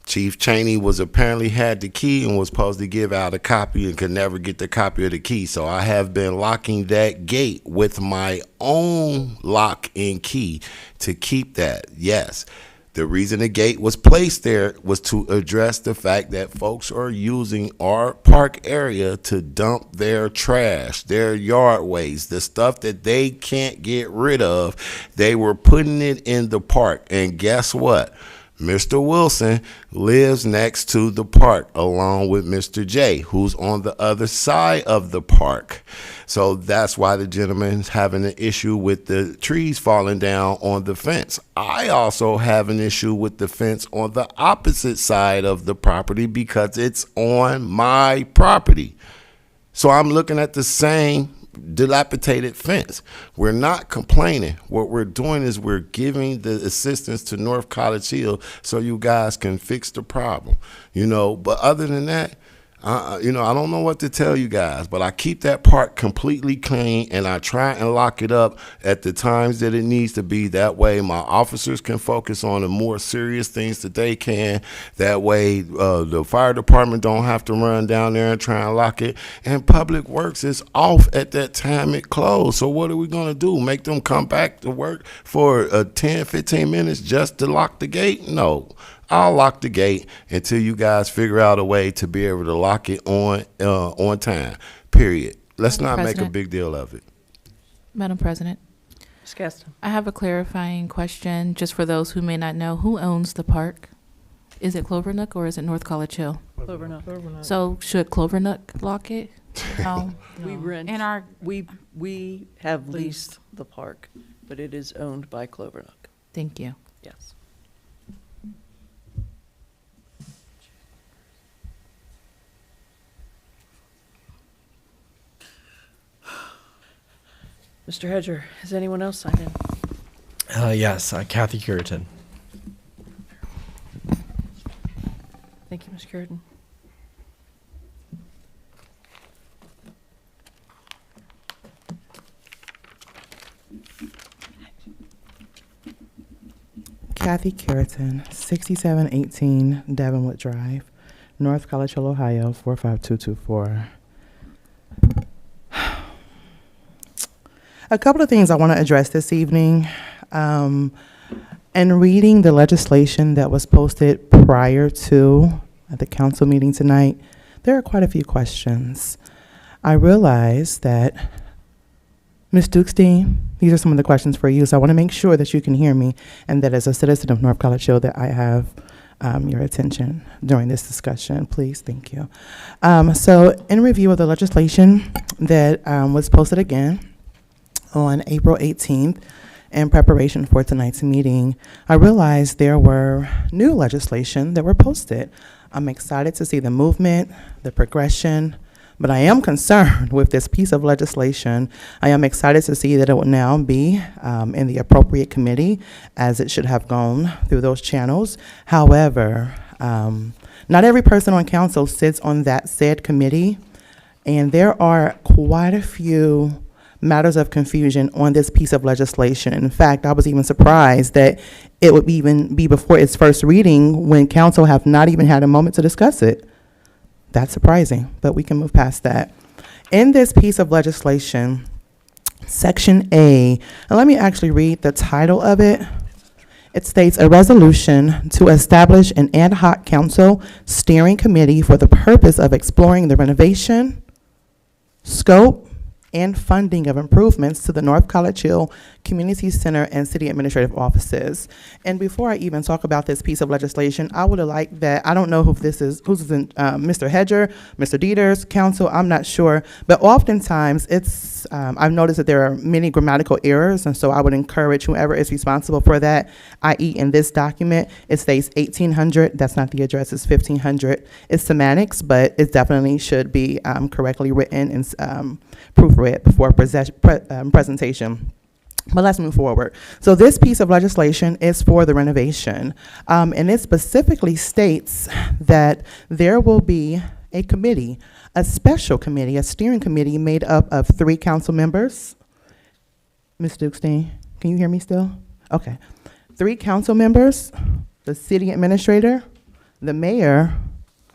Chief Cheney was apparently had the key and was supposed to give out a copy and could never get the copy of the key. So I have been locking that gate with my own lock and key to keep that. Yes. The reason the gate was placed there was to address the fact that folks are using our park area to dump their trash, their yard waste, the stuff that they can't get rid of. They were putting it in the park. And guess what? Mr. Wilson lives next to the park along with Mr. J, who's on the other side of the park. So that's why the gentleman's having an issue with the trees falling down on the fence. I also have an issue with the fence on the opposite side of the property because it's on my property. So I'm looking at the same dilapidated fence. We're not complaining. What we're doing is we're giving the assistance to North College Hill so you guys can fix the problem. But other than that, I don't know what to tell you guys, but I keep that park completely clean and I try and lock it up at the times that it needs to be. That way my officers can focus on the more serious things that they can. That way the fire department don't have to run down there and try and lock it. And Public Works is off at that time it closed. So what are we going to do? Make them come back to work for 10, 15 minutes just to lock the gate? No. I'll lock the gate until you guys figure out a way to be able to lock it on time, period. Let's not make a big deal of it. Madam President, Ms. Gaston. I have a clarifying question, just for those who may not know. Who owns the park? Is it Clovernook or is it North College Hill? Clovernook. So should Clovernook lock it? No. We rent, And we have leased the park, but it is owned by Clovernook. thank you. Yes. Mr. Hedger, has anyone else signed in? Yes, Kathy Curitan. Thank you, Ms. Curtin. Kathy Curitan, 6718 Devonwood Drive, North College Hill, Ohio, 45224. A couple of things I want to address this evening. And reading the legislation that was posted prior to the council meeting tonight, there are quite a few questions. I realize that, Ms. Dukestein, these are some of the questions for you, so I want to make sure that you can hear me and that as a citizen of North College Hill that I have your attention during this discussion. Please, thank you. So in review of the legislation that was posted again on April 18th, in preparation for tonight's meeting, I realized there were new legislation that were posted. I'm excited to see the movement, the progression, but I am concerned with this piece of legislation. I am excited to see that it will now be in the appropriate committee, as it should have gone through those channels. However, not every person on council sits on that said committee, and there are quite a few matters of confusion on this piece of legislation. In fact, I was even surprised that it would even be before its first reading when council have not even had a moment to discuss it. That's surprising, but we can move past that. In this piece of legislation, Section A, and let me actually read the title of it. It states, a resolution to establish an ad hoc council steering committee for the purpose of exploring the renovation, scope, and funding of improvements to the North College Hill Community Center and City Administrative Offices. And before I even talk about this piece of legislation, I would have liked that, I don't know who's in Mr. Hedger, Mr. Dieters, council, I'm not sure, but oftentimes it's, I've noticed that there are many grammatical errors, and so I would encourage whoever is responsible for that, i.e. in this document, it states 1800, that's not the address, it's 1500. It's semantics, but it definitely should be correctly written and proofread before presentation. But let's move forward. So this piece of legislation is for the renovation. And it specifically states that there will be a committee, a special committee, a steering committee made up of 3 council members. Ms. Dukestein, can you hear me still? Okay. 3 council members, the city administrator, the mayor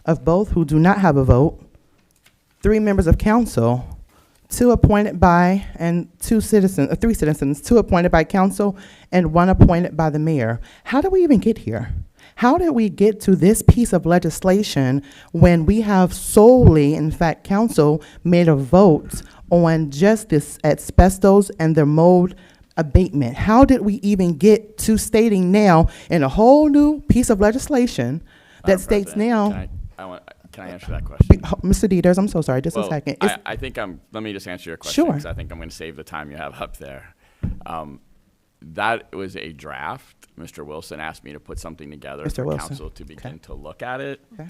of both who do not have a vote, 3 members of council, 2 appointed by, and 3 citizens, 2 appointed by council, and 1 appointed by the mayor. How did we even get here? How did we get to this piece of legislation when we have solely, in fact, council made a vote on just this asbestos and the mold abatement? How did we even get to stating now in a whole new piece of legislation that states now? Can I answer that question? Mr. Dieters, I'm so sorry, just a second. I think let me just answer your question. Sure. Because I think I'm going to save the time you have up there. That was a draft. Mr. Wilson asked me to put something together for council to begin to look at it. Okay.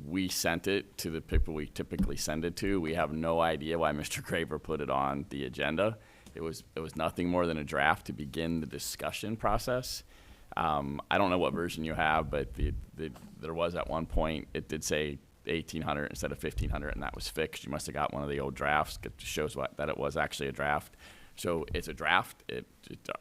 We sent it to the people we typically send it to. We have no idea why Mr. Graver put it on the agenda. It was nothing more than a draft to begin the discussion process. I don't know what version you have, but there was at one point, it did say 1,800 instead of 1,500, and that was fixed. You must have got one of the old drafts. It shows that it was actually a draft. So it's a draft. It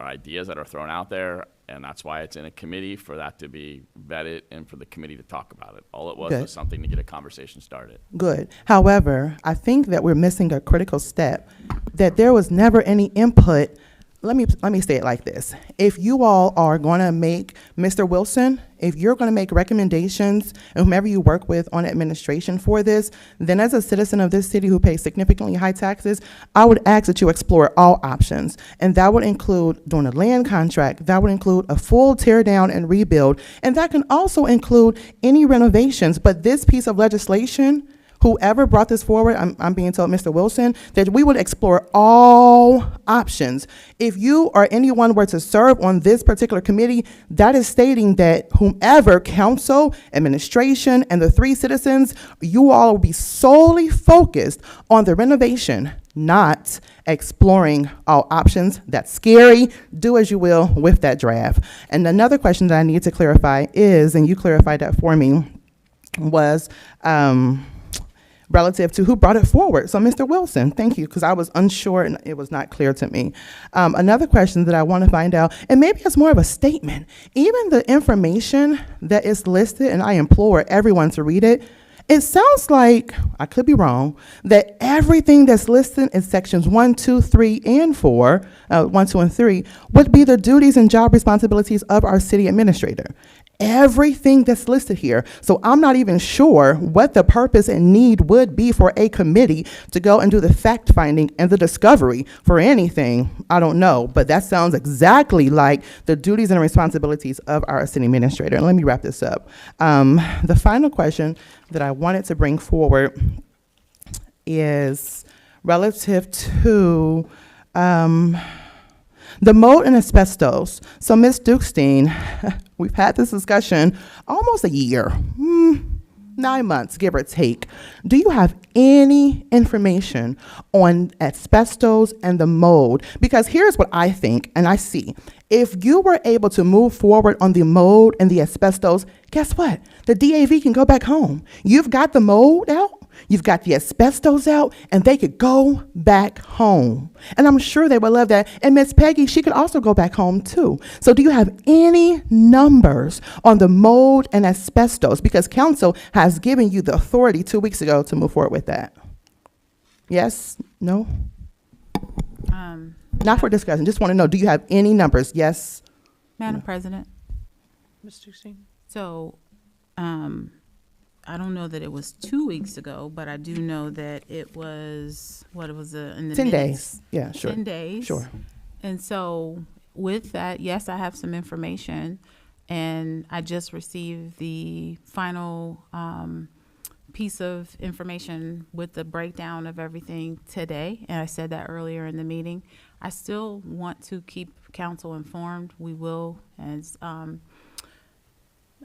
are ideas that are thrown out there, and that's why it's in a committee, for that to be vetted and for the committee to talk about it. All it was something to get a conversation started. Good. However, I think that we're missing a critical step, that there was never any input. Let me say it like this. If you all are going to make, Mr. Wilson, if you're going to make recommendations, and whomever you work with on administration for this, then as a citizen of this city who pays significantly high taxes, I would ask that you explore all options. And that would include doing a land contract, that would include a full tear down and rebuild, and that can also include any renovations. But this piece of legislation, whoever brought this forward, I'm being told, Mr. Wilson, that we would explore all options. If you or anyone were to serve on this particular committee, that is stating that whomever, council, administration, and the 3 citizens, you all will be solely focused on the renovation, not exploring all options. That's scary. Do as you will with that draft. And another question that I need to clarify is, and you clarified that for me, was, relative to who brought it forward. So Mr. Wilson, thank you, because I was unsure and it was not clear to me. Another question that I want to find out, and maybe it's more of a statement, even the information that is listed, and I implore everyone to read it, it sounds like, I could be wrong, that everything that's listed in sections 1, 2, 3, and 4, 1, 2, and 3, would be the duties and job responsibilities of our city administrator. Everything that's listed here. So I'm not even sure what the purpose and need would be for a committee to go and do the fact finding and the discovery for anything. I don't know, but that sounds exactly like the duties and responsibilities of our city administrator. And let me wrap this up. The final question that I wanted to bring forward is relative to the mold and asbestos. So Ms. Dukestein, we've had this discussion almost a year, 9 months, give or take. Do you have any information on asbestos and the mold? Because here's what I think and I see. If you were able to move forward on the mold and the asbestos, guess what? The DAV can go back home. You've got the mold out, you've got the asbestos out, and they could go back home. And I'm sure they would love that. And Miss Peggy, she could also go back home too. So do you have any numbers on the mold and asbestos? Because council has given you the authority 2 weeks ago to move forward with that. Yes? No? Not for discussion. Just want to know, do you have any numbers? Yes? Madam President, Mr. Singh? so, I don't know that it was 2 weeks ago, but I do know that it was, in the 10 minutes? days. Yeah, sure. 10 days. Sure. And so with that, yes, I have some information, and I just received the final piece of information with the breakdown of everything today, and I said that earlier in the meeting. I still want to keep council informed. We will, as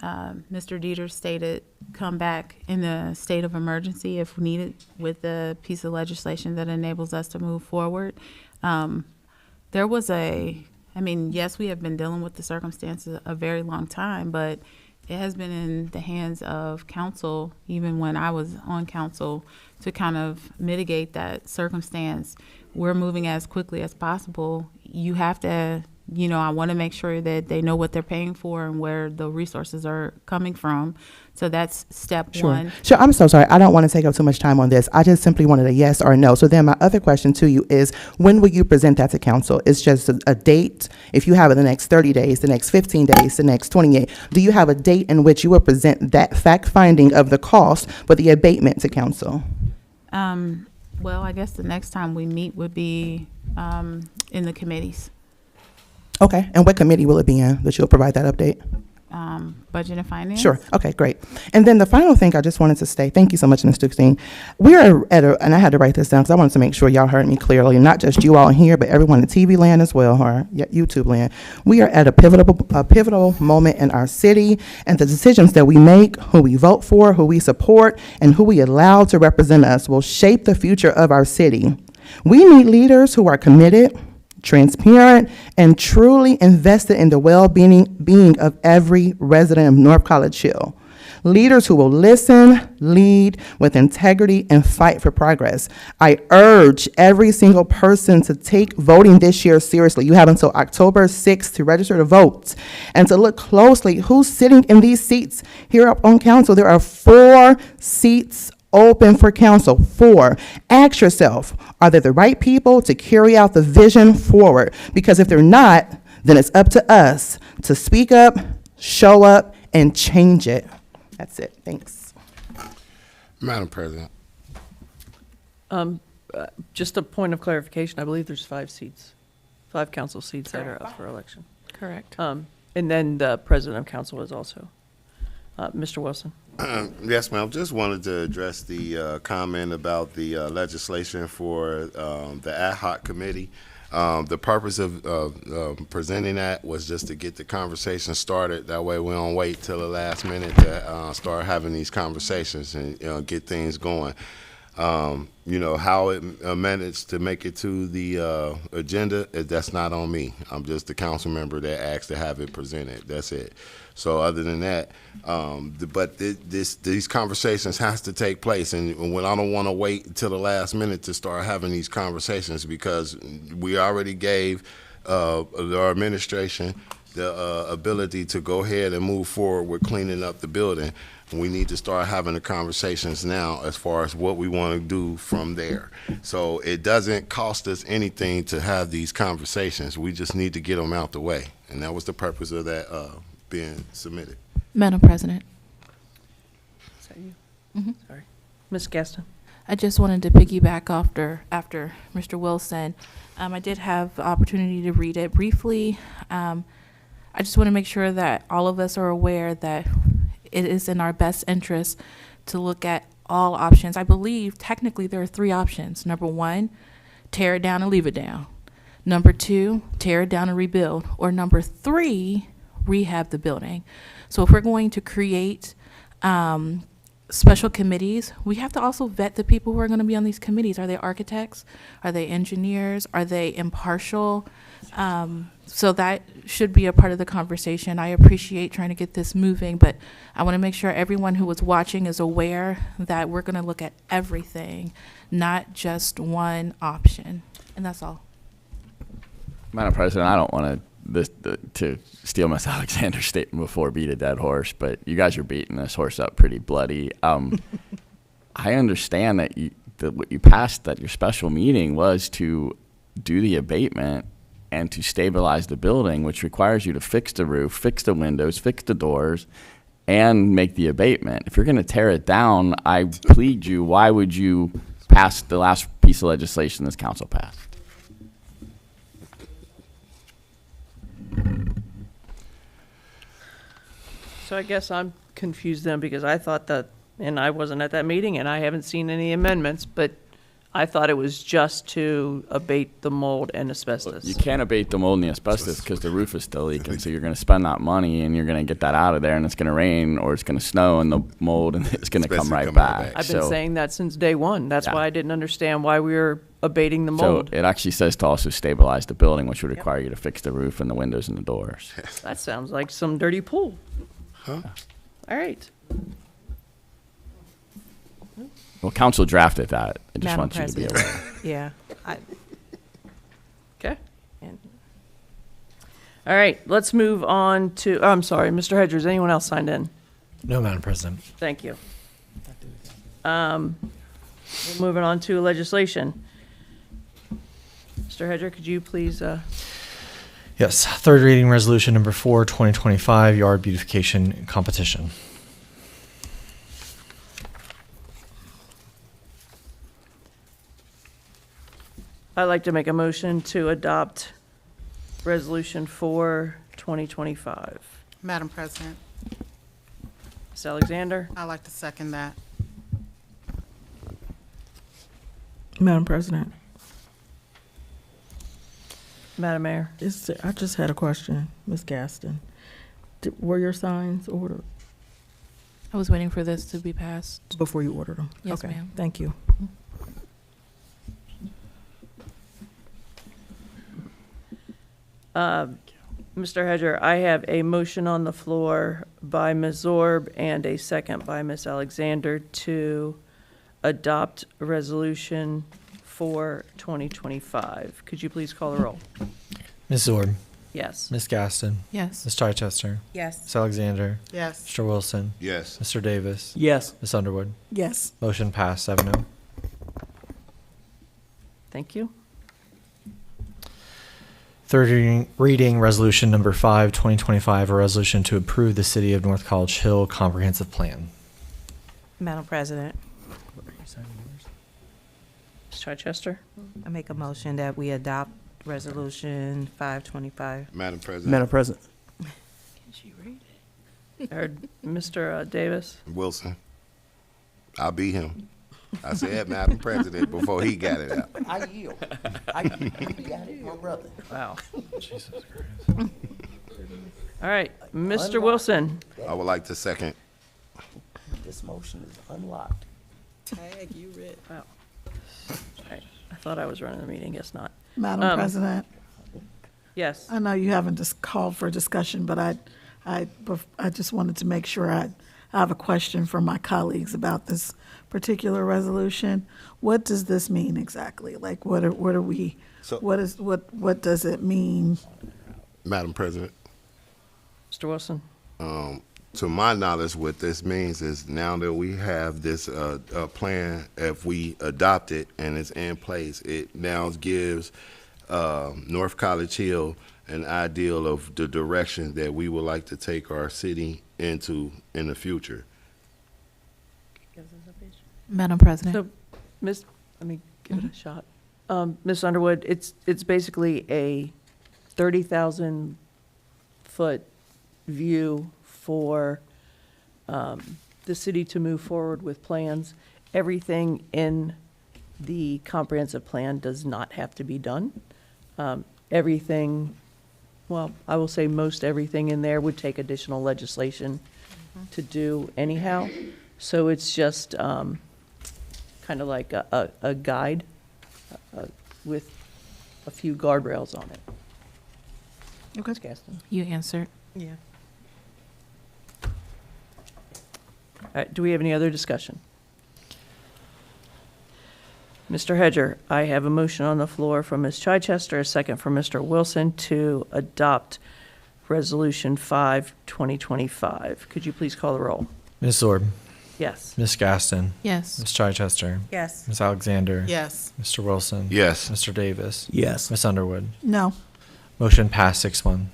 Mr. Dieter stated, come back in the state of emergency if needed with the piece of legislation that enables us to move forward. There was yes, we have been dealing with the circumstances a very long time, but it has been in the hands of council, even when I was on council, to kind of mitigate that circumstance. We're moving as quickly as possible. You have to you know, I want to make sure that they know what they're paying for and where the resources are coming from. So that's step one. Sure. I'm so sorry. I don't want to take up too much time on this. I just simply wanted a yes or no. So then my other question to you is, when will you present that to council? It's just a date. If you have it the next 30 days, the next 15 days, the next 28, do you have a date in which you will present that fact finding of the cost for the abatement to council? Well, I guess the next time we meet would be in the committees. Okay. And what committee will it be in that you'll provide that update? Budget and finance. Sure. Okay, great. And then the final thing I just wanted to say, thank you so much, Ms. Duxine. We are at and I had to write this down because I wanted to make sure y'all heard me clearly, not just you all here, but everyone in TV land as well, or YouTube land. We are at a pivotal moment in our city, and the decisions that we make, who we vote for, who we support, and who we allow to represent us will shape the future of our city. We need leaders who are committed, transparent, and truly invested in the well-being of every resident of North College Hill. Leaders who will listen, lead with integrity, and fight for progress. I urge every single person to take voting this year seriously. You have until October 6th to register to vote and to look closely who's sitting in these seats here up on council. There are 4 seats open for council. 4. Ask yourself, are they the right people to carry out the vision forward? Because if they're not, then it's up to us to speak up, show up, and change it. That's it. Thanks. Madam President. Just a point of clarification, I believe there's 5 seats, 5 council seats that are up for election. Correct. And then the president of council is also. Mr. Wilson. Yes, ma'am. Just wanted to address the comment about the legislation for the ad hoc committee. The purpose of presenting that was just to get the conversation started. That way we don't wait till the last minute to start having these conversations and get things going. You know, how it managed to make it to the agenda, that's not on me. I'm just the council member that asked to have it presented. That's it. So other than that, these conversations has to take place, and when I don't want to wait until the last minute to start having these conversations, because we already gave our administration the ability to go ahead and move forward with cleaning up the building. We need to start having the conversations now as far as what we want to do from there. So it doesn't cost us anything to have these conversations. We just need to get them out the way, and that was the purpose of that being submitted. Madam President. Is that you? Sorry. Ms. Gaston. I just wanted to piggyback after Mr. Wilson. I did have the opportunity to read it briefly. I just want to make sure that all of us are aware that it is in our best interest to look at all options. I believe technically there are 3 options. Number 1, tear it down and leave it down. Number 2, tear it down and rebuild. Or number 3, rehab the building. So if we're going to create special committees, we have to also vet the people who are going to be on these committees. Are they architects? Are they engineers? Are they impartial? So that should be a part of the conversation. I appreciate trying to get this moving, but I want to make sure everyone who was watching is aware that we're going to look at everything, not just one option. And that's all. Madam President, I don't want to steal Ms. Alexander's statement before beat a dead horse, but you guys are beating this horse up pretty bloody. I understand that what you passed at your special meeting was to do the abatement and to stabilize the building, which requires you to fix the roof, fix the windows, fix the doors, and make the abatement. If you're going to tear it down, I plead you, why would you pass the last piece of legislation this council passed? So I guess I'm confused then, because I thought that, and I wasn't at that meeting and I haven't seen any amendments, but I thought it was just to abate the mold and asbestos. You can't abate the mold and the asbestos because the roof is still leaking. So you're going to spend that money and you're going to get that out of there, and it's going to rain or it's going to snow and the mold and it's going to come right back. I've been saying that since day one. That's why I didn't understand why we were abating the mold. So it actually says to also stabilize the building, which would require you to fix the roof and the windows and the doors. That sounds like some dirty pool. Huh? All right. Well, council drafted that. I just Madam want you to be President. aware. Yeah. Okay. All right, let's move on to, oh, I'm sorry, Mr. Hedger, has anyone else signed in? No, Madam President. Thank you. We're moving on to legislation. Mr. Hedger, could you please, Yes, third reading resolution number 4, 2025, yard beautification competition. I'd like to make a motion to adopt Resolution 4, 2025. Madam President, Ms. Alexander? I'd like to second that. Madam President, Madam Mayor? I just had a question, Ms. Gaston. Were your signs ordered I was waiting for this to be passed. before you ordered them? Yes, Okay, ma'am. thank you. Mr. Hedger, I have a motion on the floor by Ms. Zorb and a second by Ms. Alexander to adopt Resolution 4, 2025. Could you please call the roll? Ms. Zorb, Yes. Ms. Gaston, Yes. Ms. Chichester, Yes. Ms. Alexander, Yes. Mr. Wilson, Yes. Mr. Davis, Yes. Ms. Underwood. Yes. Motion passed 7-0. Thank you. Third reading resolution number 5, 2025, a resolution to approve the City of North College Hill Comprehensive Plan. Madam President, Ms. Chichester? I make a motion that we adopt Resolution 525. Madam President. Madam President. Or Mr. Davis? Wilson. I'll be him. I said Madam President before he got it out. I yield. I got it, my brother. Wow. All right, Mr. Wilson? I would like to second. This motion is unlocked. Tag, you read. Wow. All right, I thought I was running the meeting, guess not. Madam President, Yes. I know you haven't just called for discussion, but I just wanted to make sure I have a question for my colleagues about this particular resolution. What does this mean exactly? Like, what are we, So- what does it mean? Madam President, Mr. Wilson? to my knowledge, what this means is now that we have this plan, if we adopt it and it's in place, it now gives North College Hill an ideal of the direction that we would like to take our city into in the future. Madam President. So, let me give it a shot. Ms. Underwood, it's basically a 30,000 foot view for the city to move forward with plans. Everything in the comprehensive plan does not have to be done. Everything, well, I will say most everything in there would take additional legislation to do anyhow. So it's just kind of like a guide with a few guardrails on it. Okay. Ms. Gaston? You answered. Yeah. All right, do we have any other discussion? Mr. Hedger, I have a motion on the floor from Ms. Chichester, a second from Mr. Wilson to adopt Resolution 5, 2025. Could you please call the roll? Ms. Zorb, Yes. Ms. Gaston, Yes. Ms. Chichester, Yes. Ms. Alexander, Yes. Mr. Wilson, Yes. Mr. Davis, Yes. Ms. Underwood. No. Motion passed 6-1.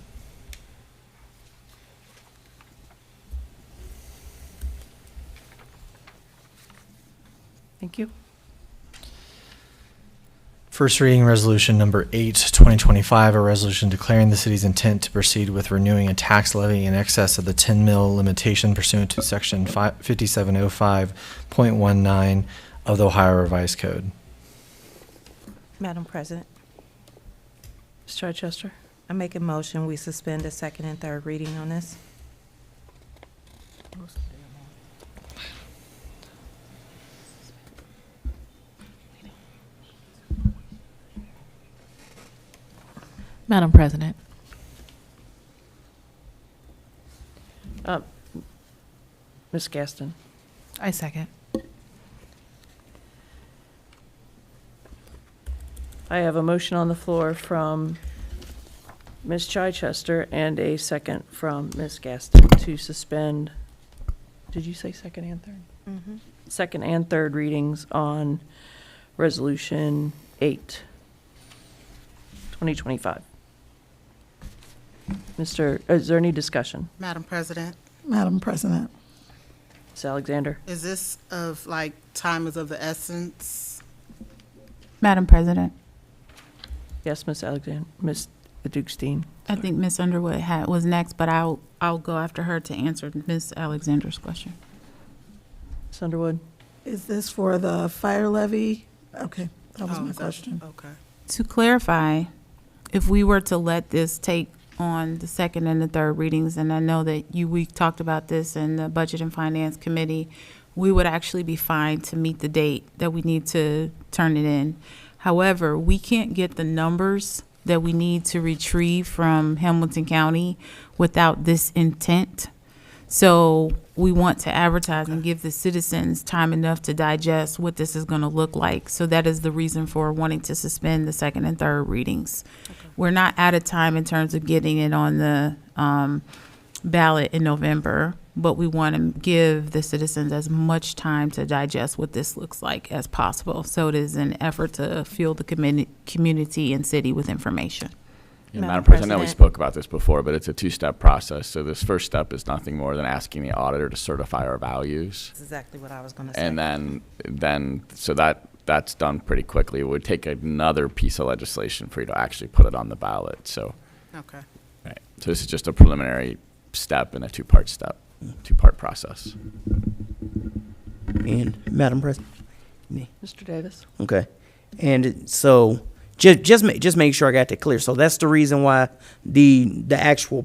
Thank you. First reading resolution number 8, 2025, a resolution declaring the city's intent to proceed with renewing a tax levy in excess of the 10 mil limitation pursuant to section 5705.19 of the Ohio Revised Code. Madam President, Ms. Chichester? I make a motion, we suspend the second and third reading on this. Madam President. Ms. Gaston? I second. I have a motion on the floor from Ms. Chichester and a second from Ms. Gaston to suspend, did you say second and third? Second and third readings on Resolution 8, 2025. Is there any discussion? Madam President, Madam President, Ms. Alexander? is this of like time is of the essence? Madam President, Yes, Ms. Alexander, Ms. Dukestein. I think Ms. Underwood was next, but I'll go after her to answer Ms. Alexander's question. Ms. Underwood? is this for the fire levy? Okay, that was Oh, my is that- question. Okay. To clarify, if we were to let this take on the second and the third readings, and I know that we talked about this in the Budget and Finance Committee, we would actually be fine to meet the date that we need to turn it in. However, we can't get the numbers that we need to retrieve from Hamilton County without this intent. So we want to advertise and give the citizens time enough to digest what this is going to look like. So that is the reason for wanting to suspend the second and third readings. We're not out of time in terms of getting it on the ballot in November, but we want to give the citizens as much time to digest what this looks like as possible. So it is an effort to fill the community and city with information. Yeah, Madam Madam President, I know we President. spoke about this before, but it's a two-step process. So this first step is nothing more than asking the auditor to certify our values. That's exactly what I was gonna say. And then so that's done pretty quickly. It would take another piece of legislation for you to actually put it on the ballot. So, Okay. right. So this is just a preliminary step in a two-part process. And Madam President, Mr. Davis? okay, and so just make sure I got that clear. So that's the reason why the actual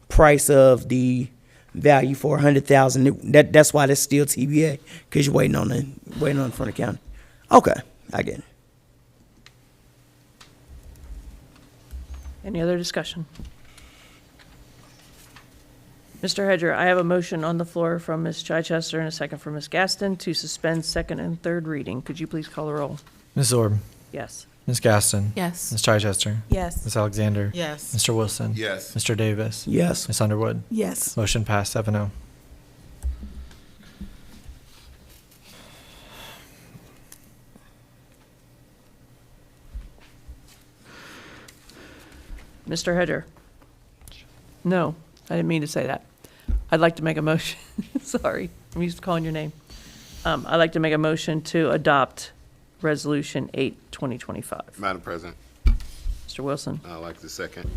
price of the value for 100,000. That's why that's still TBA, because you're waiting on front of county. Okay, I get it. Any other discussion? Mr. Hedger, I have a motion on the floor from Ms. Chichester and a second from Ms. Gaston to suspend second and third reading. Could you please call the roll? Ms. Orb, Yes. Ms. Gaston, Yes. Ms. Chichester, Yes. Ms. Alexander, Yes. Mr. Wilson, Yes. Mr. Davis, Yes. Ms. Underwood. Yes, Motion passed 7-0. Mr. Hedger? No, I didn't mean to say that. I'd like to make a motion, sorry, I'm used to calling your name. I'd like to make a motion to adopt Resolution 8, 2025. Madam President, Mr. Wilson? I'd like to second.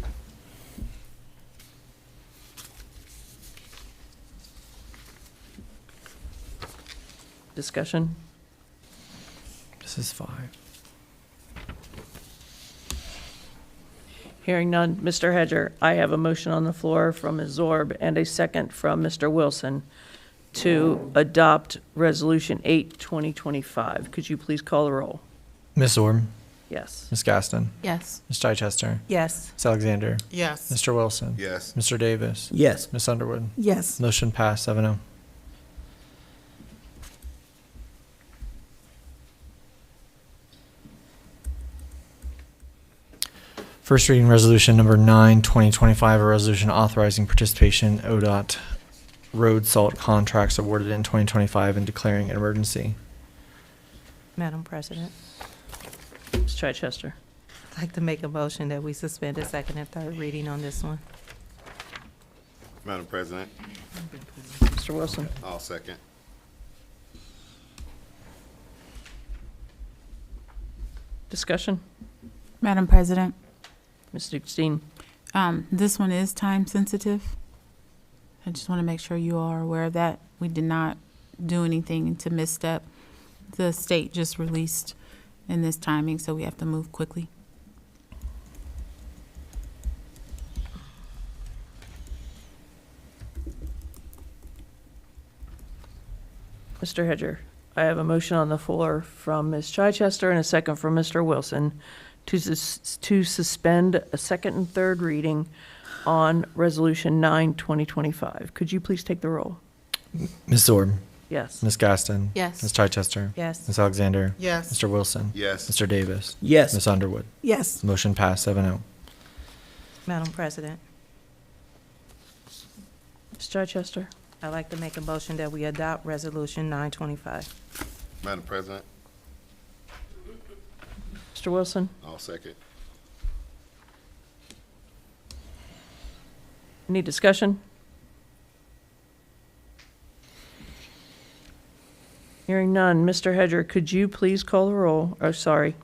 Discussion? This is 5. Hearing none. Mr. Hedger, I have a motion on the floor from Ms. Zorb and a second from Mr. Wilson to adopt Resolution 8, 2025. Could you please call the roll? Ms. Orb, Yes. Ms. Gaston, Yes. Ms. Chichester, Yes. Ms. Alexander, Yes. Mr. Wilson, Yes. Mr. Davis, Yes. Ms. Underwood. yes, Motion passed 7-0. First reading resolution number 9, 2025, a resolution authorizing participation in ODOT road salt contracts awarded in 2025 and declaring an emergency. Madam President, Ms. Chichester? I'd like to make a motion that we suspend the second and third reading on this one. Madam President, Mr. Wilson? I'll second. Discussion? Madam President, Ms. Dukestein? this one is time sensitive. I just want to make sure you are aware of that. We did not do anything to misstep. The state just released in this timing, so we have to move quickly. Mr. Hedger, I have a motion on the floor from Ms. Chichester and a second from Mr. Wilson to suspend a second and third reading on Resolution 9, 2025. Could you please take the roll? Ms. Zorb, Yes. Ms. Gaston, Yes. Ms. Chichester, Yes. Ms. Alexander, Yes. Mr. Wilson, Yes. Mr. Davis, Yes. Ms. Underwood. yes, Motion passed 7-0. Madam President, Ms. Chichester? I'd like to make a motion that we adopt Resolution 925. Madam President, Mr. Wilson? I'll second. Any discussion? Hearing none. Mr. Hedger, could you please call the roll? Oh, sorry.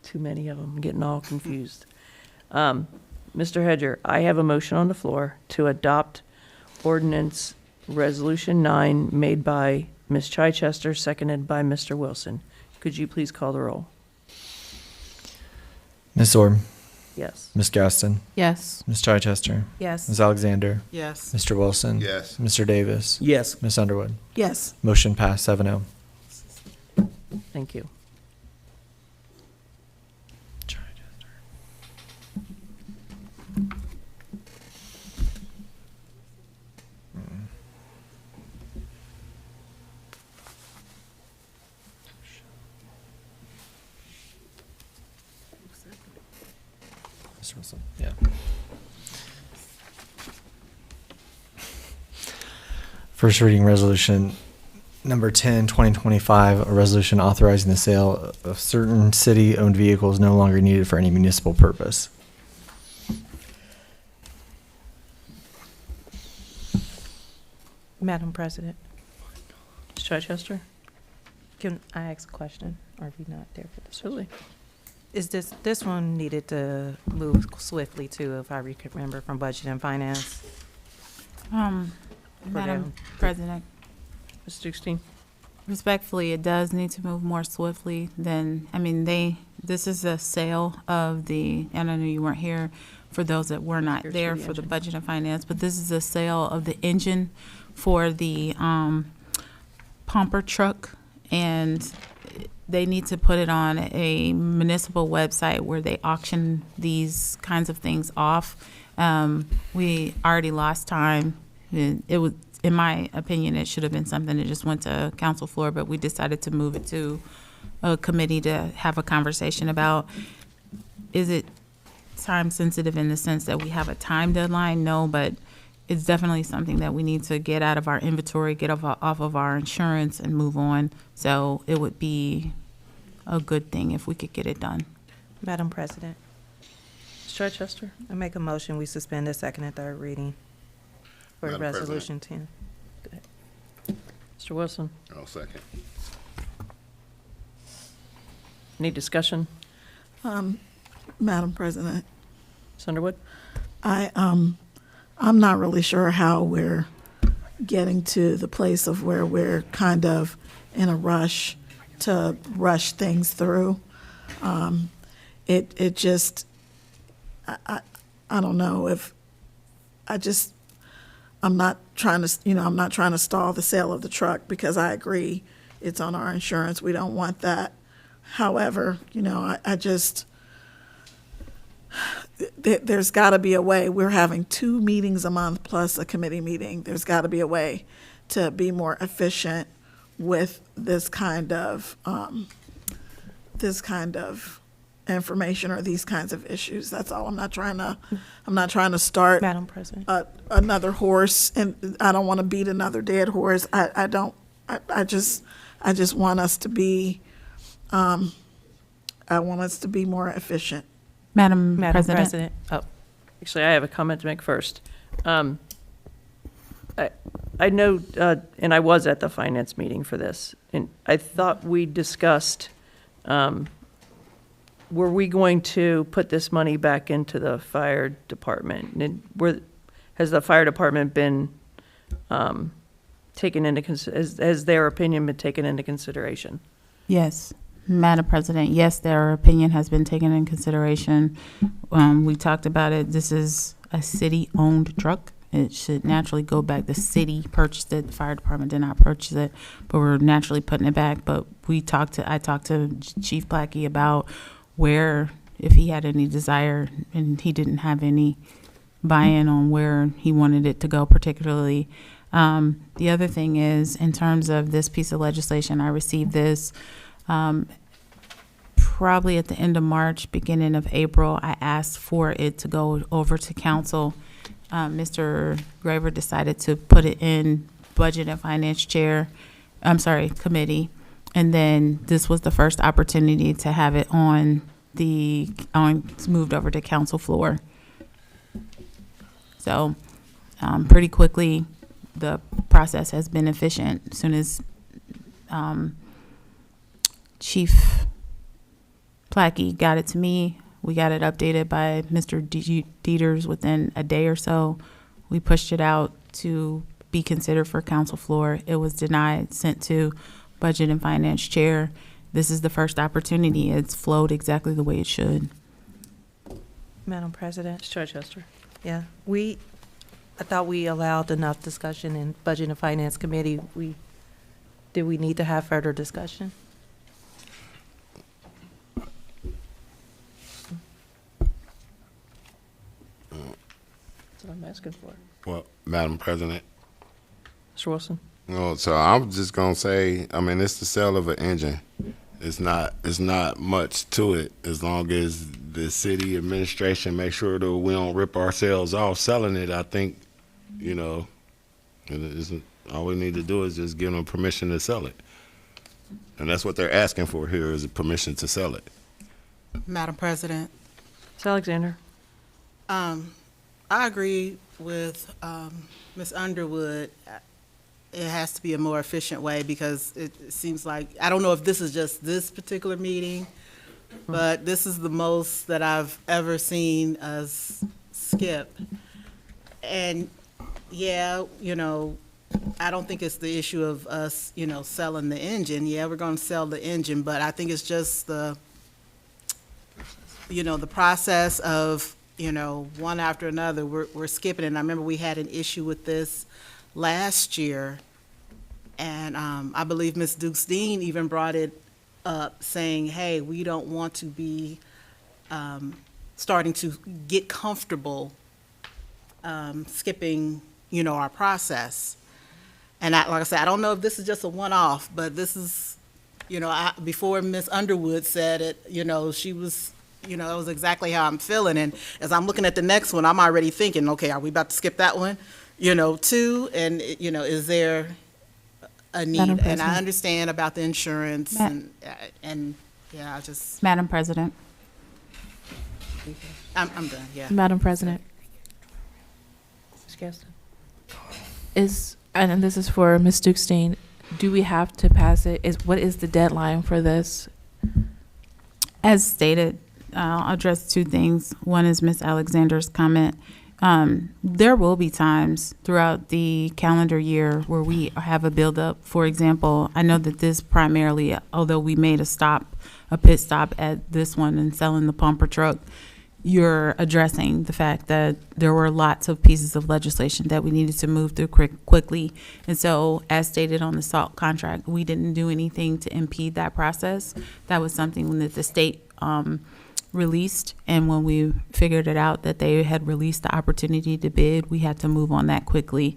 Too many of them, I'm getting all confused. Mr. Hedger, I have a motion on the floor to adopt ordinance Resolution 9 made by Ms. Chichester, seconded by Mr. Wilson. Could you please call the roll? Ms. Orb, Yes. Ms. Gaston, Yes. Ms. Chichester, Yes. Ms. Alexander, Yes. Mr. Wilson. Yes. Mr. Davis. Yes. Ms. Underwood. Yes. Motion passed 7-0. Thank you. Mr. Wilson, yeah. First reading resolution number 10, 2025, a resolution authorizing the sale of certain city-owned vehicles no longer needed for any municipal purpose. Madam President, Ms. Chichester? can I ask a question? Or are we not there for this? Absolutely. Is this one needed to move swiftly too, if I remember from Budget and Finance? Madam them. President, Ms. Stokestein? respectfully, it does need to move more swiftly than, this is a sale of and I know you weren't here for those that were not Here's there for the for the engine. Budget and Finance, but this is a sale of the engine for the pumper truck, and they need to put it on a municipal website where they auction these kinds of things off. We already lost time. It was, in my opinion, it should have been something that just went to council floor, but we decided to move it to a committee to have a conversation about. Is it time sensitive in the sense that we have a time deadline? No, but it's definitely something that we need to get out of our inventory, get off of our insurance and move on. So it would be a good thing if we could get it done. Madam President, Ms. Chichester? I make a motion, we suspend the second and third reading for Madam President. Resolution 10. Mr. Wilson? I'll second. Any discussion? Madam President, Ms. Underwood? I'm not really sure how we're getting to the place of where we're kind of in a rush to rush things through. It just, I don't know if, I'm not trying to stall the sale of the truck, because I agree it's on our insurance. We don't want that. However, there's got to be a way. We're having 2 meetings a month plus a committee meeting. There's got to be a way to be more efficient with this kind of information or these kinds of issues. That's all. I'm not trying to start Madam President. another horse, and I don't want to beat another dead horse. I just want us to be, I want us to be more efficient. Madam Madam President. President. Oh, Actually, I have a comment to make first. I know, and I was at the finance meeting for this, and I thought we discussed, were we going to put this money back into the fire department? And has the fire department been taken into, has their opinion been taken into consideration? Yes, Madam President, yes, their opinion has been taken in consideration. We talked about it. This is a city-owned truck. It should naturally go back. The city purchased it. The fire department did not purchase it, but we're naturally putting it back. But I talked to Chief Blackie about where, if he had any desire, and he didn't have any buy-in on where he wanted it to go particularly. The other thing is, in terms of this piece of legislation, I received this probably at the end of March, beginning of April, I asked for it to go over to council. Mr. Graver decided to put it in Budget and Finance Committee. And then this was the first opportunity to have it moved over to council floor. So, pretty quickly, the process has been efficient. As soon as, Chief Plackey got it to me, we got it updated by Mr. Dieters within a day or so. We pushed it out to be considered for council floor. It was denied, sent to Budget and Finance Chair. This is the first opportunity. It's flowed exactly the way it should. Madam President? Chichester. Yeah, I thought we allowed enough discussion in Budget and Finance Committee. Did we need to have further discussion? That's what I'm asking for. Well, Madam President, Mr. Wilson? no, so I'm just gonna say, I mean, it's the sale of an engine. It's not much to it, as long as the city administration make sure that we don't rip ourselves off selling it. I think, you know, it isn't, all we need to do is just give them permission to sell it. And that's what they're asking for here, is a permission to sell it. Madam President, Ms. Alexander? I agree with Ms. Underwood. It has to be a more efficient way, because it seems like, I don't know if this is just this particular meeting, but this is the most that I've ever seen us skip. And yeah, you know, I don't think it's the issue of us, you know, selling the engine. Yeah, we're going to sell the engine, but I think it's just the, you know, the process of, you know, one after another, we're skipping it. And I remember we had an issue with this last year, and I believe Ms. Dukes-Dean even brought it up, saying, hey, we don't want to be starting to get comfortable skipping, you know, our process. And like I said, I don't know if this is just a one-off, but this is, you know, before Ms. Underwood said it, you know, she was, you know, that was exactly how I'm feeling. And as I'm looking at the next one, I'm already thinking, okay, are we about to skip that one, you know, too? And, you know, is there a need? Madam And President. I understand about the insurance and yeah, I just, Madam President. I'm done, yeah. Madam President, Ms. Gaston? and this is for Ms. Dukestein, do we have to pass it? What is the deadline for this? As stated, I'll address two things. One is Ms. Alexander's comment. There will be times throughout the calendar year where we have a buildup. For example, I know that this primarily, although we made a pit stop at this one and selling the pumper truck, you're addressing the fact that there were lots of pieces of legislation that we needed to move through quickly. And so, as stated on the SALT contract, we didn't do anything to impede that process. That was something that the state released, and when we figured it out that they had released the opportunity to bid, we had to move on that quickly.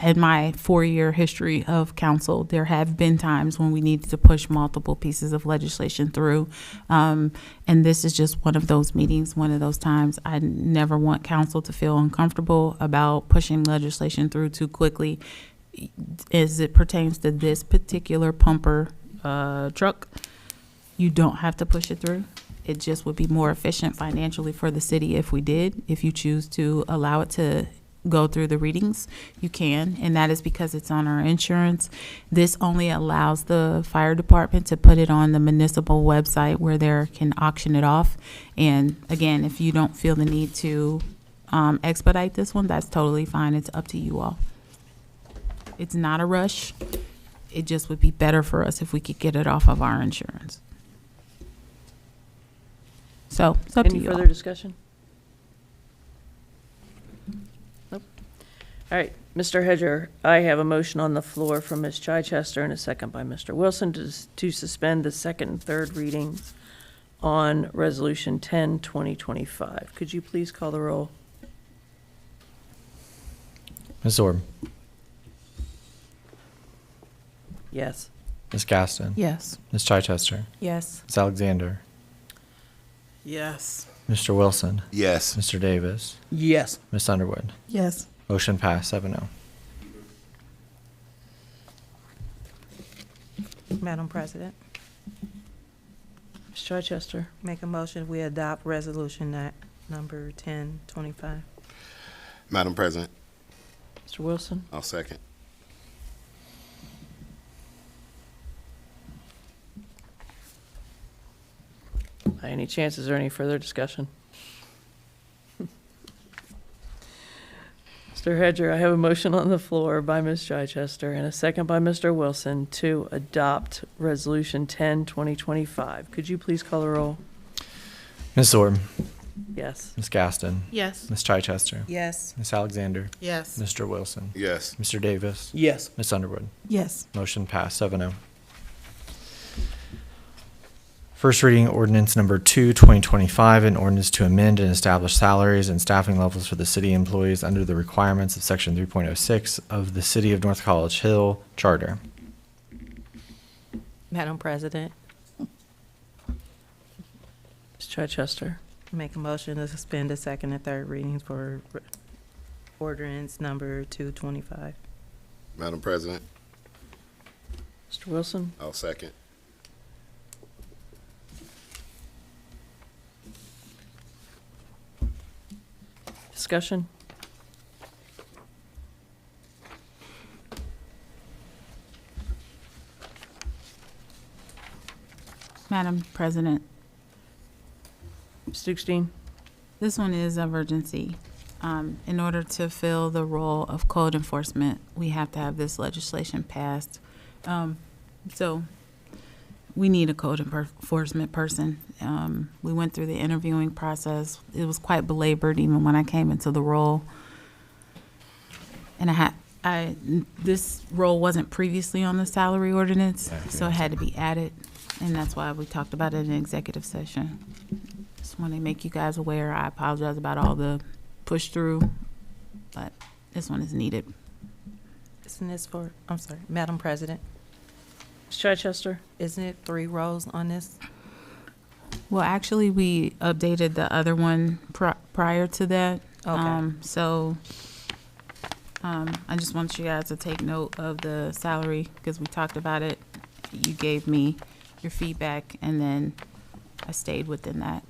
In my 4-year history of council, there have been times when we needed to push multiple pieces of legislation through, and this is just one of those meetings, one of those times. I never want council to feel uncomfortable about pushing legislation through too quickly as it pertains to this particular pumper truck. You don't have to push it through. It just would be more efficient financially for the city if we did. If you choose to allow it to go through the readings, you can, and that is because it's on our insurance. This only allows the fire department to put it on the municipal website where they can auction it off. And again, if you don't feel the need to expedite this one, that's totally fine. It's up to you all. It's not a rush. It just would be better for us if we could get it off of our insurance. So it's up to Any you further all. discussion? Nope. All right, Mr. Hedger, I have a motion on the floor from Ms. Chichester and a second by Mr. Wilson to suspend the second and third readings on Resolution 10, 2025. Could you please call the roll? Ms. Orb, Yes. Ms. Gaston. Yes. Ms. Chichester. Yes. Ms. Alexander. Yes. Mr. Wilson. Yes. Mr. Davis. Yes. Ms. Underwood. Yes. Motion passed 7-0. Madam President, Ms. Chichester. make a motion, we adopt resolution number 1025. Madam President, Mr. Wilson. I'll second. By any chance, is there any further discussion? Mr. Hedger, I have a motion on the floor by Ms. Chichester and a second by Mr. Wilson to adopt Resolution 10, 2025. Could you please call the roll? Ms. Zorb. Yes. Ms. Gaston. Yes. Ms. Chichester. Yes. Ms. Alexander. Yes. Mr. Wilson. Yes. Mr. Davis. Yes. Ms. Underwood. Yes. Motion passed 7-0. First reading ordinance number 2, 2025, an ordinance to amend and establish salaries and staffing levels for the city employees under the requirements of section 3.06 of the City of North College Hill Charter. Madam President, Ms. Chichester. make a motion to suspend the second and third readings for ordinance number 225. Madam President, Mr. Wilson. I'll second. Discussion? Madam President, Ms. Stugstein. this one is of urgency. In order to fill the role of code enforcement, we have to have this legislation passed. So we need a code enforcement person. We went through the interviewing process. It was quite belabored even when I came into the role. And this role wasn't previously on the salary ordinance, so it had to be added. And that's why we talked about it in executive session. Just want to make you guys aware. I apologize about all the push through, but this one is needed. Isn't this for, I'm sorry, Madam President, Ms. Chichester. isn't it 3 rows on this? Well, actually, we updated the other one prior to that. Okay. I just want you guys to take note of the salary because we talked about it. You gave me your feedback, and then I stayed within that.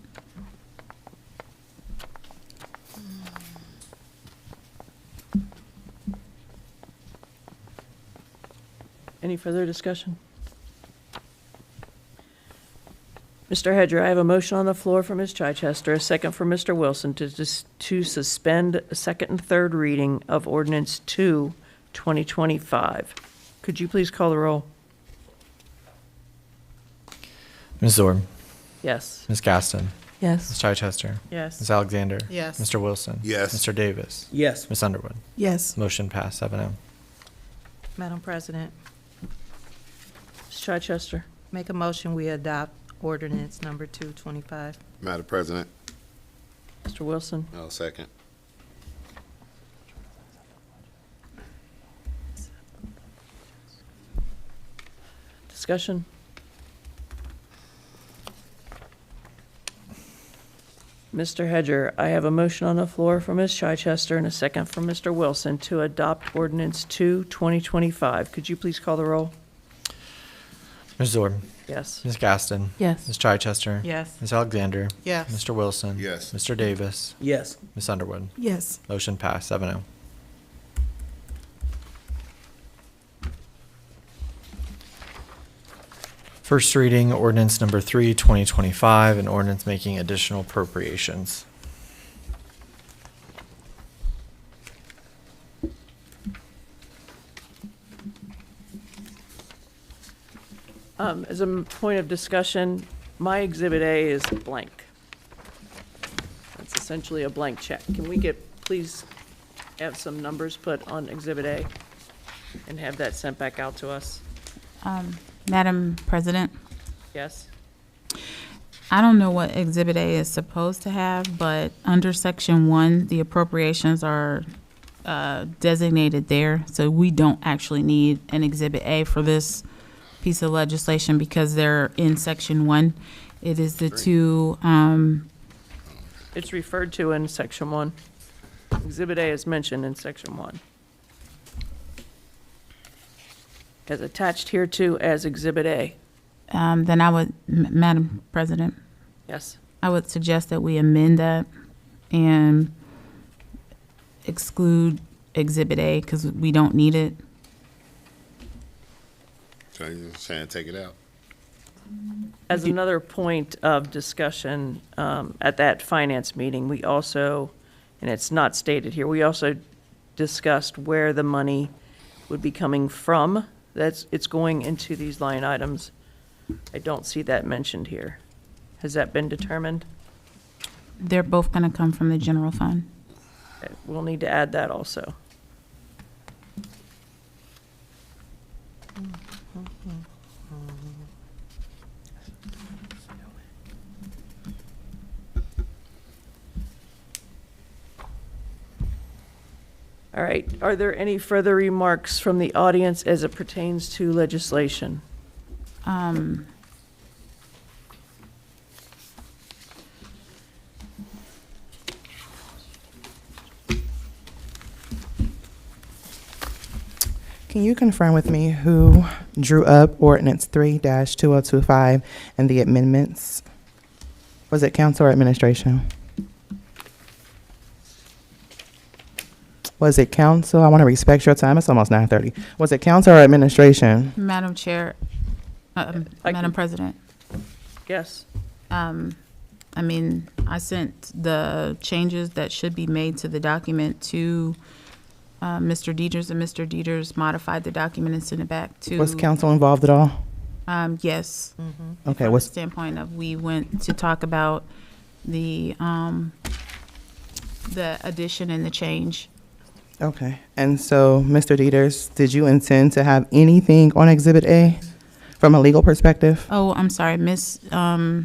Any further discussion? Mr. Hedger, I have a motion on the floor for Ms. Chichester, a second for Mr. Wilson to suspend second and third reading of Ordinance 2, 2025. Could you please call the roll? Ms. Zorb. Yes. Ms. Gaston. Yes. Ms. Chichester. Yes. Ms. Alexander. Yes. Mr. Wilson. Yes. Mr. Davis. Yes. Ms. Underwood. Yes. Motion passed 7-0. Madam President, Ms. Chichester. make a motion, we adopt ordinance number 225. Madam President, Mr. Wilson. I'll second. Discussion? Mr. Hedger, I have a motion on the floor for Ms. Chichester and a second from Mr. Wilson to adopt Ordinance 2, 2025. Could you please call the roll? Ms. Zorb. Yes. Ms. Gaston. Yes. Ms. Chichester. Yes. Ms. Alexander. Yes. Mr. Wilson. Yes. Mr. Davis. Yes. Ms. Underwood. Yes. Motion passed 7-0. First reading ordinance number 3, 2025, an ordinance making additional appropriations. As a point of discussion, my Exhibit A is blank. That's essentially a blank check. Can we please have some numbers put on Exhibit A and have that sent back out to us? Madam President, Yes? I don't know what Exhibit A is supposed to have, but under Section 1, the appropriations are designated there, so we don't actually need an Exhibit A for this piece of legislation because they're in section 1. It is the two, It's referred to in section 1. Exhibit A is mentioned in section 1. As attached here to as Exhibit A. then I would, Madam President, Yes. I would suggest that we amend that and exclude Exhibit A because we don't need it. So you're saying take it out? As another point of discussion, at that finance meeting, we also, and it's not stated here, we also discussed where the money would be coming from. It's going into these line items. I don't see that mentioned here. Has that been determined? They're both going to come from the general fund. Okay, we'll need to add that also. All right, are there any further remarks from the audience as it pertains to legislation? Can you confirm with me who drew up ordinance 3-2025 and the amendments? Was it council or administration? Was it council? I want to respect your time. It's almost 9:30. Was it council or administration? Madam Chair, Madam President, Yes. I mean, I sent the changes that should be made to the document to Mr. Dieters, and Mr. Dieters modified the document and sent it back to. Was council involved at all? Yes. Okay, From the what's, standpoint of, we went to talk about the addition and the change. okay. And so, Mr. Dieters, did you intend to have anything on Exhibit A from a legal perspective? Oh, I'm sorry, Miss No.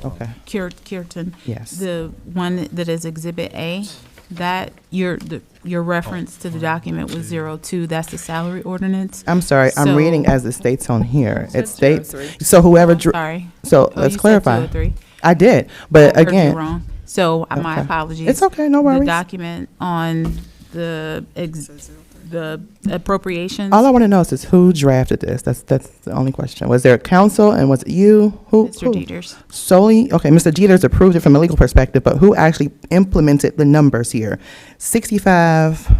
Okay, Kierton. yes. The one that is Exhibit A, that your reference to the document was 02. That's the salary ordinance. I'm sorry, I'm So- reading as it states on here. Said It states, 203. so whoever I'm drew, sorry. so Oh, let's you said clarify. 203. I did, but I heard you again, wrong. So my Okay. apologies. It's okay, no The worries. document on the appropriations. All I want to know is who drafted this? That's the only question. Was there a council and was it you? Who? Mr. who? Dieters. Solely, okay, Mr. Dieters approved it from a legal perspective, but who actually implemented the numbers here? 65,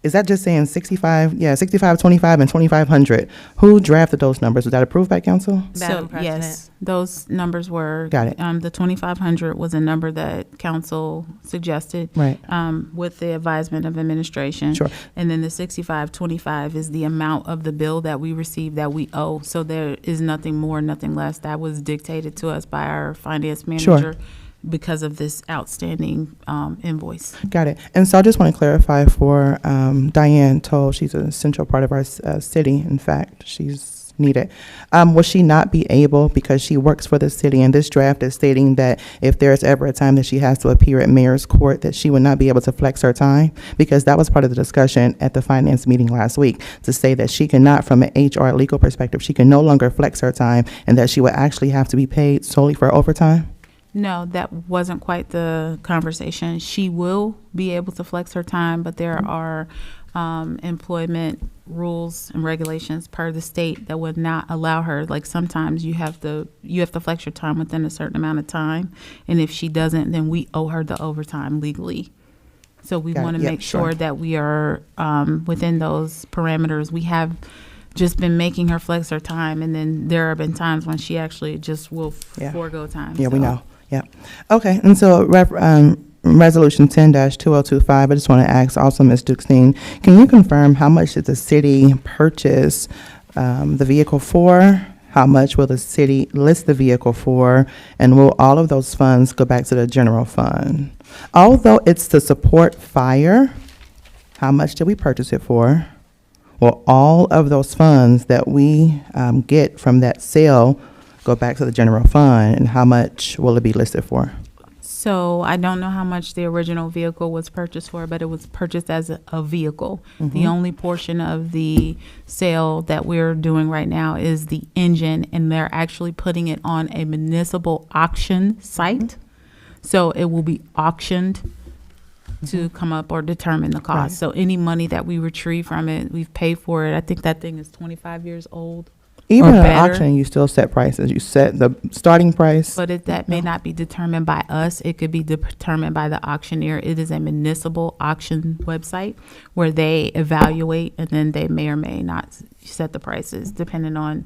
is that just saying 65? Yeah, 65, 25, and 2,500. Who drafted those numbers? Was that approved by council? Madam So, President. yes, those numbers were. Got it. The 2,500 was a number that council suggested. Right. With the advisement of administration. Sure. And then the 6525 is the amount of the bill that we received that we owe. So there is nothing more, nothing less. That was dictated to us by our finance manager because of this outstanding invoice. Got it. And so I just want to clarify for Diane Toll, she's a central part of our city. In fact, she's needed. Will she not be able, because she works for the city, and this draft is stating that if there's ever a time that she has to appear at mayor's court, that she would not be able to flex her time? Because that was part of the discussion at the finance meeting last week, to say that she cannot, from an HR legal perspective, she can no longer flex her time, and that she would actually have to be paid solely for overtime? No, that wasn't quite the conversation. She will be able to flex her time, but there are employment rules and regulations per the state that would not allow her. Like sometimes you have to flex your time within a certain amount of time, and if she doesn't, then we owe her the overtime legally. So we Got it. want to Yep, make sure. sure that we are within those parameters. We have just been making her flex her time, and then there have been times when she actually just will Yeah. forego time. Yeah, we So- know. Yeah. Okay. And so Resolution 10-2025, I just want to ask also, Ms. Duxine, can you confirm how much did the city purchase the vehicle for? How much will the city list the vehicle for? And will all of those funds go back to the general fund? Although it's to support fire, how much did we purchase it for? Will all of those funds that we get from that sale go back to the general fund, and how much will it be listed for? So I don't know how much the original vehicle was purchased for, but it was purchased as a vehicle. The only portion of the sale that we're doing right now is the engine, and they're actually putting it on a municipal auction site. So it will be auctioned to come up or determine the cost. Right. So any money that we retrieve from it, we've paid for it. I think that thing is 25 years old. Even or at better. auction, you still set prices. You set the starting price. But that may not be determined by us. It could be determined by the auctioneer. It is a municipal auction website where they evaluate, and then they may or may not set the prices depending on.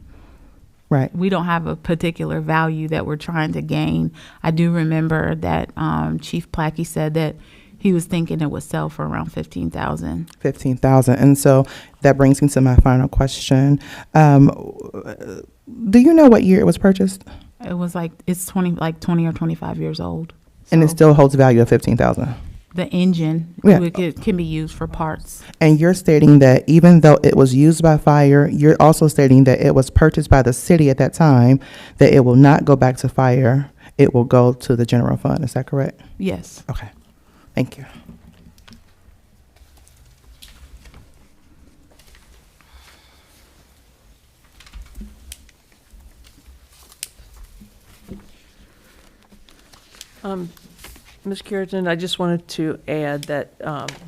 Right. We don't have a particular value that we're trying to gain. I do remember that Chief Plackey said that he was thinking it would sell for around $15,000. 15,000. And so that brings me to my final question. Do you know what year it was purchased? It was it's 20 or 25 years old. And it So still holds value of 15,000. the engine Yeah. can be used for parts. And you're stating that even though it was used by fire, you're also stating that it was purchased by the city at that time, that it will not go back to fire. It will go to the general fund. Is that correct? Yes. Okay. Thank you. Ms. Curitan, I just wanted to add that,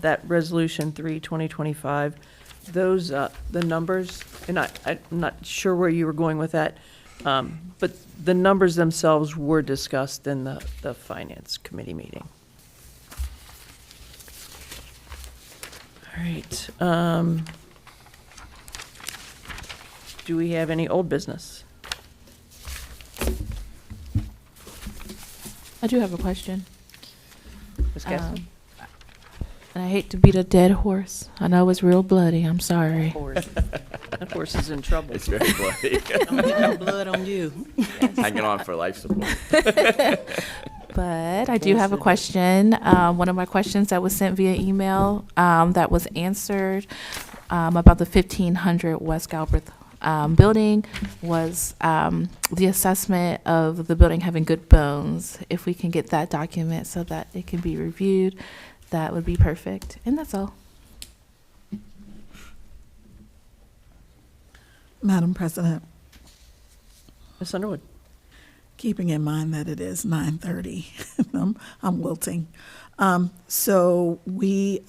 that Resolution 3, 2025, those, the numbers, and I'm not sure where you were going with that, but the numbers themselves were discussed in the Finance Committee meeting. All right. Do we have any old business? I do have a question. Ms. Gaston? And I hate to beat a dead horse. I know it's real bloody. I'm sorry. That horse is in trouble. It's very bloody. Don't get no blood on you. Hanging on for life support. But I do have a question. One of my questions that was sent via email that was answered about the 1500 West Galbraith building was the assessment of the building having good bones. If we can get that document so that it can be reviewed, that would be perfect. And that's all. Madam President, Ms. Underwood? keeping in mind that it is 9:30, I'm wilting. So we,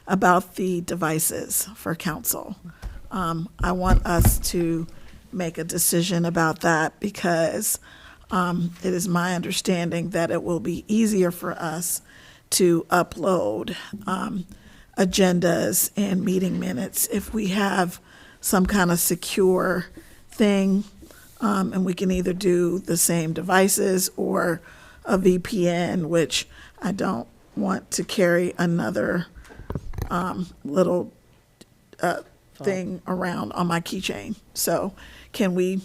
about the devices for council, I want us to make a decision about that because it is my understanding that it will be easier for us to upload agendas and meeting minutes if we have some kind of secure thing, and we can either do the same devices or a VPN, which I don't want to carry another little thing around on my keychain. So can we,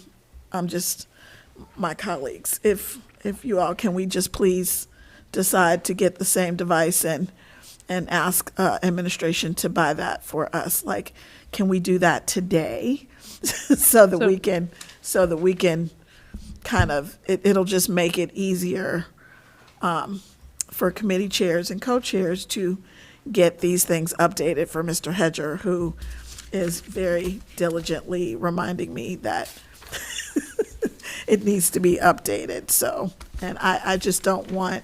my colleagues, if you all, can we just please decide to get the same device and ask administration to buy that for us? Like, can we do that today so that we can kind of, it'll just make it easier for committee chairs and co-chairs to get these things updated for Mr. Hedger, who is very diligently reminding me that it needs to be updated. So, and I just don't want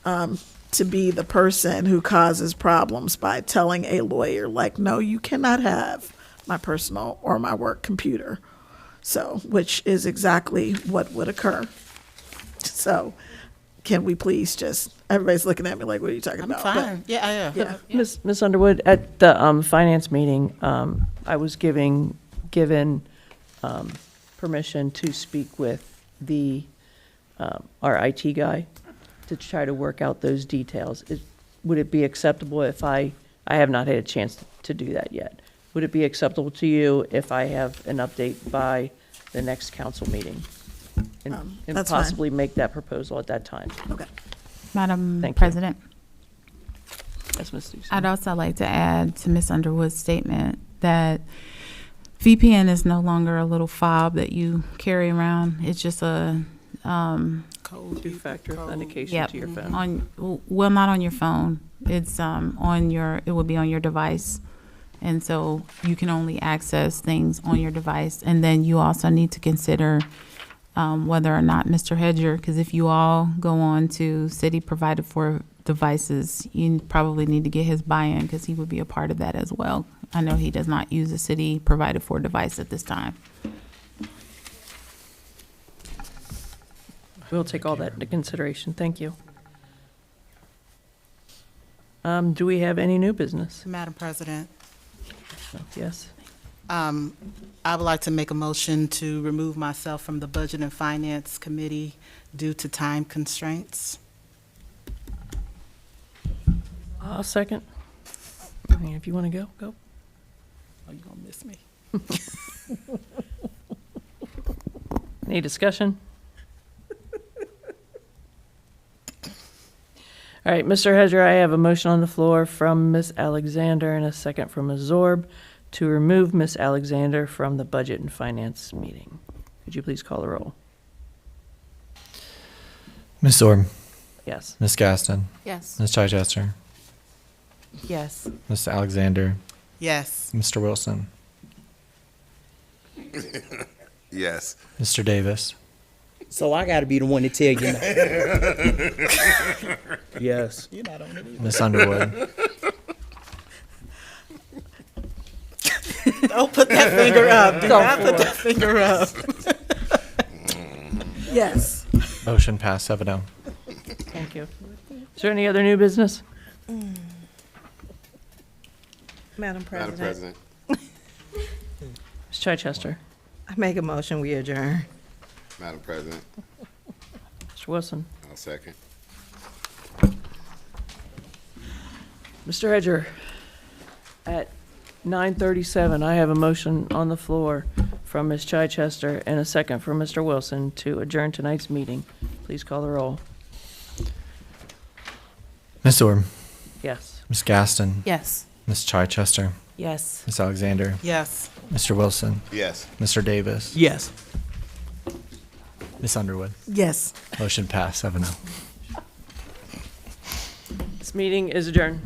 to be the person who causes problems by telling a lawyer, like, no, you cannot have my personal or my work computer. So, which is exactly what would occur. So, can we please just, everybody's looking at me like, what are you talking about? Fine. Yeah. Ms. Underwood, at the finance meeting, I was given permission to speak with our IT guy to try to work out those details. Would it be acceptable if I have not had a chance to do that yet. Would it be acceptable to you if I have an update by the next council meeting? And That's fine. possibly make that proposal at that time? Okay. Madam Thank you. President, Yes, Ms. Dukes. I'd also like to add to Ms. Underwood's statement that VPN is no longer a little fob that you carry around. It's just a Two-factor authentication Yep, to your phone. well, not on your phone. It's it would be on your device. And so you can only access things on your device. And then you also need to consider whether or not Mr. Hedger, because if you all go on to city provided for devices, you probably need to get his buy-in because he would be a part of that as well. I know he does not use a city provided for device at this time. We'll take all that into consideration. Thank you. Do we have any new business? Madam President, Yes. I would like to make a motion to remove myself from the Budget and Finance Committee due to time constraints. I'll second. I mean, if you want to go, go. Oh, you gonna miss me? Any discussion? All right, Mr. Hedger, I have a motion on the floor from Ms. Alexander and a second from Ms. Zorb to remove Ms. Alexander from the Budget and Finance meeting. Could you please call the roll? Ms. Zorb, Yes. Ms. Gaston, Yes. Ms. Chichester, Yes. Mr. Alexander, Yes. Mr. Wilson, Yes. Mr. Davis, So I gotta be the one to tell you now. Yes. You're not on it either. Ms. Underwood, Don't put that finger up. Do not put that finger up. Yes. motion passed 7-0. Thank you. Is there any other new business? Madam Madam President, President. Ms. Chichester, I make a motion, we adjourn. Madam President. Mr. Wilson, I'll second. Mr. Hedger, at 9:37, I have a motion on the floor from Ms. Chichester and a second from Mr. Wilson to adjourn tonight's meeting. Please call the roll. Ms. Zorb, Yes. Ms. Gaston, Yes. Ms. Chichester, Yes. Ms. Alexander, Yes. Mr. Wilson, Yes. Mr. Davis, Yes. Ms. Underwood. Yes. Motion passed 7-0. This meeting is adjourned.